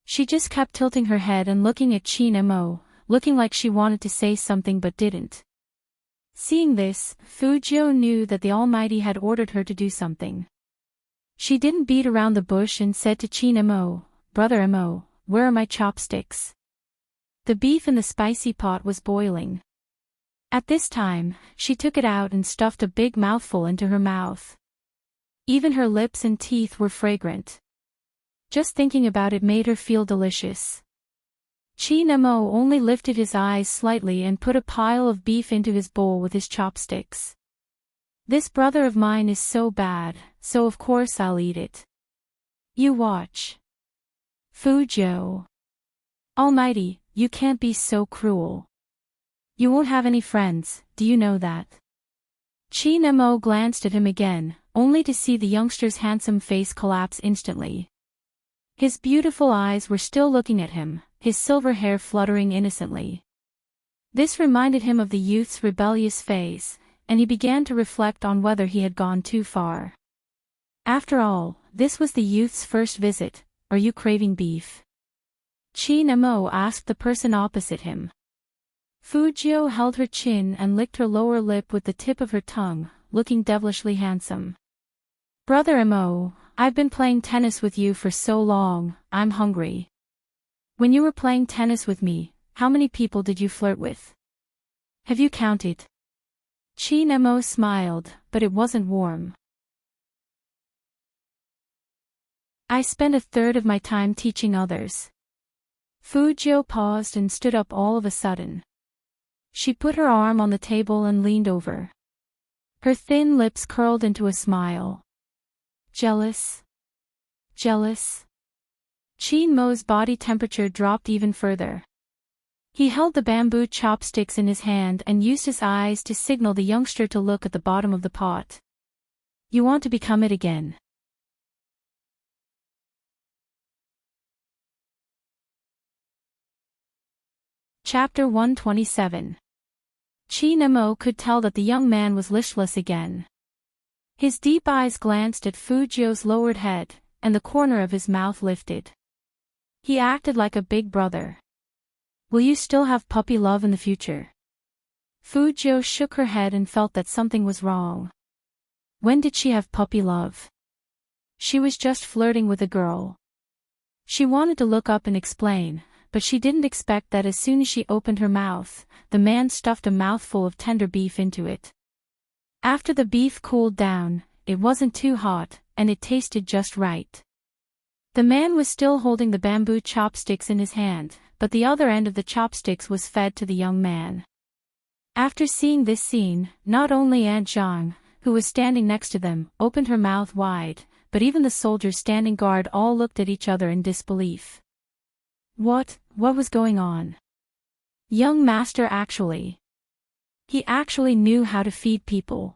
She just kept tilting her head and looking at Qin Mo, looking like she wanted to say something but didn't. Seeing this, Fu Jiu knew that the Almighty had ordered her to do something. She didn't beat around the bush and said to Qin Mo, "Brother Mo, where are my chopsticks?" The beef in the spicy pot was boiling. At this time, she took it out and stuffed a big mouthful into her mouth. Even her lips and teeth were fragrant. Just thinking about it made her feel delicious. Qin Mo only lifted his eyes slightly and put a pile of beef into his bowl with his chopsticks. "This brother of mine is so bad, so of course I'll eat it. You watch." Fu Jiu. "Almighty, you can't be so cruel. You won't have any friends, do you know that?" Qin Mo glanced at him again, only to see the youngster's handsome face collapse instantly. His beautiful eyes were still looking at him, his silver hair fluttering innocently. This reminded him of the youth's rebellious phase, and he began to reflect on whether he had gone too far. After all, this was the youth's first visit. "Are you craving beef?" Qin Mo asked the person opposite him. Fu Jiu held her chin and licked her lower lip with the tip of her tongue, looking devilishly handsome. "Brother Mo, I've been playing tennis with you for so long, I'm hungry. When you were playing tennis with me, how many people did you flirt with? Have you counted?" Qin Mo smiled, but it wasn't warm. "I spend a third of my time teaching others." Fu Jiu paused and stood up all of a sudden. She put her arm on the table and leaned over. Her thin lips curled into a smile. "Jealous? Jealous?" Qin Mo's body temperature dropped even further. He held the bamboo chopsticks in his hand and used his eyes to signal the youngster to look at the bottom of the pot. "You want to become it again?" Chapter 127. Qin Mo could tell that the young man was listless again. His deep eyes glanced at Fu Jiu's lowered head, and the corner of his mouth lifted. He acted like a big brother. "Will you still have puppy love in the future?" Fu Jiu shook her head and felt that something was wrong. When did she have puppy love? She was just flirting with a girl. She wanted to look up and explain, but she didn't expect that as soon as she opened her mouth, the man stuffed a mouthful of tender beef into it. After the beef cooled down, it wasn't too hot, and it tasted just right. The man was still holding the bamboo chopsticks in his hand, but the other end of the chopsticks was fed to the young man. After seeing this scene, not only Aunt Zhang, who was standing next to them, opened her mouth wide, but even the soldiers standing guard all looked at each other in disbelief. What was going on? Young master actually. He actually knew how to feed people.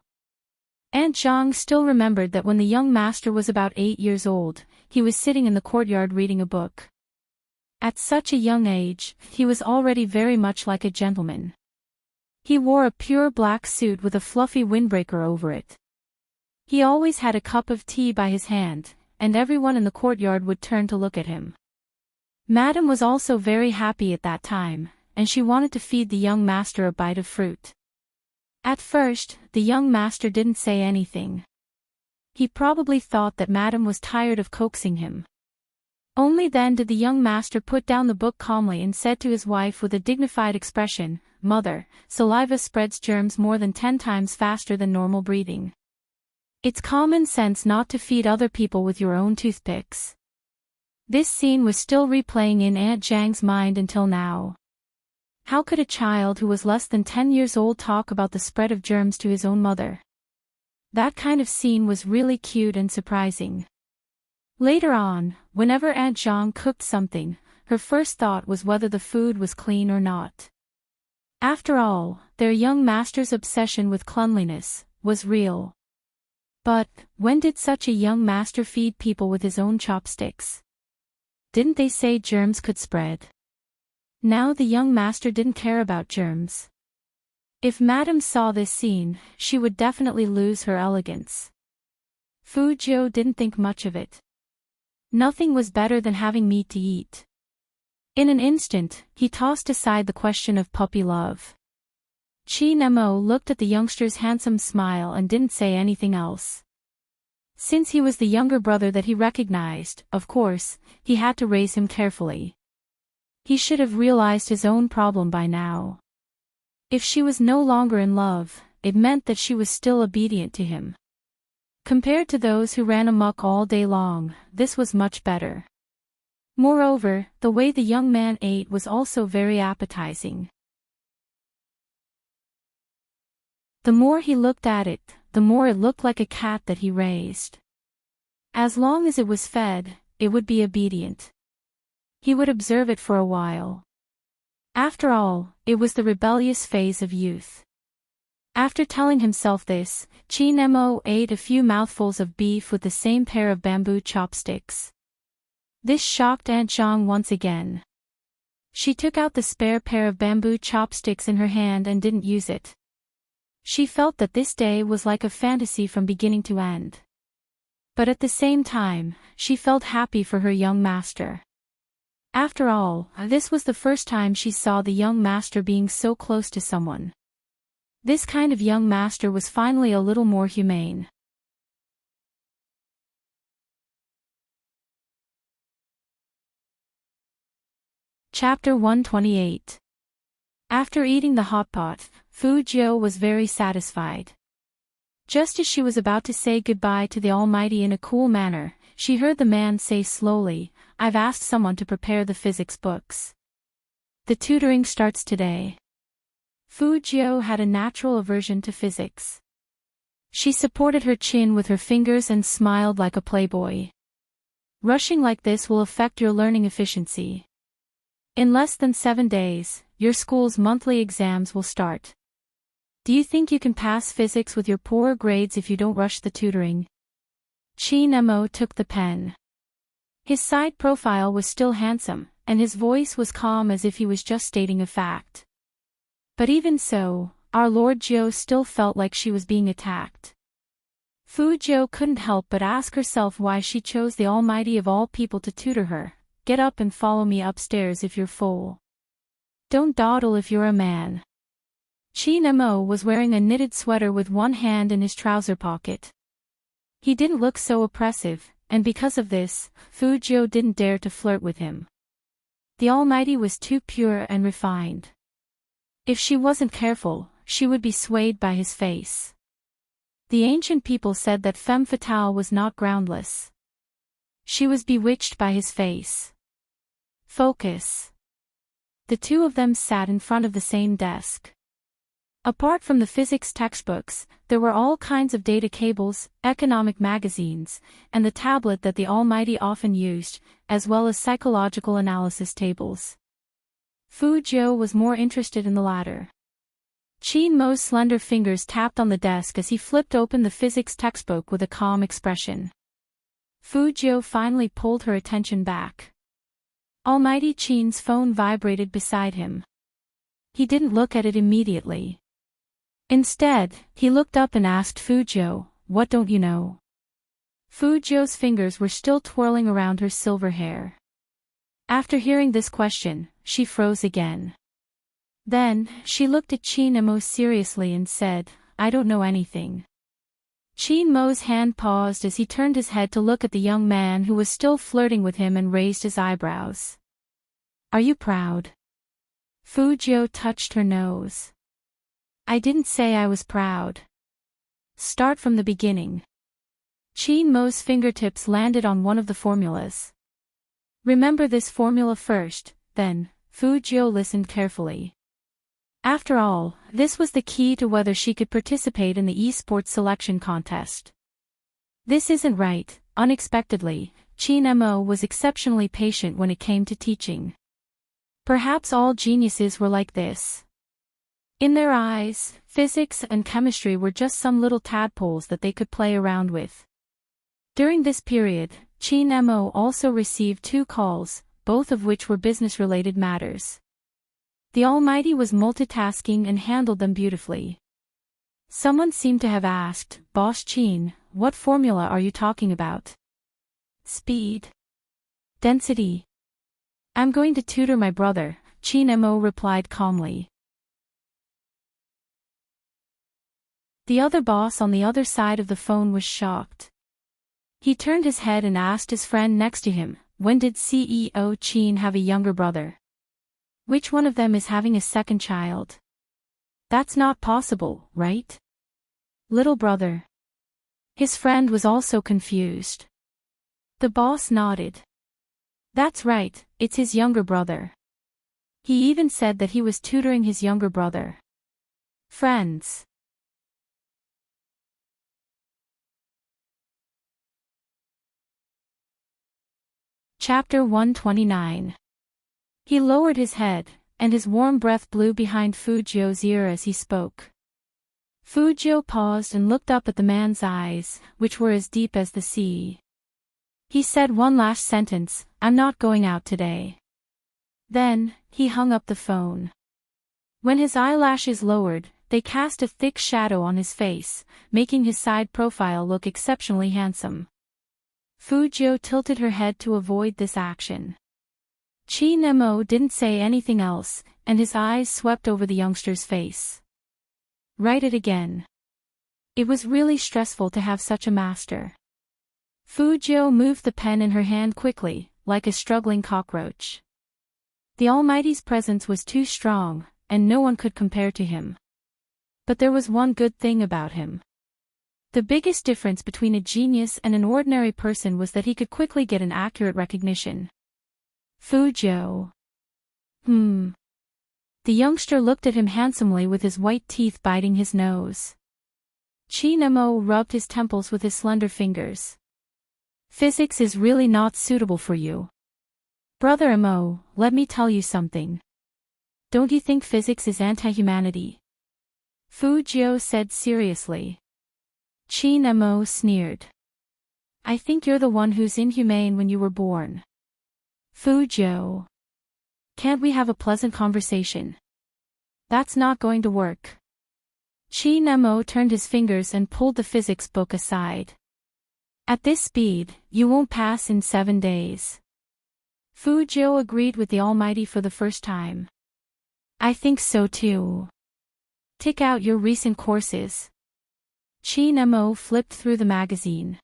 Aunt Zhang still remembered that when the young master was about 8 years old, he was sitting in the courtyard reading a book. At such a young age, he was already very much like a gentleman. He wore a pure black suit with a fluffy windbreaker over it. He always had a cup of tea by his hand, and everyone in the courtyard would turn to look at him. Madame was also very happy at that time, and she wanted to feed the young master a bite of fruit. At first, the young master didn't say anything. He probably thought that Madame was tired of coaxing him. Only then did the young master put down the book calmly and said to his wife with a dignified expression, "Mother, saliva spreads germs more than 10 times faster than normal breathing. It's common sense not to feed other people with your own toothpicks." This scene was still replaying in Aunt Zhang's mind until now. How could a child who was less than 10 years old talk about the spread of germs to his own mother? That kind of scene was really cute and surprising. Later on, whenever Aunt Zhang cooked something, her first thought was whether the food was clean or not. After all, their young master's obsession with cleanliness was real. But, when did such a young master feed people with his own chopsticks? Didn't they say germs could spread? Now the young master didn't care about germs. If Madame saw this scene, she would definitely lose her elegance. Fu Jiu didn't think much of it. Nothing was better than having meat to eat. In an instant, he tossed aside the question of puppy love. Chi Nemo looked at the youngster's handsome smile and didn't say anything else. Since he was the younger brother that he recognized, of course, he had to raise him carefully. He should have realized his own problem by now. If she was no longer in love, it meant that she was still obedient to him. Compared to those who ran amok all day long, this was much better. Moreover, the way the young man ate was also very appetizing. The more he looked at it, the more it looked like a cat that he raised. As long as it was fed, it would be obedient. He would observe it for a while. After all, it was the rebellious phase of youth. After telling himself this, Chi Nemo ate a few mouthfuls of beef with the same pair of bamboo chopsticks. This shocked Aunt Zhang once again. She took out the spare pair of bamboo chopsticks in her hand and didn't use it. She felt that this day was like a fantasy from beginning to end. But at the same time, she felt happy for her young master. After all, this was the first time she saw the young master being so close to someone. This kind of young master was finally a little more humane. Chapter 128. After eating the hot pot, Fu Jiu was very satisfied. Just as she was about to say goodbye to the Almighty in a cool manner, she heard the man say slowly, "I've asked someone to prepare the physics books. The tutoring starts today." Fu Jiu had a natural aversion to physics. She supported her chin with her fingers and smiled like a playboy. "Rushing like this will affect your learning efficiency. In less than 7 days, your school's monthly exams will start. Do you think you can pass physics with your poor grades if you don't rush the tutoring?" Chi Nemo took the pen. His side profile was still handsome, and his voice was calm as if he was just stating a fact. But even so, our Lord Jiu still felt like she was being attacked. Fu Jiu couldn't help but ask herself why she chose the Almighty of all people to tutor her. "Get up and follow me upstairs if you're full. Don't dawdle if you're a man." Chi Nemo was wearing a knitted sweater with one hand in his trouser pocket. He didn't look so oppressive, and because of this, Fu Jiu didn't dare to flirt with him. The Almighty was too pure and refined. If she wasn't careful, she would be swayed by his face. The ancient people said that femme fatale was not groundless. She was bewitched by his face. Focus. The two of them sat in front of the same desk. Apart from the physics textbooks, there were all kinds of data cables, economic magazines, and the tablet that the Almighty often used, as well as psychological analysis tables. Fu Jiu was more interested in the latter. Chi Mo's slender fingers tapped on the desk as he flipped open the physics textbook with a calm expression. Fu Jiu finally pulled her attention back. Almighty Qin's phone vibrated beside him. He didn't look at it immediately. Instead, he looked up and asked Fu Jiu, "What don't you know?" Fu Jiu's fingers were still twirling around her silver hair. After hearing this question, she froze again. Then, she looked at Chi Nemo seriously and said, "I don't know anything." Qin Mo's hand paused as he turned his head to look at the young man who was still flirting with him and raised his eyebrows. Are you proud? Fu Jiu touched her nose. I didn't say I was proud. Start from the beginning. Qin Mo's fingertips landed on one of the formulas. Remember this formula first, then. Fu Jiu listened carefully. After all, this was the key to whether she could participate in the esports selection contest. This isn't right. Unexpectedly, Qin Mo was exceptionally patient when it came to teaching. Perhaps all geniuses were like this. In their eyes, physics and chemistry were just some little tadpoles that they could play around with. During this period, Qin Mo also received 2 calls, both of which were business-related matters. The Almighty was multitasking and handled them beautifully. Someone seemed to have asked, Boss Qin, what formula are you talking about? Speed. Density. I'm going to tutor my brother, Qin Mo replied calmly. The other boss on the other side of the phone was shocked. He turned his head and asked his friend next to him, when did CEO Qin have a younger brother? Which one of them is having a second child? That's not possible, right? Little brother. His friend was also confused. The boss nodded. That's right, it's his younger brother. He even said that he was tutoring his younger brother. Friends. Chapter 129. He lowered his head, and his warm breath blew behind Fu Jiu's ear as he spoke. Fu Jiu paused and looked up at the man's eyes, which were as deep as the sea. He said one last sentence, I'm not going out today. Then, he hung up the phone. When his eyelashes lowered, they cast a thick shadow on his face, making his side profile look exceptionally handsome. Fu Jiu tilted her head to avoid this action. Qin Mo didn't say anything else, and his eyes swept over the youngster's face. Write it again. It was really stressful to have such a master. Fu Jiu moved the pen in her hand quickly, like a struggling cockroach. The Almighty's presence was too strong, and no one could compare to him. But there was one good thing about him. The biggest difference between a genius and an ordinary person was that he could quickly get an accurate recognition. Fu Jiu. The youngster looked at him handsomely with his white teeth biting his nose. Qin Mo rubbed his temples with his slender fingers. Physics is really not suitable for you. Brother Mo, let me tell you something. Don't you think physics is anti-humanity? Fu Jiu said seriously. Qin Mo sneered. I think you're the one who's inhumane when you were born. Fu Jiu. Can't we have a pleasant conversation? That's not going to work. Qin Mo turned his fingers and pulled the physics book aside. At this speed, you won't pass in 7 days. Fu Jiu agreed with the Almighty for the first time. I think so too. Tick out your recent courses. Qin Mo flipped through the magazine.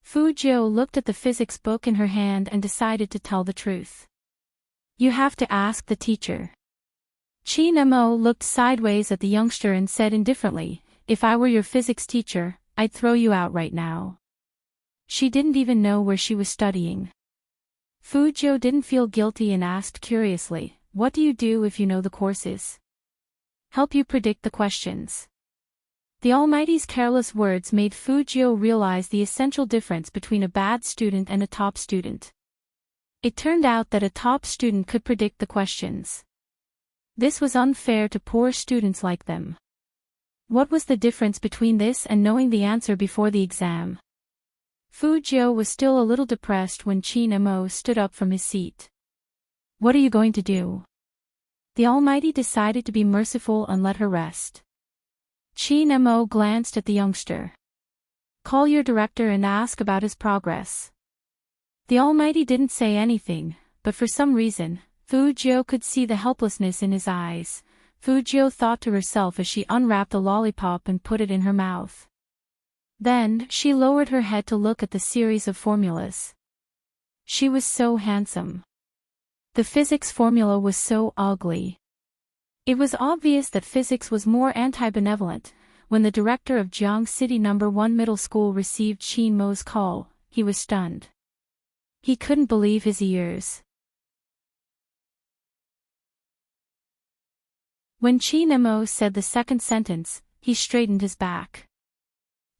Fu Jiu looked at the physics book in her hand and decided to tell the truth. You have to ask the teacher. Qin Mo looked sideways at the youngster and said indifferently, if I were your physics teacher, I'd throw you out right now. She didn't even know where she was studying. Fu Jiu didn't feel guilty and asked curiously, what do you do if you know the courses? Help you predict the questions. The Almighty's careless words made Fu Jiu realize the essential difference between a bad student and a top student. It turned out that a top student could predict the questions. This was unfair to poor students like them. What was the difference between this and knowing the answer before the exam? Fu Jiu was still a little depressed when Qin Mo stood up from his seat. What are you going to do? The Almighty decided to be merciful and let her rest. Qin Mo glanced at the youngster. Call your director and ask about his progress. The Almighty didn't say anything, but for some reason, Fu Jiu could see the helplessness in his eyes. Fu Jiu thought to herself as she unwrapped a lollipop and put it in her mouth. Then, she lowered her head to look at the series of formulas. She was so handsome. The physics formula was so ugly. It was obvious that physics was more anti-benevolent. When the director of Jiang City No. 1 Middle School received Qin Mo's call, he was stunned. He couldn't believe his ears. When Qin Mo said the second sentence, he straightened his back.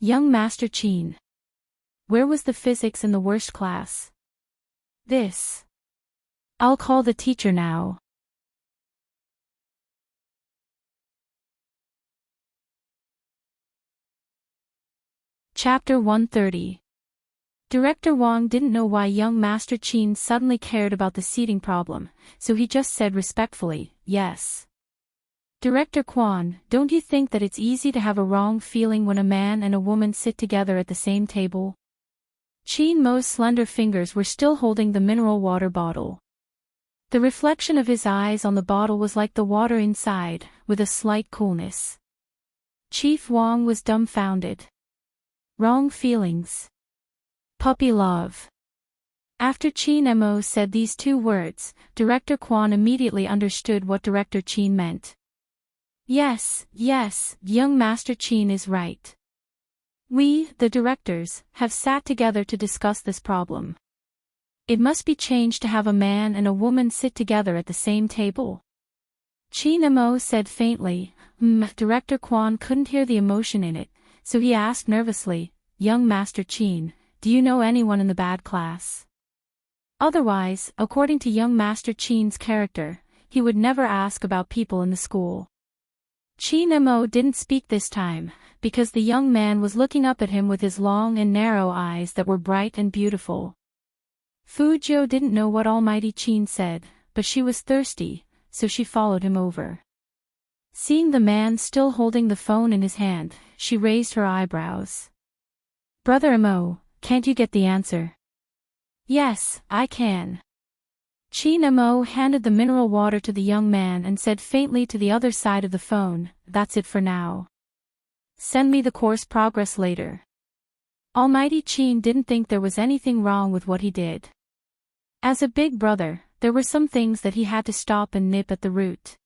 Young Master Qin. Where was the physics in the worst class? This. I'll call the teacher now. Chapter 130. Director Wang didn't know why young Master Qin suddenly cared about the seating problem, so he just said respectfully, yes. Director Quan, don't you think that it's easy to have a wrong feeling when a man and a woman sit together at the same table? Qin Mo's slender fingers were still holding the mineral water bottle. The reflection of his eyes on the bottle was like the water inside, with a slight coolness. Chief Wang was dumbfounded. Wrong feelings. Puppy love. After Qin Mo said these two words, Director Quan immediately understood what Director Qin meant. Yes, young Master Qin is right. We, the directors, have sat together to discuss this problem. It must be changed to have a man and a woman sit together at the same table. Qin Mo said faintly. Director Quan couldn't hear the emotion in it, so he asked nervously, young Master Qin, do you know anyone in the bad class? Otherwise, according to young Master Qin's character, he would never ask about people in the school. Qin Mo didn't speak this time, because the young man was looking up at him with his long and narrow eyes that were bright and beautiful. Fu Jiu didn't know what Almighty Qin said, but she was thirsty, so she followed him over. Seeing the man still holding the phone in his hand, she raised her eyebrows. Brother Mo, can't you get the answer? Yes, I can. Qin Mo handed the mineral water to the young man and said faintly to the other side of the phone, that's it for now. Send me the course progress later. Almighty Qin didn't think there was anything wrong with what he did. As a big brother, there were some things that he had to stop and nip at the root.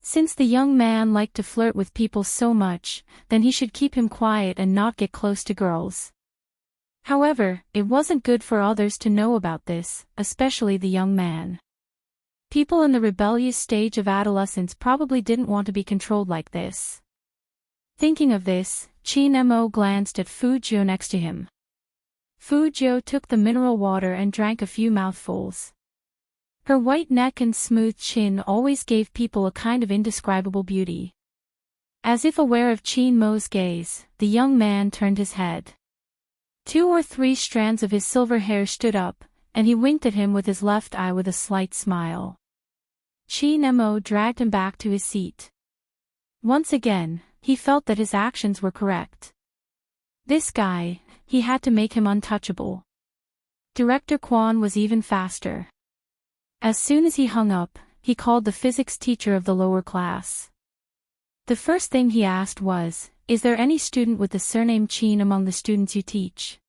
Since the young man liked to flirt with people so much, then he should keep him quiet and not get close to girls. However, it wasn't good for others to know about this, especially the young man. People in the rebellious stage of adolescence probably didn't want to be controlled like this. Thinking of this, Qin Mo glanced at Fu Jiu next to him. Fu Jiu took the mineral water and drank a few mouthfuls. Her white neck and smooth chin always gave people a kind of indescribable beauty. As if aware of Qin Mo's gaze, the young man turned his head. 2 or 3 strands of his silver hair stood up, and he winked at him with his left eye with a slight smile. Qin Mo dragged him back to his seat. Once again, he felt that his actions were correct. This guy, he had to make him untouchable. Director Quan was even faster. As soon as he hung up, he called the physics teacher of the lower class. The first thing he asked was, is there any student with the surname Qin among the students you teach?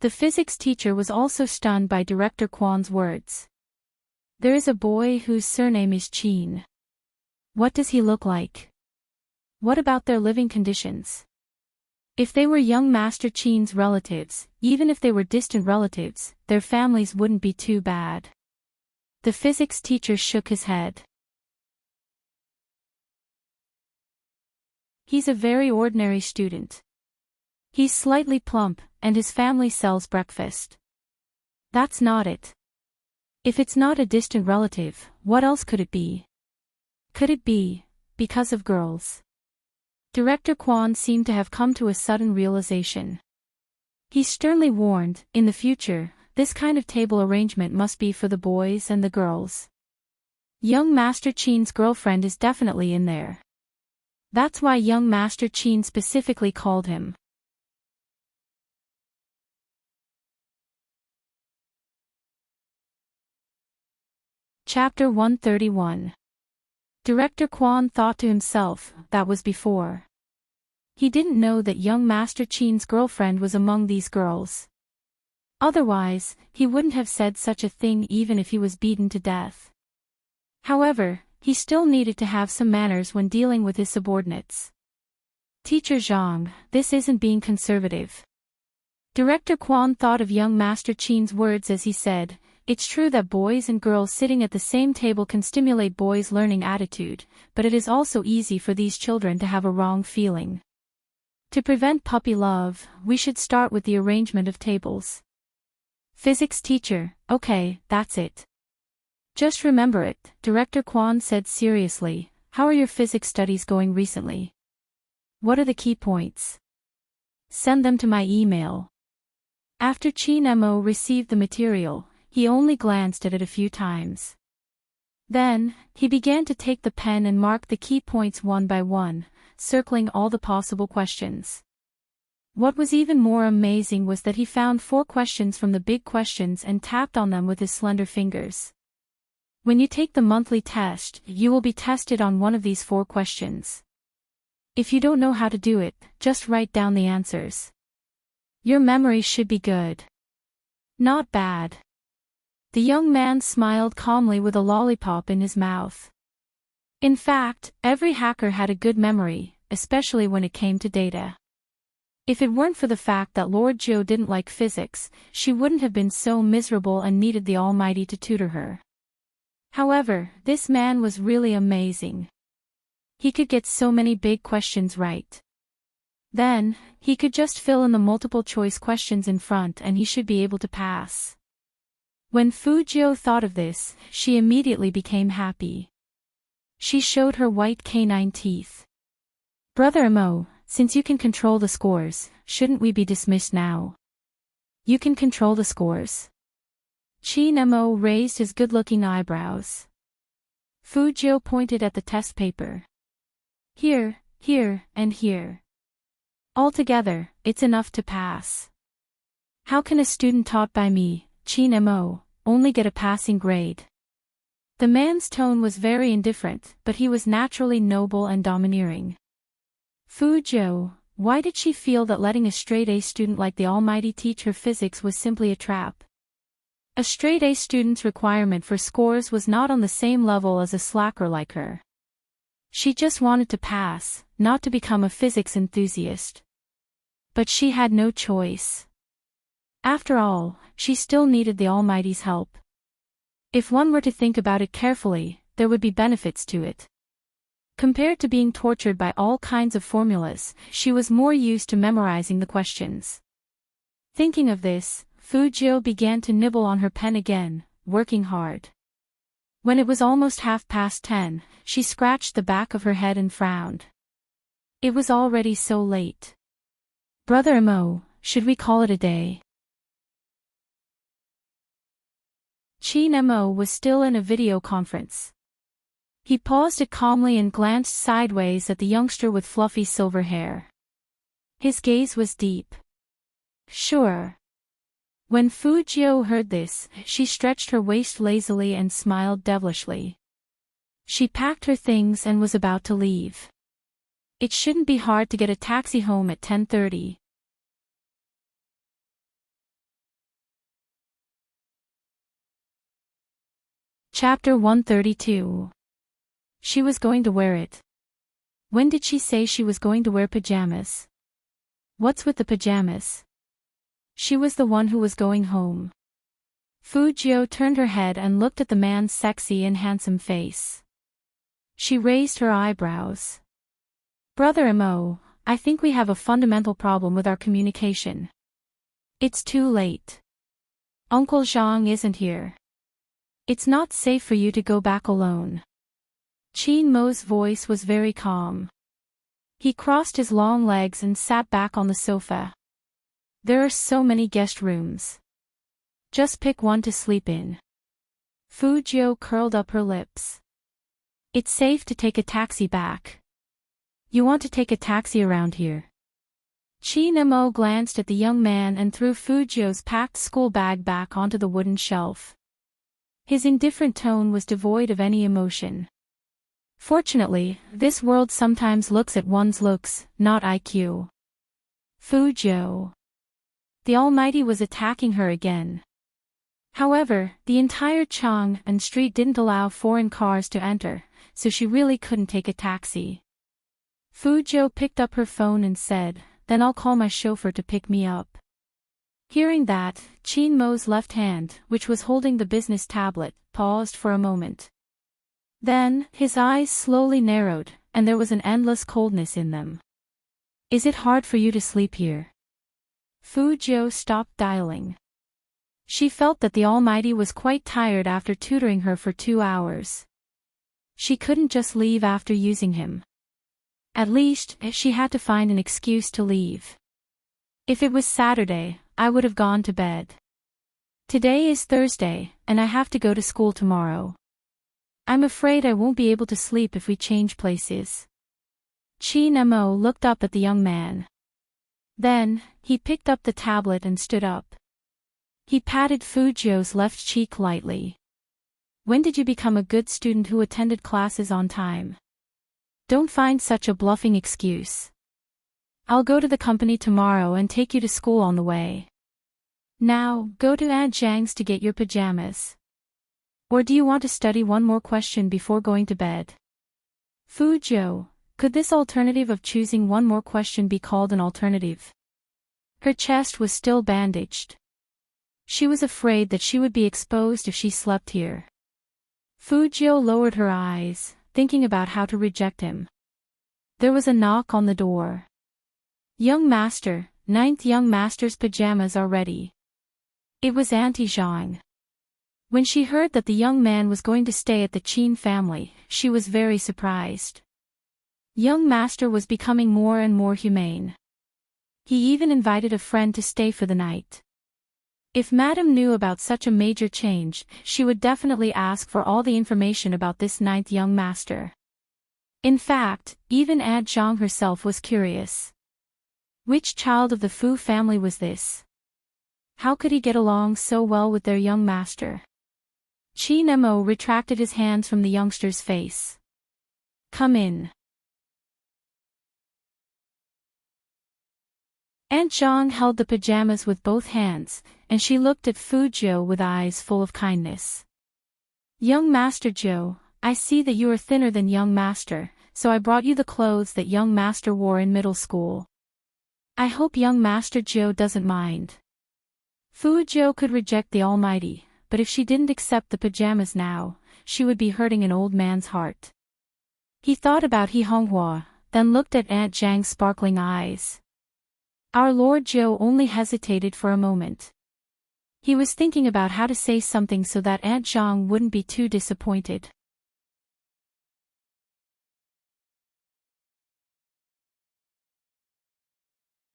The physics teacher was also stunned by Director Quan's words. There is a boy whose surname is Qin. What does he look like? What about their living conditions? If they were young Master Qin's relatives, even if they were distant relatives, their families wouldn't be too bad. The physics teacher shook his head. He's a very ordinary student. He's slightly plump, and his family sells breakfast. That's not it. If it's not a distant relative, what else could it be? Could it be because of girls? Director Quan seemed to have come to a sudden realization. He sternly warned, in the future, this kind of table arrangement must be for the boys and the girls. Young Master Qin's girlfriend is definitely in there. That's why young Master Qin specifically called him. Chapter 131. Director Quan thought to himself, that was before. he didn't know that young Master Qin's girlfriend was among these girls. Otherwise, he wouldn't have said such a thing even if he was beaten to death. However, he still needed to have some manners when dealing with his subordinates. Teacher Zhang, this isn't being conservative. Director Quan thought of young Master Qin's words as he said, it's true that boys and girls sitting at the same table can stimulate boys' learning attitude, but it is also easy for these children to have a wrong feeling. To prevent puppy love, we should start with the arrangement of tables. Physics teacher, okay, that's it. Just remember it, Director Quan said seriously. How are your physics studies going recently? What are the key points? Send them to my email. After Qin Mo received the material, he only glanced at it a few times. Then, he began to take the pen and mark the key points one by one, circling all the possible questions. What was even more amazing was that he found 4 questions from the big questions and tapped on them with his slender fingers. When you take the monthly test, you will be tested on one of these 4 questions. If you don't know how to do it, just write down the answers. Your memory should be good. Not bad. The young man smiled calmly with a lollipop in his mouth. In fact, every hacker had a good memory, especially when it came to data. If it weren't for the fact that Lord Zhou didn't like physics, she wouldn't have been so miserable and needed the Almighty to tutor her. However, this man was really amazing. He could get so many big questions right. Then, he could just fill in the multiple choice questions in front and he should be able to pass. When Fu Jiu thought of this, she immediately became happy. She showed her white canine teeth. Brother Mo, since you can control the scores, shouldn't we be dismissed now? You can control the scores. Qin Mo raised his good-looking eyebrows. Fu Jiu pointed at the test paper. Here, here, and here. Altogether, it's enough to pass. How can a student taught by me, Qin Mo, only get a passing grade? The man's tone was very indifferent, but he was naturally noble and domineering. Fu Jiu, why did she feel that letting a straight-A student like the Almighty teach her physics was simply a trap? A straight-A student's requirement for scores was not on the same level as a slacker like her. She just wanted to pass, not to become a physics enthusiast. But she had no choice. After all, she still needed the Almighty's help. If one were to think about it carefully, there would be benefits to it. Compared to being tortured by all kinds of formulas, she was more used to memorizing the questions. Thinking of this, Fu Jiu began to nibble on her pen again, working hard. When it was almost 10:30, she scratched the back of her head and frowned. It was already so late. Brother Mo, should we call it a day? Qin Mo was still in a video conference. He paused it calmly and glanced sideways at the youngster with fluffy silver hair. His gaze was deep. Sure. When Fu Jiu heard this, she stretched her waist lazily and smiled devilishly. She packed her things and was about to leave. It shouldn't be hard to get a taxi home at 10:30. Chapter 132. She was going to wear it. When did she say she was going to wear pajamas? What's with the pajamas? She was the one who was going home. Fu Jiu turned her head and looked at the man's sexy and handsome face. She raised her eyebrows. Brother Mo, I think we have a fundamental problem with our communication. It's too late. Uncle Zhang isn't here. It's not safe for you to go back alone. Qin Mo's voice was very calm. He crossed his long legs and sat back on the sofa. There are so many guest rooms. Just pick one to sleep in. Fu Jiu curled up her lips. It's safe to take a taxi back. You want to take a taxi around here? Qin Mo glanced at the young man and threw Fu Jiu's packed school bag back onto the wooden shelf. His indifferent tone was devoid of any emotion. Fortunately, this world sometimes looks at one's looks, not IQ. Fuzhou. The Almighty was attacking her again. However, the entire Chang'an street didn't allow foreign cars to enter, so she really couldn't take a taxi. Fuzhou picked up her phone and said, "Then I'll call my chauffeur to pick me up." Hearing that, Qin Mo's left hand, which was holding the business tablet, paused for a moment. Then, his eyes slowly narrowed, and there was an endless coldness in them. "Is it hard for you to sleep here?" Fuzhou stopped dialing. She felt that the Almighty was quite tired after tutoring her for 2 hours. She couldn't just leave after using him. At least, she had to find an excuse to leave. If it was Saturday, I would have gone to bed. Today is Thursday, and I have to go to school tomorrow. I'm afraid I won't be able to sleep if we change places. Qin Mo looked up at the young man. Then, he picked up the tablet and stood up. He patted Fuzhou's left cheek lightly. "When did you become a good student who attended classes on time? Don't find such a bluffing excuse. I'll go to the company tomorrow and take you to school on the way. Now, go to Aunt Zhang's to get your pajamas. Or do you want to study one more question before going to bed?" Fuzhou, could this alternative of choosing one more question be called an alternative? Her chest was still bandaged. She was afraid that she would be exposed if she slept here. Fuzhou lowered her eyes, thinking about how to reject him. There was a knock on the door. "Young Master, 9th young Master's pajamas are ready." It was Auntie Zhang. When she heard that the young man was going to stay at the Qin family, she was very surprised. Young Master was becoming more and more humane. He even invited a friend to stay for the night. If Madame knew about such a major change, she would definitely ask for all the information about this 9th young master. In fact, even Aunt Zhang herself was curious. Which child of the Fu family was this? How could he get along so well with their young master? Qin Mo retracted his hands from the youngster's face. "Come in." Aunt Zhang held the pajamas with both hands, and she looked at Fuzhou with eyes full of kindness. "Young Master Zhou, I see that you are thinner than young Master, so I brought you the clothes that young Master wore in middle school. I hope young Master Zhou doesn't mind." Fuzhou could reject the Almighty, but if she didn't accept the pajamas now, she would be hurting an old man's heart. He thought about He Honghua, then looked at Aunt Zhang's sparkling eyes. Our Lord Zhou only hesitated for a moment. He was thinking about how to say something so that Aunt Zhang wouldn't be too disappointed.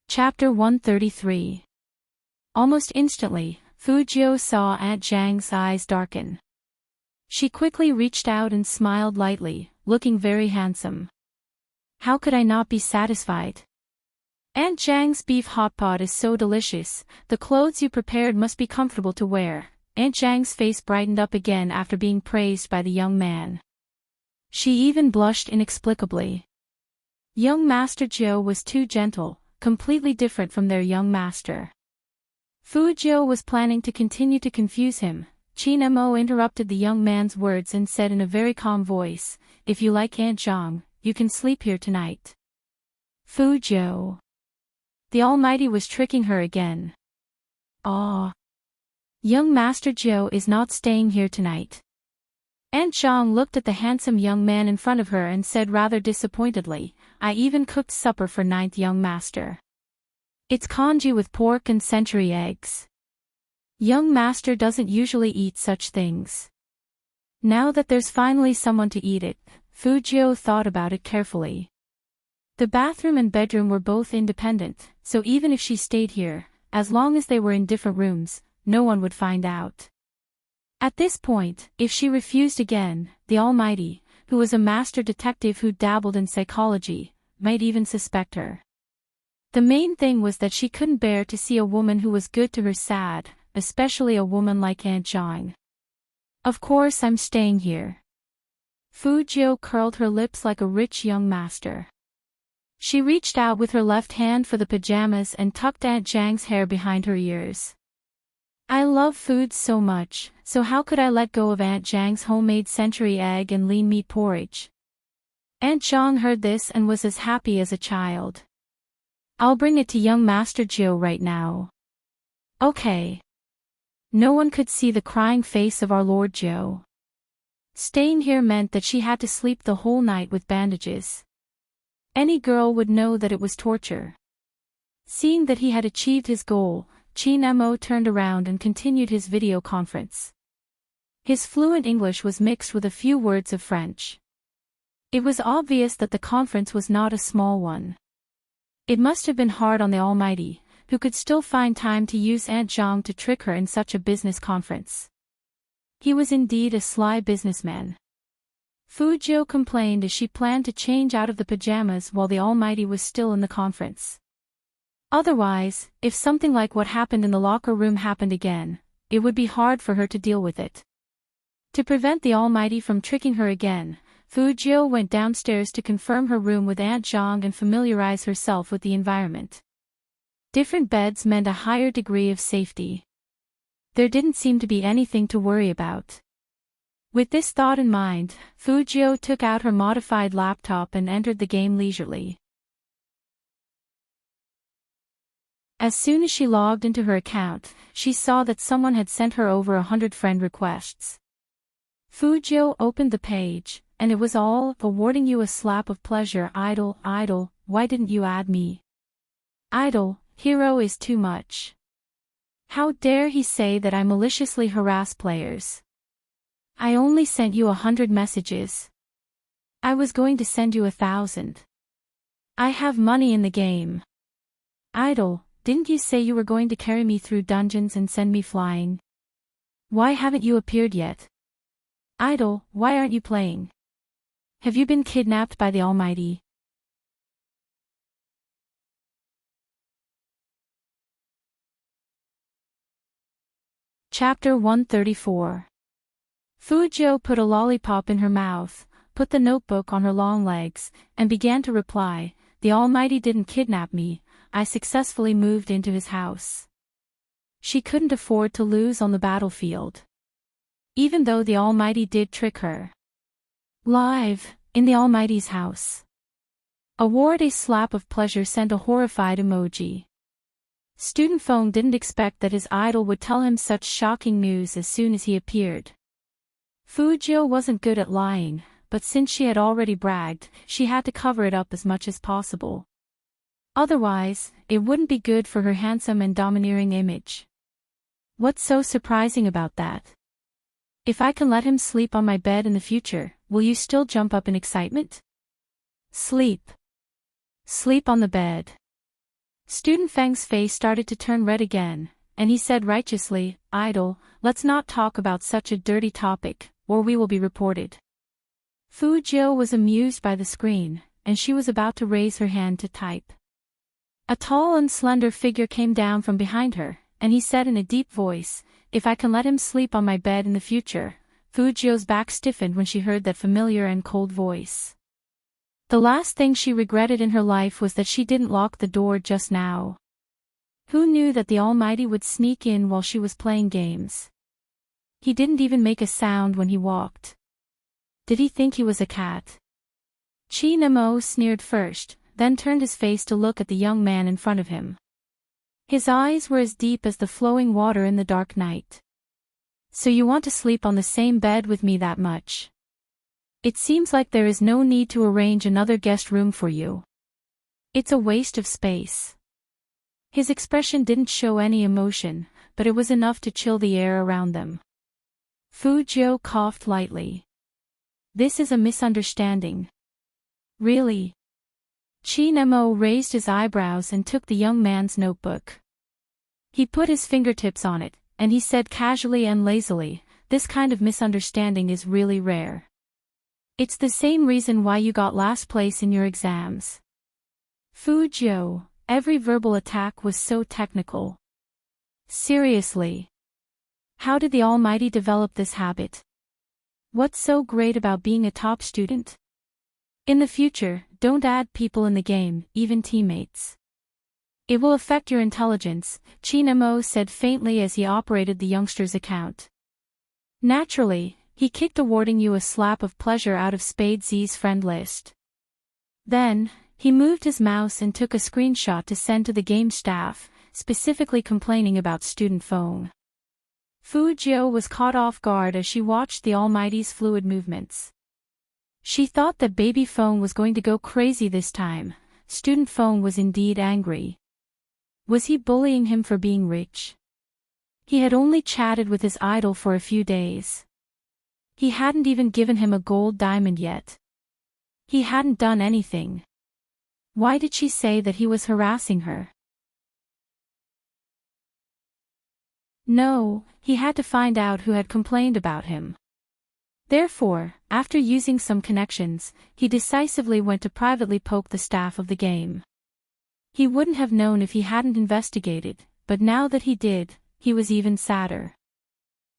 Chapter 133. Almost instantly, Fuzhou saw Aunt Zhang's eyes darken. She quickly reached out and smiled lightly, looking very handsome. "How could I not be satisfied? Aunt Zhang's beef hot pot is so delicious, the clothes you prepared must be comfortable to wear." Aunt Zhang's face brightened up again after being praised by the young man. She even blushed inexplicably. Young Master Zhou was too gentle, completely different from their young master. Fuzhou was planning to continue to confuse him. Qin Mo interrupted the young man's words and said in a very calm voice, "If you like Aunt Zhang, you can sleep here tonight." Fuzhou. The Almighty was tricking her again. "Ah. Young Master Zhou is not staying here tonight." Aunt Zhang looked at the handsome young man in front of her and said rather disappointedly, "I even cooked supper for 9th young master. It's congee with pork and century eggs. Young master doesn't usually eat such things." Now that there's finally someone to eat it, Fuzhou thought about it carefully. The bathroom and bedroom were both independent, so even if she stayed here, as long as they were in different rooms, no one would find out. At this point, if she refused again, the Almighty, who was a master detective who dabbled in psychology, might even suspect her. The main thing was that she couldn't bear to see a woman who was good to her sad, especially a woman like Aunt Zhang. "Of course I'm staying here." Fujio curled her lips like a rich young master. She reached out with her left hand for the pajamas and tucked Aunt Zhang's hair behind her ears. I love food so much, so how could I let go of Aunt Zhang's homemade century egg and lean meat porridge? Aunt Zhang heard this and was as happy as a child. I'll bring it to young Master Jiu right now. Okay. No one could see the crying face of our Lord Jiu. Staying here meant that she had to sleep the whole night with bandages. Any girl would know that it was torture. Seeing that he had achieved his goal, Qin Mo turned around and continued his video conference. His fluent English was mixed with a few words of French. It was obvious that the conference was not a small one. It must have been hard on the Almighty, who could still find time to use Aunt Zhang to trick her in such a business conference. He was indeed a sly businessman. Fujio complained as she planned to change out of the pajamas while the Almighty was still in the conference. Otherwise, if something like what happened in the locker room happened again, it would be hard for her to deal with it. To prevent the Almighty from tricking her again, Fujio went downstairs to confirm her room with Aunt Zhang and familiarize herself with the environment. Different beds meant a higher degree of safety. There didn't seem to be anything to worry about. With this thought in mind, Fujio took out her modified laptop and entered the game leisurely. As soon as she logged into her account, she saw that someone had sent her over 100 friend requests. Fujio opened the page, and it was all awarding you a slap of pleasure. Idol, why didn't you add me? Idol, hero is too much. How dare he say that I maliciously harass players? I only sent you 100 messages. I was going to send you 1,000. I have money in the game. Idol, didn't you say you were going to carry me through dungeons and send me flying? Why haven't you appeared yet? Idol, why aren't you playing? Have you been kidnapped by the Almighty? Chapter 134. Fujio put a lollipop in her mouth, put the notebook on her long legs, and began to reply, "The Almighty didn't kidnap me, I successfully moved into his house." She couldn't afford to lose on the battlefield. Even though the Almighty did trick her. Live, in the Almighty's house. Award a slap of pleasure sent a horrified emoji. Student Feng didn't expect that his idol would tell him such shocking news as soon as he appeared. Fujio wasn't good at lying, but since she had already bragged, she had to cover it up as much as possible. Otherwise, it wouldn't be good for her handsome and domineering image. What's so surprising about that? If I can let him sleep on my bed in the future, will you still jump up in excitement? Sleep. Sleep on the bed. Student Feng's face started to turn red again, and he said righteously, "Idol, let's not talk about such a dirty topic, or we will be reported." Fujio was amused by the screen, and she was about to raise her hand to type. A tall and slender figure came down from behind her, and he said in a deep voice, "If I can let him sleep on my bed in the future." Fujio's back stiffened when she heard that familiar and cold voice. The last thing she regretted in her life was that she didn't lock the door just now. Who knew that the Almighty would sneak in while she was playing games? He didn't even make a sound when he walked. Did he think he was a cat? Qin Mo sneered first, then turned his face to look at the young man in front of him. His eyes were as deep as the flowing water in the dark night. "So you want to sleep on the same bed with me that much? It seems like there is no need to arrange another guest room for you. It's a waste of space." His expression didn't show any emotion, but it was enough to chill the air around them. Fujio coughed lightly. "This is a misunderstanding." "Really?" Qin Mo raised his eyebrows and took the young man's notebook. He put his fingertips on it, and he said casually and lazily, "This kind of misunderstanding is really rare. It's the same reason why you got last place in your exams." Fujio, every verbal attack was so technical. Seriously. How did the Almighty develop this habit? What's so great about being a top student? In the future, don't add people in the game, even teammates. It will affect your intelligence, Chinamo said faintly as he operated the youngster's account. Naturally, he kicked, awarding you a slap of pleasure out of Spades's friend list. Then, he moved his mouse and took a screenshot to send to the game staff, specifically complaining about student phone. Fujio was caught off guard as she watched the Almighty's fluid movements. She thought that baby phone was going to go crazy this time. Student phone was indeed angry. Was he bullying him for being rich? He had only chatted with his idol for a few days. He hadn't even given him a gold diamond yet. He hadn't done anything. Why did she say that he was harassing her? No, he had to find out who had complained about him. Therefore, after using some connections, he decisively went to privately poke the staff of the game. He wouldn't have known if he hadn't investigated, but now that he did, he was even sadder.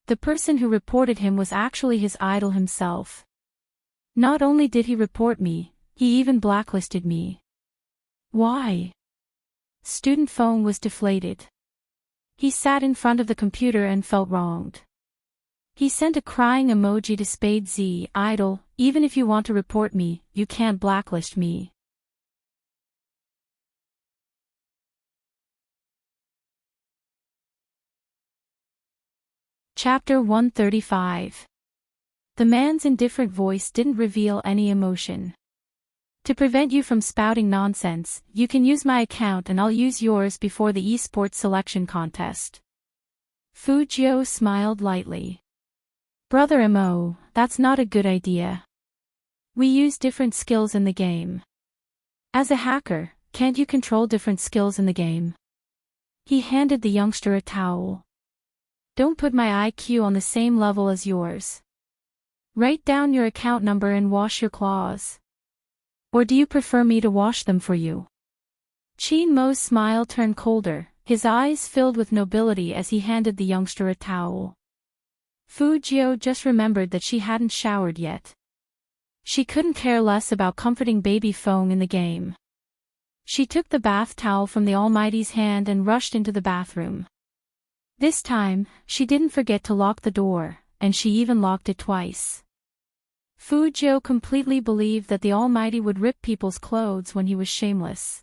The person who reported him was actually his idol himself. Not only did he report me, he even blacklisted me. Why? Student phone was deflated. He sat in front of the computer and felt wronged. He sent a crying emoji to Spade Z, idol, even if you want to report me, you can't blacklist me. Chapter 135. The man's indifferent voice didn't reveal any emotion. To prevent you from spouting nonsense, you can use my account and I'll use yours before the esports selection contest. Fujio smiled lightly. Brother Mo, that's not a good idea. We use different skills in the game. As a hacker, can't you control different skills in the game? He handed the youngster a towel. Don't put my IQ on the same level as yours. Write down your account number and wash your claws. Or do you prefer me to wash them for you? Chin Mo's smile turned colder, his eyes filled with nobility as he handed the youngster a towel. Fujio just remembered that she hadn't showered yet. She couldn't care less about comforting baby Feng in the game. She took the bath towel from the Almighty's hand and rushed into the bathroom. This time, she didn't forget to lock the door, and she even locked it twice. Fujio completely believed that the Almighty would rip people's clothes when he was shameless.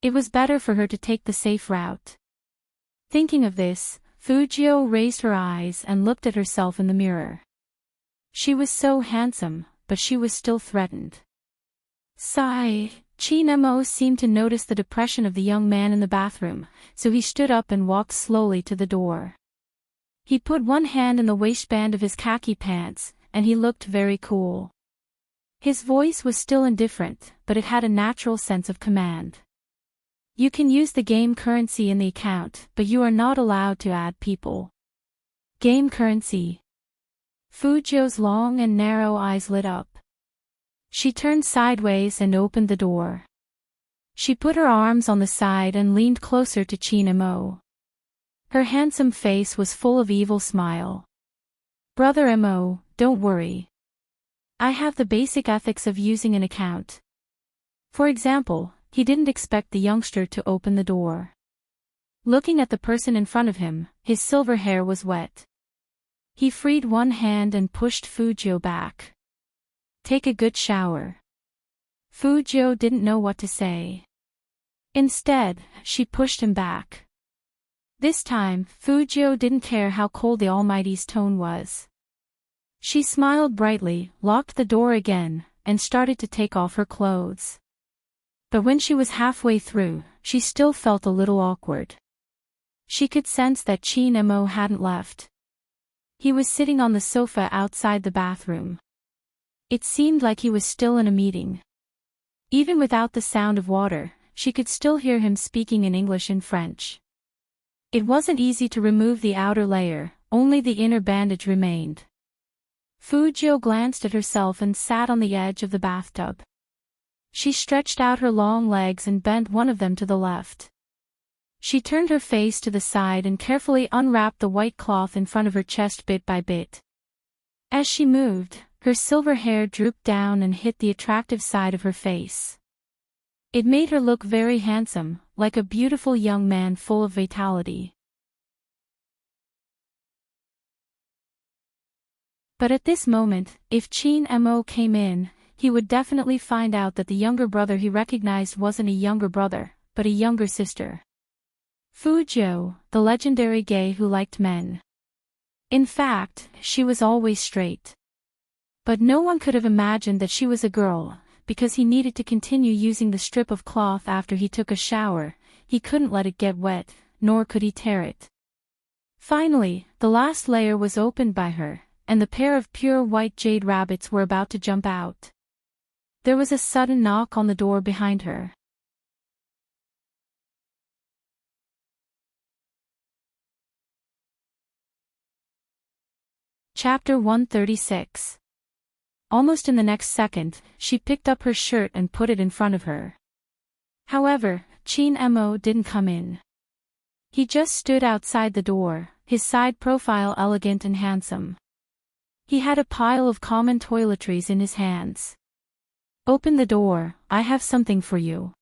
It was better for her to take the safe route. Thinking of this, Fujio raised her eyes and looked at herself in the mirror. She was so handsome, but she was still threatened. Sigh. Chinamo seemed to notice the depression of the young man in the bathroom, so he stood up and walked slowly to the door. He put one hand in the waistband of his khaki pants, and he looked very cool. His voice was still indifferent, but it had a natural sense of command. You can use the game currency in the account, but you are not allowed to add people. Game currency. Fujio's long and narrow eyes lit up. She turned sideways and opened the door. She put her arms on the side and leaned closer to Chinamo. Her handsome face was full of evil smile. Brother Mo, don't worry. I have the basic ethics of using an account. For example, he didn't expect the youngster to open the door. Looking at the person in front of him, his silver hair was wet. He freed one hand and pushed Fujio back. Take a good shower. Fujio didn't know what to say. Instead, she pushed him back. This time, Fujio didn't care how cold the Almighty's tone was. She smiled brightly, locked the door again, and started to take off her clothes. But when she was halfway through, she still felt a little awkward. She could sense that Chinamo hadn't left. He was sitting on the sofa outside the bathroom. It seemed like he was still in a meeting. Even without the sound of water, she could still hear him speaking in English and French. It wasn't easy to remove the outer layer, only the inner bandage remained. Fujio glanced at herself and sat on the edge of the bathtub. She stretched out her long legs and bent one of them to the left. She turned her face to the side and carefully unwrapped the white cloth in front of her chest bit by bit. As she moved, her silver hair drooped down and hit the attractive side of her face. It made her look very handsome, like a beautiful young man full of vitality. But at this moment, if Chin Mo came in, he would definitely find out that the younger brother he recognized wasn't a younger brother, but a younger sister. Fu Jiu, the legendary gay who liked men. In fact, she was always straight. But no one could have imagined that she was a girl, because he needed to continue using the strip of cloth after he took a shower. He couldn't let it get wet, nor could he tear it. Finally, the last layer was opened by her, and the pair of pure white jade rabbits were about to jump out. There was a sudden knock on the door behind her. Chapter 136. Almost in the next second, she picked up her shirt and put it in front of her. However, Chin Mo didn't come in. He just stood outside the door, his side profile elegant and handsome. He had a pile of common toiletries in his hands. Open the door, I have something for you.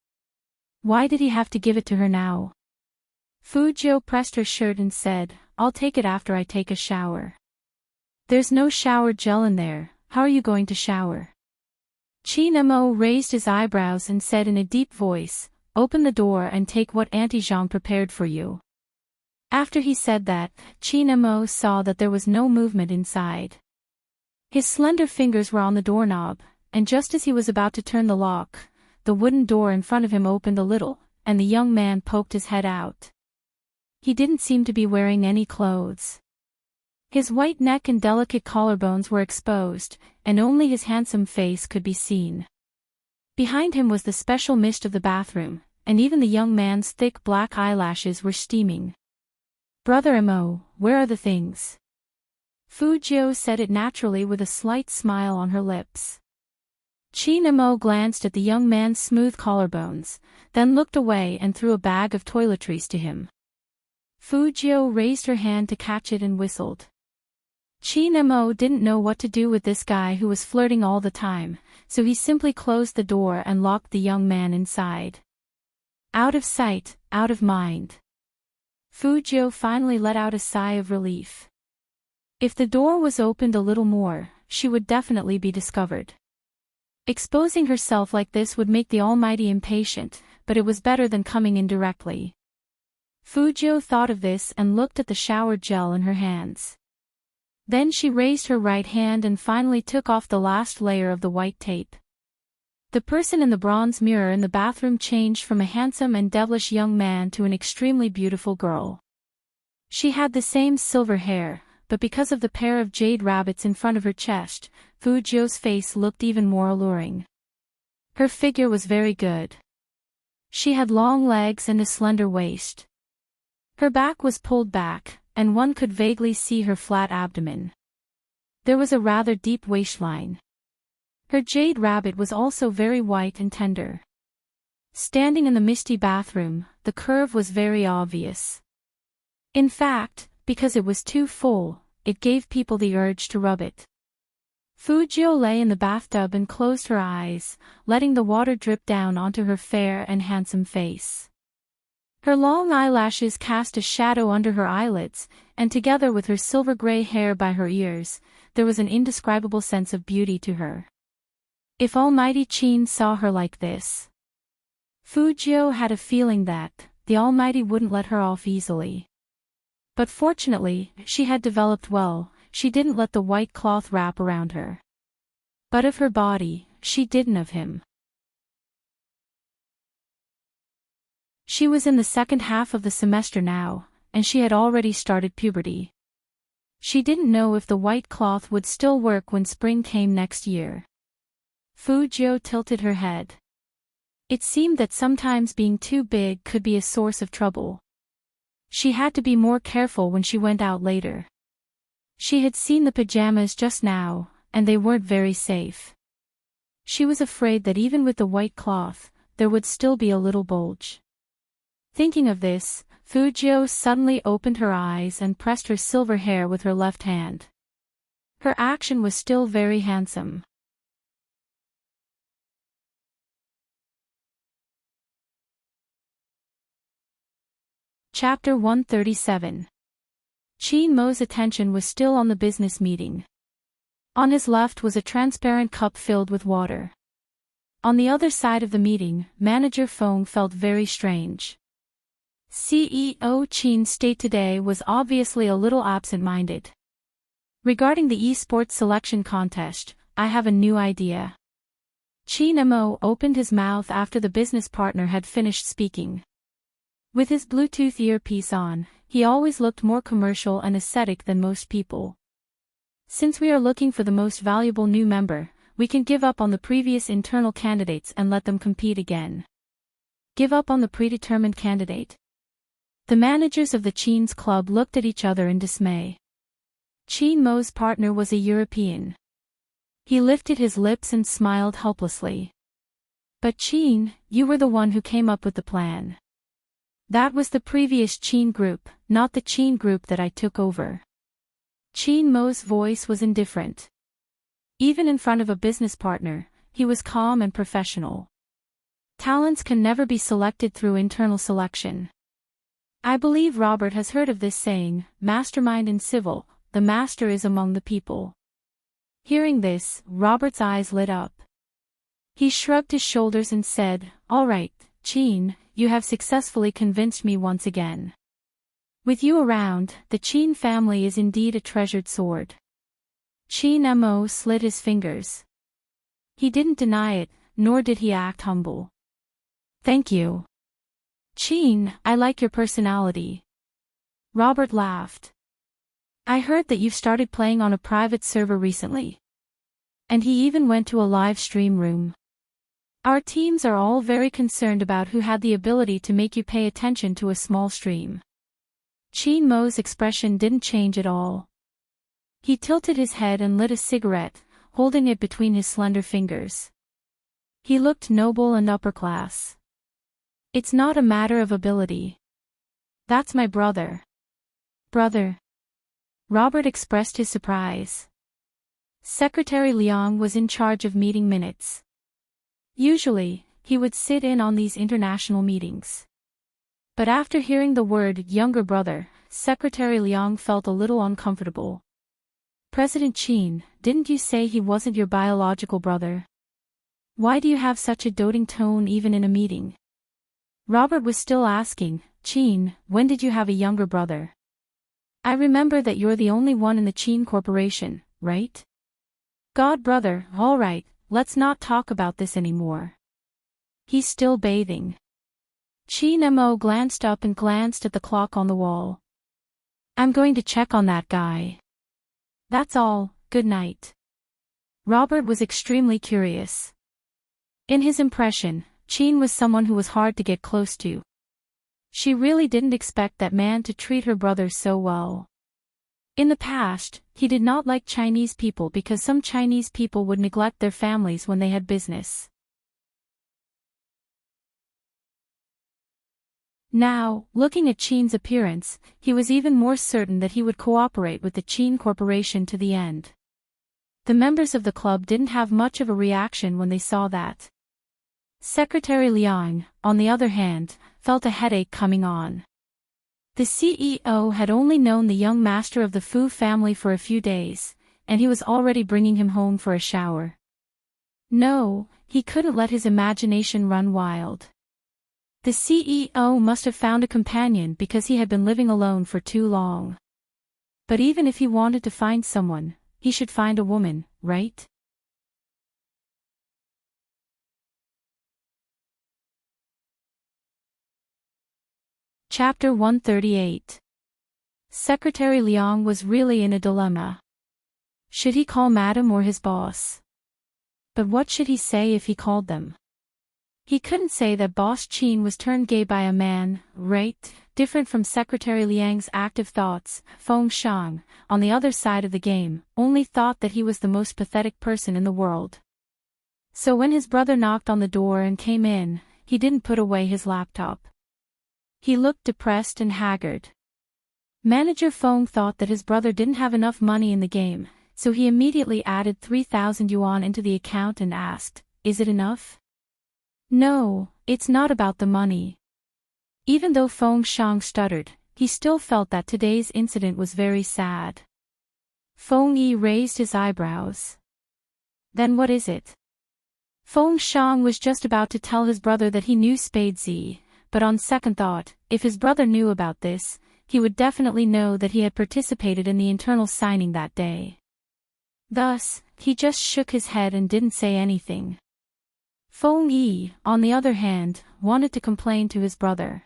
Why did he have to give it to her now? Fu Jiu pressed her shirt and said, I'll take it after I take a shower. There's no shower gel in there, how are you going to shower? Chin Mo raised his eyebrows and said in a deep voice, Open the door and take what Auntie Zhang prepared for you. After he said that, Chin Mo saw that there was no movement inside. His slender fingers were on the doorknob, and just as he was about to turn the lock, the wooden door in front of him opened a little, and the young man poked his head out. He didn't seem to be wearing any clothes. His white neck and delicate collarbones were exposed, and only his handsome face could be seen. Behind him was the special mist of the bathroom, and even the young man's thick black eyelashes were steaming. Brother Mo, where are the things? Fu Jiu said it naturally with a slight smile on her lips. Chin Mo glanced at the young man's smooth collarbones, then looked away and threw a bag of toiletries to him. Fu Jiu raised her hand to catch it and whistled. Chin Mo didn't know what to do with this guy who was flirting all the time, so he simply closed the door and locked the young man inside. Out of sight, out of mind. Fu Jiu finally let out a sigh of relief. If the door was opened a little more, she would definitely be discovered. Exposing herself like this would make the Almighty impatient, but it was better than coming in directly. Fu Jiu thought of this and looked at the shower gel in her hands. Then she raised her right hand and finally took off the last layer of the white tape. The person in the bronze mirror in the bathroom changed from a handsome and devilish young man to an extremely beautiful girl. She had the same silver hair, but because of the pair of jade rabbits in front of her chest, Fu Jiu's face looked even more alluring. Her figure was very good. She had long legs and a slender waist. Her back was pulled back, and one could vaguely see her flat abdomen. There was a rather deep waistline. Her jade rabbit was also very white and tender. Standing in the misty bathroom, the curve was very obvious. In fact, because it was too full, it gave people the urge to rub it. Fu Jiu lay in the bathtub and closed her eyes, letting the water drip down onto her fair and handsome face. Her long eyelashes cast a shadow under her eyelids, and together with her silver gray hair by her ears, there was an indescribable sense of beauty to her. If Almighty Qin saw her like this. Fu Jiu had a feeling that the Almighty wouldn't let her off easily. But fortunately, she had developed well, she didn't let the white cloth wrap around her. But of her body, she didn't of him. She was in the second half of the semester now, and she had already started puberty. She didn't know if the white cloth would still work when spring came next year. Fu Jiu tilted her head. It seemed that sometimes being too big could be a source of trouble. She had to be more careful when she went out later. She had seen the pajamas just now, and they weren't very safe. She was afraid that even with the white cloth, there would still be a little bulge. Thinking of this, Fu Jiu suddenly opened her eyes and pressed her silver hair with her left hand. Her action was still very handsome. Chapter 137. Qin Mo's attention was still on the business meeting. On his left was a transparent cup filled with water. On the other side of the meeting, Manager Feng felt very strange. CEO Qin's state today was obviously a little absent-minded. Regarding the esports selection contest, I have a new idea. Qin Mo opened his mouth after the business partner had finished speaking. With his Bluetooth earpiece on, he always looked more commercial and aesthetic than most people. Since we are looking for the most valuable new member, we can give up on the previous internal candidates and let them compete again. Give up on the predetermined candidate. The managers of the Qin's club looked at each other in dismay. Qin Mo's partner was a European. He lifted his lips and smiled helplessly. But Qin, you were the one who came up with the plan. That was the previous Qin group, not the Qin group that I took over. Qin Mo's voice was indifferent. Even in front of a business partner, he was calm and professional. Talents can never be selected through internal selection. I believe Robert has heard of this saying, mastermind in civil, the master is among the people. Hearing this, Robert's eyes lit up. He shrugged his shoulders and said, all right, Qin, you have successfully convinced me once again. With you around, the Qin family is indeed a treasured sword. Qin Mo slid his fingers. He didn't deny it, nor did he act humble. Thank you. Qin, I like your personality. Robert laughed. I heard that you've started playing on a private server recently. And he even went to a live stream room. Our teams are all very concerned about who had the ability to make you pay attention to a small stream. Qin Mo's expression didn't change at all. He tilted his head and lit a cigarette, holding it between his slender fingers. He looked noble and upper class. It's not a matter of ability. That's my brother. Brother. Robert expressed his surprise. Secretary Liang was in charge of meeting minutes. Usually, he would sit in on these international meetings. But after hearing the word younger brother, Secretary Liang felt a little uncomfortable. President Qin, didn't you say he wasn't your biological brother? Why do you have such a doting tone even in a meeting? Robert was still asking, Qin, when did you have a younger brother? I remember that you're the only one in the Qin Corporation, right? God brother, all right, let's not talk about this anymore. He's still bathing. Qin Mo glanced up and glanced at the clock on the wall. I'm going to check on that guy. That's all, good night. Robert was extremely curious. In his impression, Qin was someone who was hard to get close to. She really didn't expect that man to treat her brother so well. In the past, he did not like Chinese people because some Chinese people would neglect their families when they had business. Now, looking at Qin's appearance, he was even more certain that he would cooperate with the Qin Corporation to the end. The members of the club didn't have much of a reaction when they saw that. Secretary Liang, on the other hand, felt a headache coming on. The CEO had only known the young master of the Fu family for a few days, and he was already bringing him home for a shower. No, he couldn't let his imagination run wild. The CEO must have found a companion because he had been living alone for too long. But even if he wanted to find someone, he should find a woman, right? Chapter 138. Secretary Liang was really in a dilemma. Should he call Madam or his boss? But what should he say if he called them? He couldn't say that Boss Qin was turned gay by a man, right? Different from Secretary Liang's active thoughts, Feng Shang, on the other side of the game, only thought that he was the most pathetic person in the world. So when his brother knocked on the door and came in, he didn't put away his laptop. He looked depressed and haggard. Manager Feng thought that his brother didn't have enough money in the game, so he immediately added 3,000 yuan into the account and asked, "Is it enough?" "No, it's not about the money." Even though Feng Shang stuttered, he still felt that today's incident was very sad. Feng Yi raised his eyebrows. "Then what is it?" Feng Shang was just about to tell his brother that he knew Spadesy, but on second thought, if his brother knew about this, he would definitely know that he had participated in the internal signing that day. Thus, he just shook his head and didn't say anything. Feng Yi, on the other hand, wanted to complain to his brother.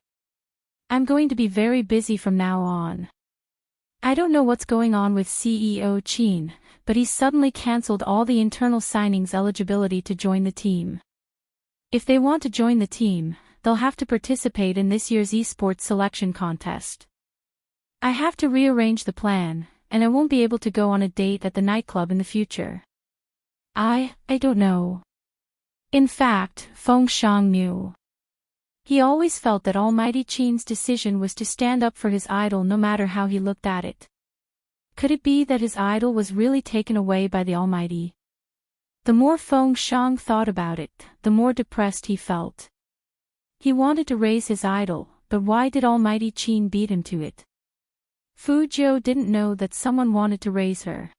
"I'm going to be very busy from now on. I don't know what's going on with CEO Qin, but he's suddenly cancelled all the internal signings eligibility to join the team. If they want to join the team, they'll have to participate in this year's esports selection contest. I have to rearrange the plan, and I won't be able to go on a date at the nightclub in the future." I don't know. In fact, Feng Shang knew. He always felt that Almighty Qin's decision was to stand up for his idol no matter how he looked at it. Could it be that his idol was really taken away by the Almighty? The more Feng Shang thought about it, the more depressed he felt. He wanted to raise his idol, but why did Almighty Qin beat him to it? Fu Jiu didn't know that someone wanted to raise her.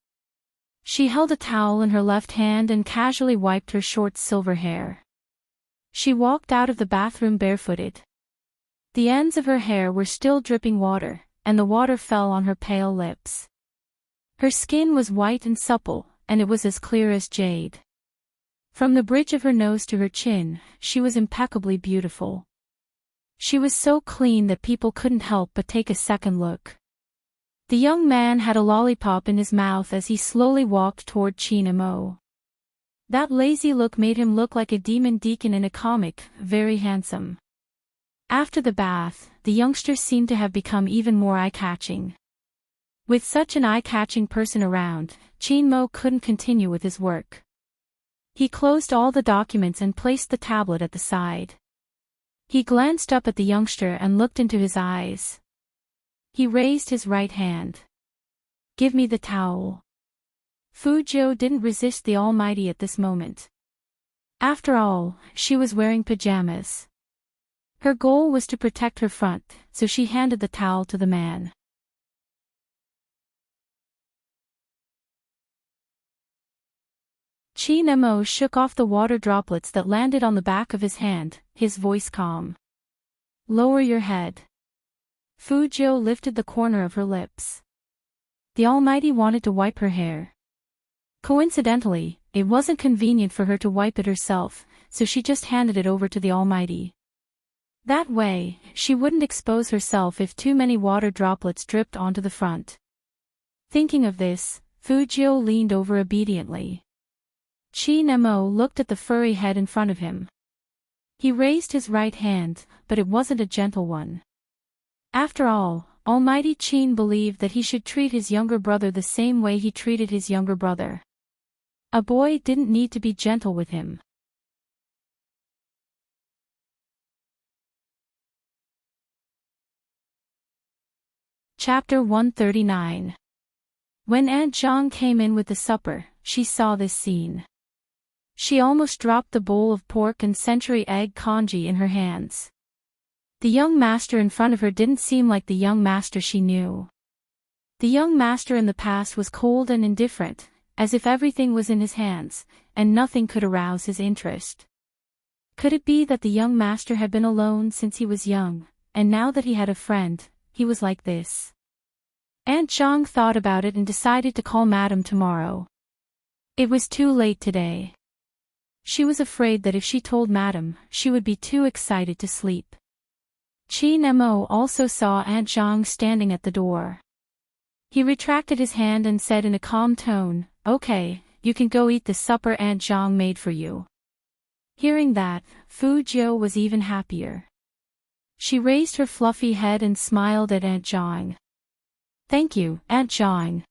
She held a towel in her left hand and casually wiped her short silver hair. She walked out of the bathroom barefooted. The ends of her hair were still dripping water, and the water fell on her pale lips. Her skin was white and supple, and it was as clear as jade. From the bridge of her nose to her chin, she was impeccably beautiful. She was so clean that people couldn't help but take a second look. The young man had a lollipop in his mouth as he slowly walked toward Qin Mo. That lazy look made him look like a demon deacon in a comic, very handsome. After the bath, the youngster seemed to have become even more eye-catching. With such an eye-catching person around, Qin Mo couldn't continue with his work. He closed all the documents and placed the tablet at the side. He glanced up at the youngster and looked into his eyes. He raised his right hand. "Give me the towel." Fu Jiu didn't resist the Almighty at this moment. After all, she was wearing pajamas. Her goal was to protect her front, so she handed the towel to the man. Qin Mo shook off the water droplets that landed on the back of his hand, his voice calm. "Lower your head." Fu Jiu lifted the corner of her lips. The Almighty wanted to wipe her hair. Coincidentally, it wasn't convenient for her to wipe it herself, so she just handed it over to the Almighty. That way, she wouldn't expose herself if too many water droplets dripped onto the front. Thinking of this, Fu Jiu leaned over obediently. Qin Mo looked at the furry head in front of him. He raised his right hand, but it wasn't a gentle one. After all, Almighty Qin believed that he should treat his younger brother the same way he treated his younger brother. A boy didn't need to be gentle with him. Chapter 139. When Aunt Zhang came in with the supper, she saw this scene. She almost dropped the bowl of pork and century egg congee in her hands. The young master in front of her didn't seem like the young master she knew. The young master in the past was cold and indifferent, as if everything was in his hands, and nothing could arouse his interest. Could it be that the young master had been alone since he was young, and now that he had a friend, he was like this? Aunt Zhang thought about it and decided to call Madame tomorrow. It was too late today. She was afraid that if she told Madame, she would be too excited to sleep. Qin Mo also saw Aunt Zhang standing at the door. He retracted his hand and said in a calm tone, "Okay, you can go eat the supper Aunt Zhang made for you." Hearing that, Fu Jiu was even happier. She raised her fluffy head and smiled at Aunt Zhang. "Thank you, Aunt Zhang."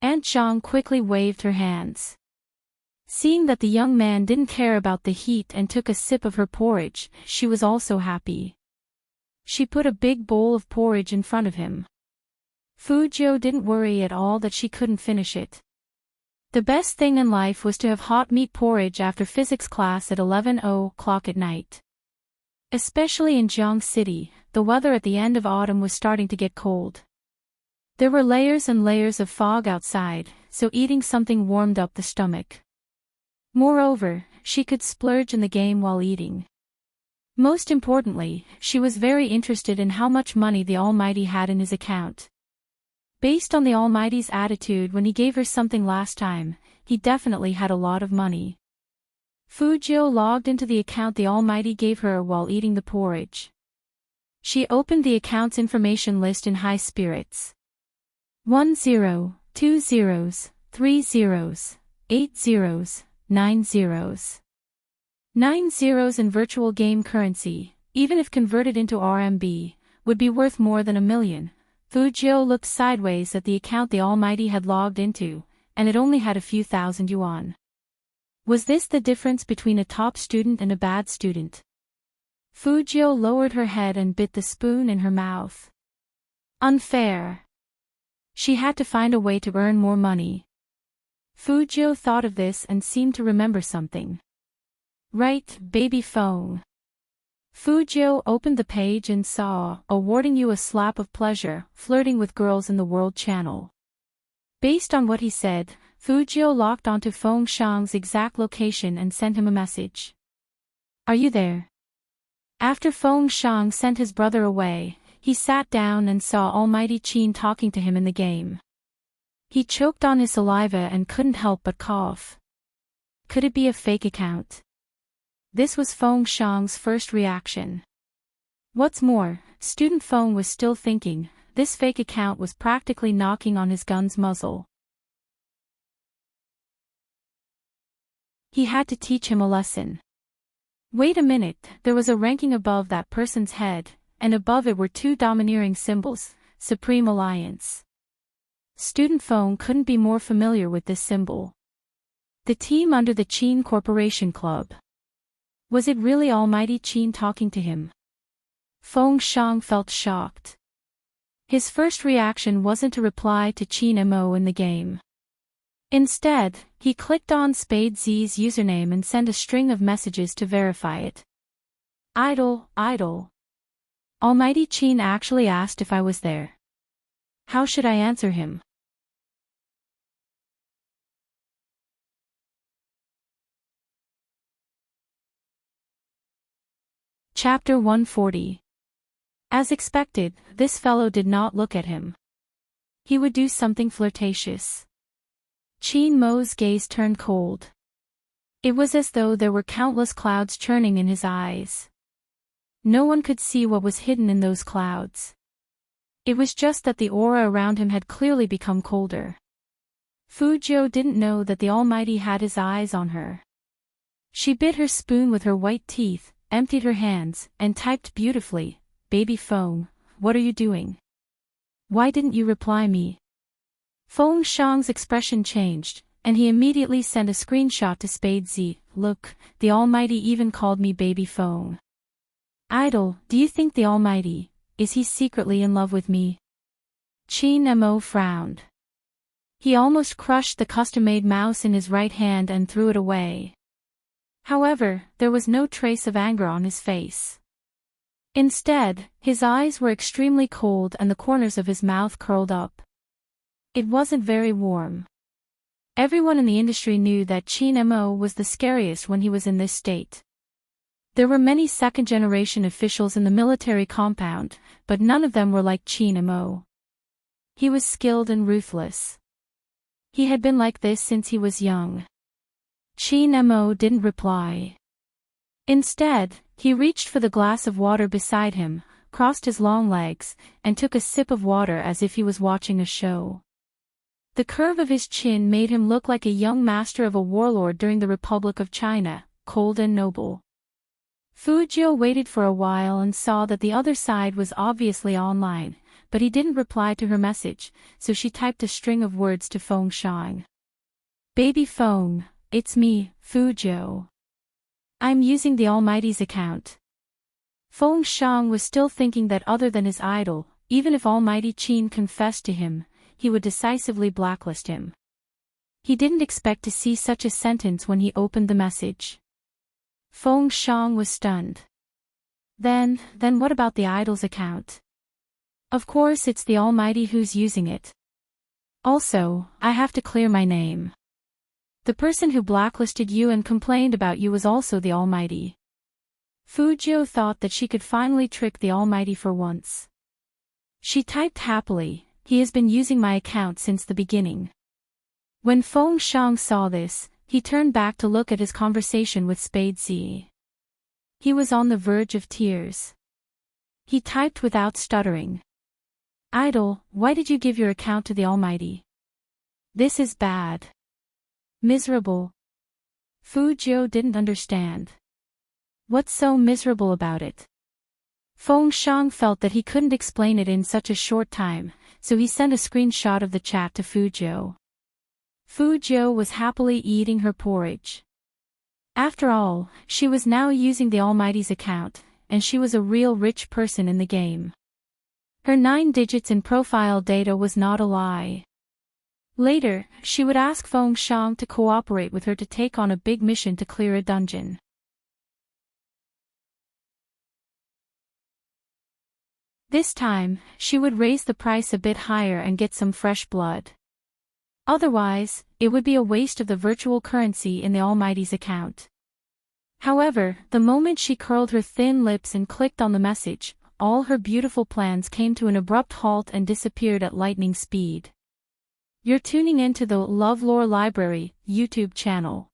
Aunt Zhang quickly waved her hands. Seeing that the young man didn't care about the heat and took a sip of her porridge, she was also happy. She put a big bowl of porridge in front of him. Fu Jiu didn't worry at all that she couldn't finish it. The best thing in life was to have hot meat porridge after physics class at 11:00 at night. Especially in Jiang City, the weather at the end of autumn was starting to get cold. There were layers and layers of fog outside, so eating something warmed up the stomach. Moreover, she could splurge in the game while eating. Most importantly, she was very interested in how much money the Almighty had in his account. Based on the Almighty's attitude when he gave her something last time, he definitely had a lot of money. Fujio logged into the account the Almighty gave her while eating the porridge. She opened the account's information list in high spirits. 1 0, 2 zeros, 3 zeros, 8 zeros, 9 zeros. 9 zeros in virtual game currency, even if converted into RMB, would be worth more than $1 million. Fujio looked sideways at the account the Almighty had logged into, and it only had a few thousand yuan. Was this the difference between a top student and a bad student? Fujio lowered her head and bit the spoon in her mouth. Unfair. She had to find a way to earn more money. Fujio thought of this and seemed to remember something. Right, baby phone. Fujio opened the page and saw, awarding you a slap of pleasure, flirting with girls in the world channel. Based on what he said, Fujio locked onto Feng Shang's exact location and sent him a message. Are you there? After Feng Shang sent his brother away, he sat down and saw Almighty Qin talking to him in the game. He choked on his saliva and couldn't help but cough. Could it be a fake account? This was Feng Shang's first reaction. What's more, student Feng was still thinking, this fake account was practically knocking on his gun's muzzle. He had to teach him a lesson. Wait a minute, there was a ranking above that person's head, and above it were two domineering symbols, Supreme Alliance. Student Feng couldn't be more familiar with this symbol. The team under the Qin Corporation Club. Was it really Almighty Qin talking to him? Feng Shang felt shocked. His first reaction wasn't to reply to Qin Mo in the game. Instead, he clicked on Spade Z's username and sent a string of messages to verify it. Idle, idle. Almighty Qin actually asked if I was there. How should I answer him? Chapter 140. As expected, this fellow did not look at him. He would do something flirtatious. Qin Mo's gaze turned cold. It was as though there were countless clouds churning in his eyes. No one could see what was hidden in those clouds. It was just that the aura around him had clearly become colder. Fujio didn't know that the Almighty had his eyes on her. She bit her spoon with her white teeth, emptied her hands, and typed beautifully, "Baby Feng, what are you doing? Why didn't you reply me?" Feng Shang's expression changed, and he immediately sent a screenshot to Spade Z. Look, the Almighty even called me Baby Feng. Idle, do you think the Almighty, is he secretly in love with me? Qin Mo frowned. He almost crushed the custom-made mouse in his right hand and threw it away. However, there was no trace of anger on his face. Instead, his eyes were extremely cold and the corners of his mouth curled up. It wasn't very warm. Everyone in the industry knew that Qin Mo was the scariest when he was in this state. There were many second-generation officials in the military compound, but none of them were like Qin Mo. He was skilled and ruthless. He had been like this since he was young. Qin Mo didn't reply. Instead, he reached for the glass of water beside him, crossed his long legs, and took a sip of water as if he was watching a show. The curve of his chin made him look like a young master of a warlord during the Republic of China, cold and noble. Fujio waited for a while and saw that the other side was obviously online, but he didn't reply to her message, so she typed a string of words to Feng Shang. Baby Feng, it's me, Fujio. I'm using the Almighty's account. Feng Shang was still thinking that other than his idol, even if Almighty Qin confessed to him, he would decisively blacklist him. He didn't expect to see such a sentence when he opened the message. Feng Shang was stunned. Then what about the idol's account? Of course it's the Almighty who's using it. Also, I have to clear my name. The person who blacklisted you and complained about you was also the Almighty. Fu Jiu thought that she could finally trick the Almighty for once. She typed happily, he has been using my account since the beginning. When Feng Shang saw this, he turned back to look at his conversation with Spade Z. He was on the verge of tears. He typed without stuttering. Idol, why did you give your account to the Almighty? This is bad. Miserable. Fu Jiu didn't understand. What's so miserable about it? Feng Shang felt that he couldn't explain it in such a short time, so he sent a screenshot of the chat to Fu Jiu. Fu Jiu was happily eating her porridge. After all, she was now using the Almighty's account, and she was a real rich person in the game. Her 9 digits in profile data was not a lie. Later, she would ask Feng Shang to cooperate with her to take on a big mission to clear a dungeon. This time, she would raise the price a bit higher and get some fresh blood. Otherwise, it would be a waste of the virtual currency in the Almighty's account. However, the moment she curled her thin lips and clicked on the message, all her beautiful plans came to an abrupt halt and disappeared at lightning speed. You're tuning into the LoveLore Library YouTube channel.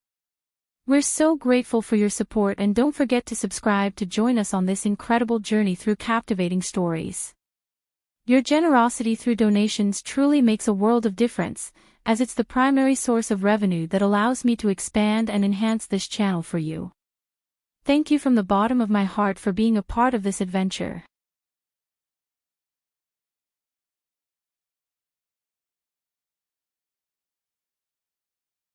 We're so grateful for your support, and don't forget to subscribe to join us on this incredible journey through captivating stories. Your generosity through donations truly makes a world of difference, as it's the primary source of revenue that allows me to expand and enhance this channel for you. Thank you from the bottom of my heart for being a part of this adventure.